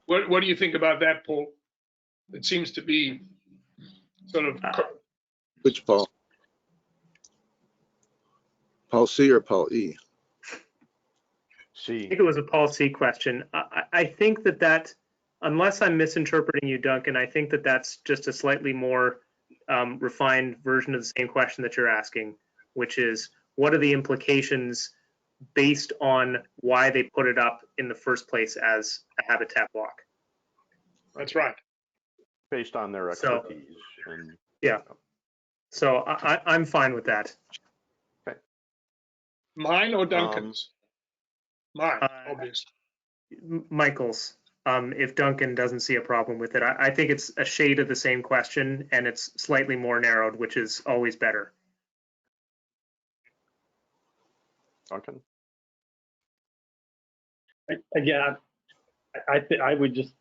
What do you think about that, Paul? It seems to be sort of. Which Paul? Paul C or Paul E? C. I think it was a Paul C question. I think that unless I'm misinterpreting you, Duncan, I think that's just a slightly more refined version of the same question that you're asking, which is, what are the implications based on why they put it up in the first place as a habitat block? That's right. Based on their expertise. Yeah. So I'm fine with that. Okay. Mine or Duncan's? Mine, obviously. Michael's. If Duncan doesn't see a problem with it, I think it's a shade of the same question, and it's slightly more narrowed, which is always better. Duncan? Again, I would just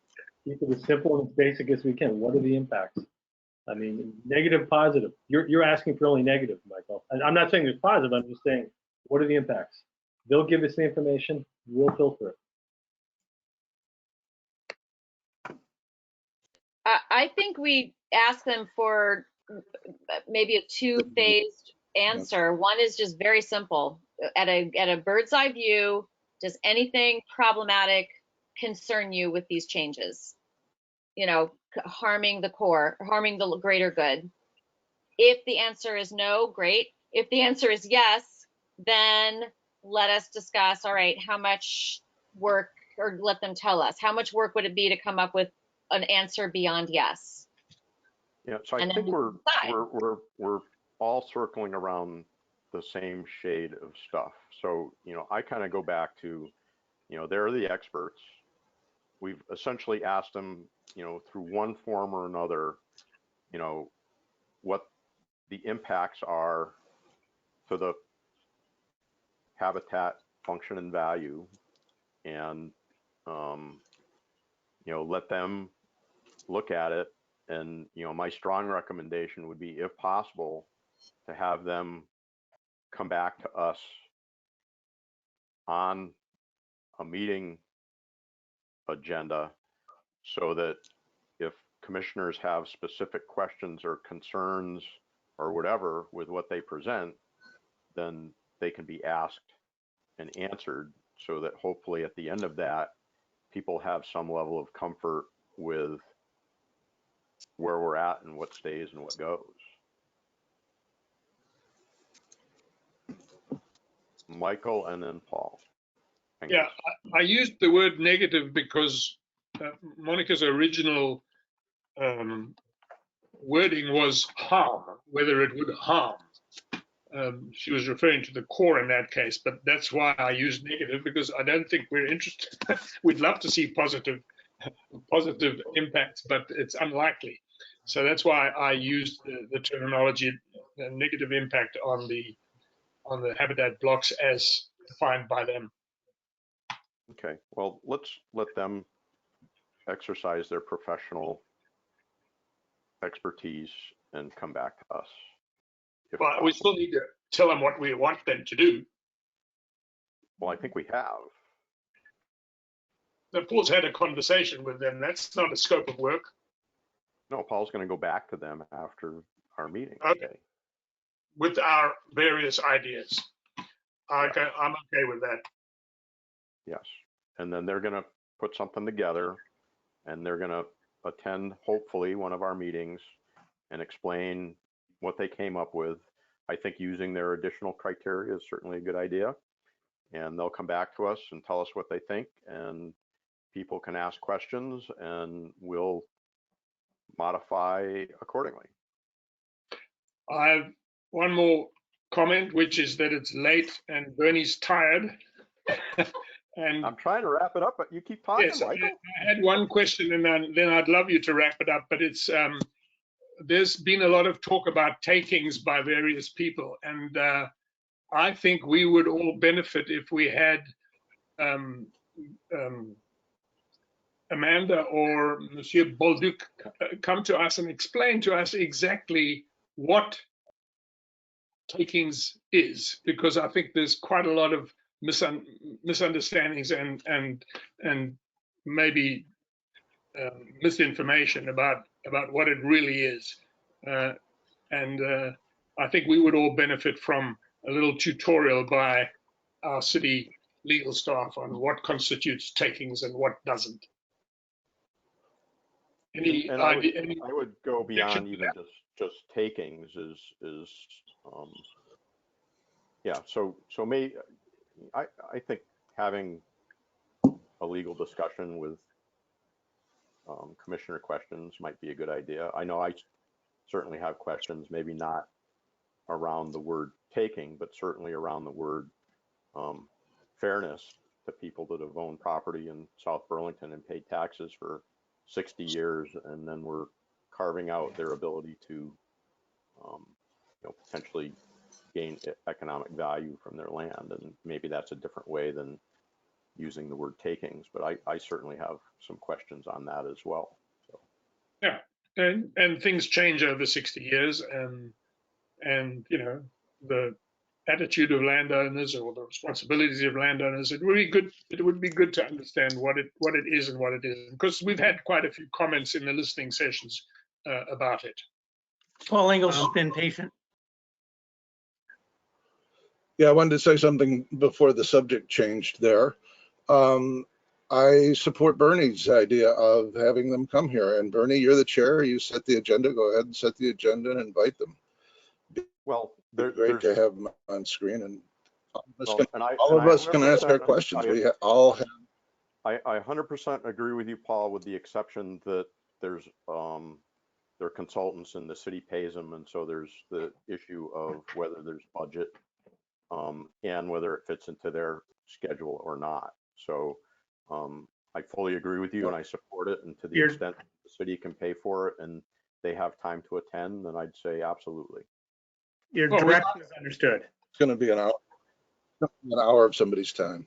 keep it as simple and as basic as we can. What are the impacts? I mean, negative, positive. You're asking for only negative, Michael. I'm not saying there's positive. I'm just saying, what are the impacts? They'll give us the information. We'll filter it. I think we ask them for maybe a two-phased answer. One is just very simple. At a bird's eye view, does anything problematic concern you with these changes? Harming the core, harming the greater good. If the answer is no, great. If the answer is yes, then let us discuss, all right, how much work, or let them tell us, how much work would it be to come up with an answer beyond yes. Yeah, so I And then think we we're decide. we're all circling around the same shade of stuff. So, I kind of go back to, they're the experts. We've essentially asked them, through one form or another, what the impacts are to the habitat function and value, and let them look at it. And my strong recommendation would be, if possible, to have them come back to us on a meeting agenda, so that if commissioners have specific questions or concerns or whatever with what they present, then they can be asked and answered, so that hopefully at the end of that, people have some level of comfort with where we're at and what stays and what goes. Michael and then Paul. Yeah, I used the word negative because Monica's original wording was harm, whether it would harm. She was referring to the core in that case, but that's why I used negative, because I don't think we're interested. We'd love to see positive impacts, but it's unlikely. So that's why I used the terminology negative impact on the habitat blocks as defined by them. Okay, well, let's let them exercise their professional expertise and come back to us. Well, we still need to tell them what we want them to do. Well, I think we have. Paul's had a conversation with them. That's not a scope of work. No, Paul's going to go back to them after our meeting today. With our various ideas. I'm okay with that. Yes. And then they're going to put something together, and they're going to attend, hopefully, one of our meetings and explain what they came up with. I think using their additional criteria is certainly a good idea. And they'll come back to us and tell us what they think, and people can ask questions, and we'll modify accordingly. I have one more comment, which is that it's late and Bernie's tired. And I'm trying to wrap it up, but you keep talking, yes, Michael. I had one question, and then I'd love you to wrap it up. But it's there's been a lot of talk about takings by various people, and I think we would all benefit if we had Amanda or Monsieur Bolduc come to us and explain to us exactly what takings is, because I think there's quite a lot of misunderstandings and maybe misinformation about what it really is, and I think we would all benefit from a little tutorial by our city legal staff on what constitutes takings and what doesn't. I would go beyond even just takings. Yeah. So I think having a legal discussion with commissioner questions might be a good idea. I know I certainly have questions, maybe not around the word taking, but certainly around the word fairness to people that have owned property in South Burlington and paid taxes for 60 years, and then we're carving out their ability to potentially gain economic value from their land. And maybe that's a different way than using the word takings, but I certainly have some questions on that as well. So. Yeah, and things change over 60 years, and the attitude of landowners or the responsibilities of landowners. It would be good to understand what it is and what it isn't, because we've had quite a few comments in the listening sessions about it. Paul Ingalls has been patient. Yeah, I wanted to say something before the subject changed there. I support Bernie's idea of having them come here. And Bernie, you're the chair. You set the agenda. Go ahead and set the agenda and invite them. Well, great to have them on screen, and all of us can ask our questions. We all have. I 100% agree with you, Paul, with the exception that there's they're consultants and the city pays them, and so there's the issue of whether there's budget and whether it fits into their schedule or not. So I fully agree with you and I support it, and to the extent the city can pay for it and they have time to attend, then I'd say absolutely. Your direction is understood. It's going to be an hour of somebody's time.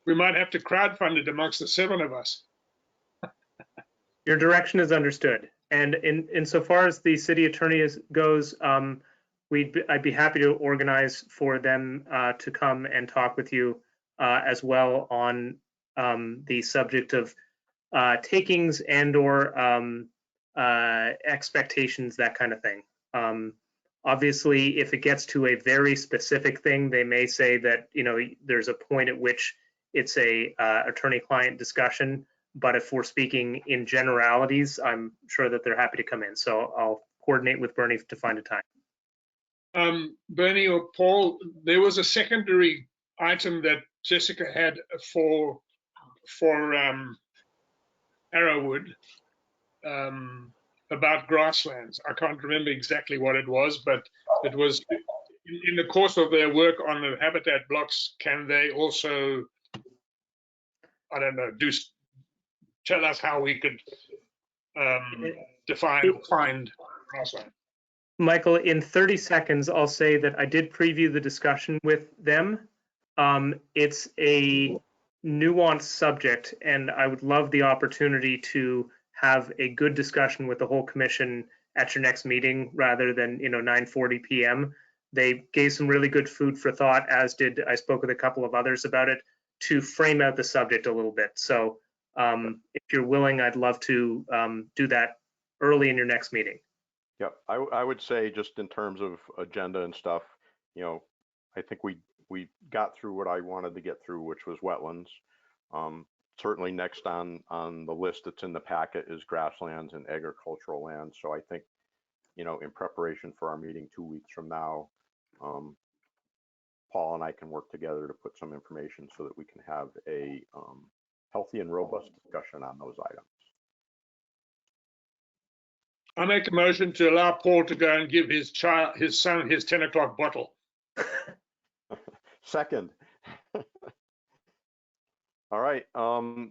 We might have to crowdfund it amongst the 7 of us. Your direction is understood. And insofar as the city attorney goes, I'd be happy to organize for them to come and talk with you as well on the subject of takings and/or expectations, that kind of thing. Obviously, if it gets to a very specific thing, they may say that, you know, there's a point at which it's a attorney-client discussion. But if we're speaking in generalities, I'm sure that they're happy to come in. So I'll coordinate with Bernie to find a time. Bernie or Paul, there was a secondary item that Jessica had for Arrowwood about grasslands. I can't remember exactly what it was, but it was in the course of their work on the habitat blocks. Can they also, I don't know, tell us how we could find grassland? Michael, in 30 seconds, I'll say that I did preview the discussion with them. It's a nuanced subject, and I would love the opportunity to have a good discussion with the whole commission at your next meeting rather than, 9:40 p.m. They gave some really good food for thought, as did, I spoke with a couple of others about it, to frame out the subject a little bit. So if you're willing, I'd love to do that early in your next meeting. Yep, I would say, just in terms of agenda and stuff, I think we got through what I wanted to get through, which was wetlands. Certainly next on the list that's in the packet is grasslands and agricultural lands. So I think, in preparation for our meeting 2 weeks from now, Paul and I can work together to put some information so that we can have a healthy and robust discussion on those items. I make a motion to allow Paul to go and give his son his 10 o'clock bottle. Second. All right.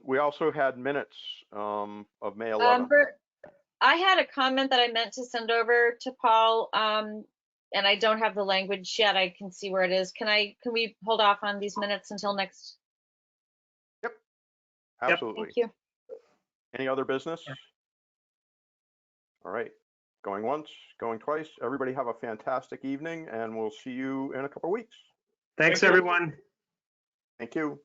We also had minutes of May 11th. I had a comment that I meant to send over to Paul, and I don't have the language yet. I can see where it is. Can we hold off on these minutes until next? Yep. Absolutely. Thank you. Any other business? All right. Going once, going twice. Everybody have a fantastic evening, and we'll see you in a couple of weeks. Thanks, everyone. Thank you.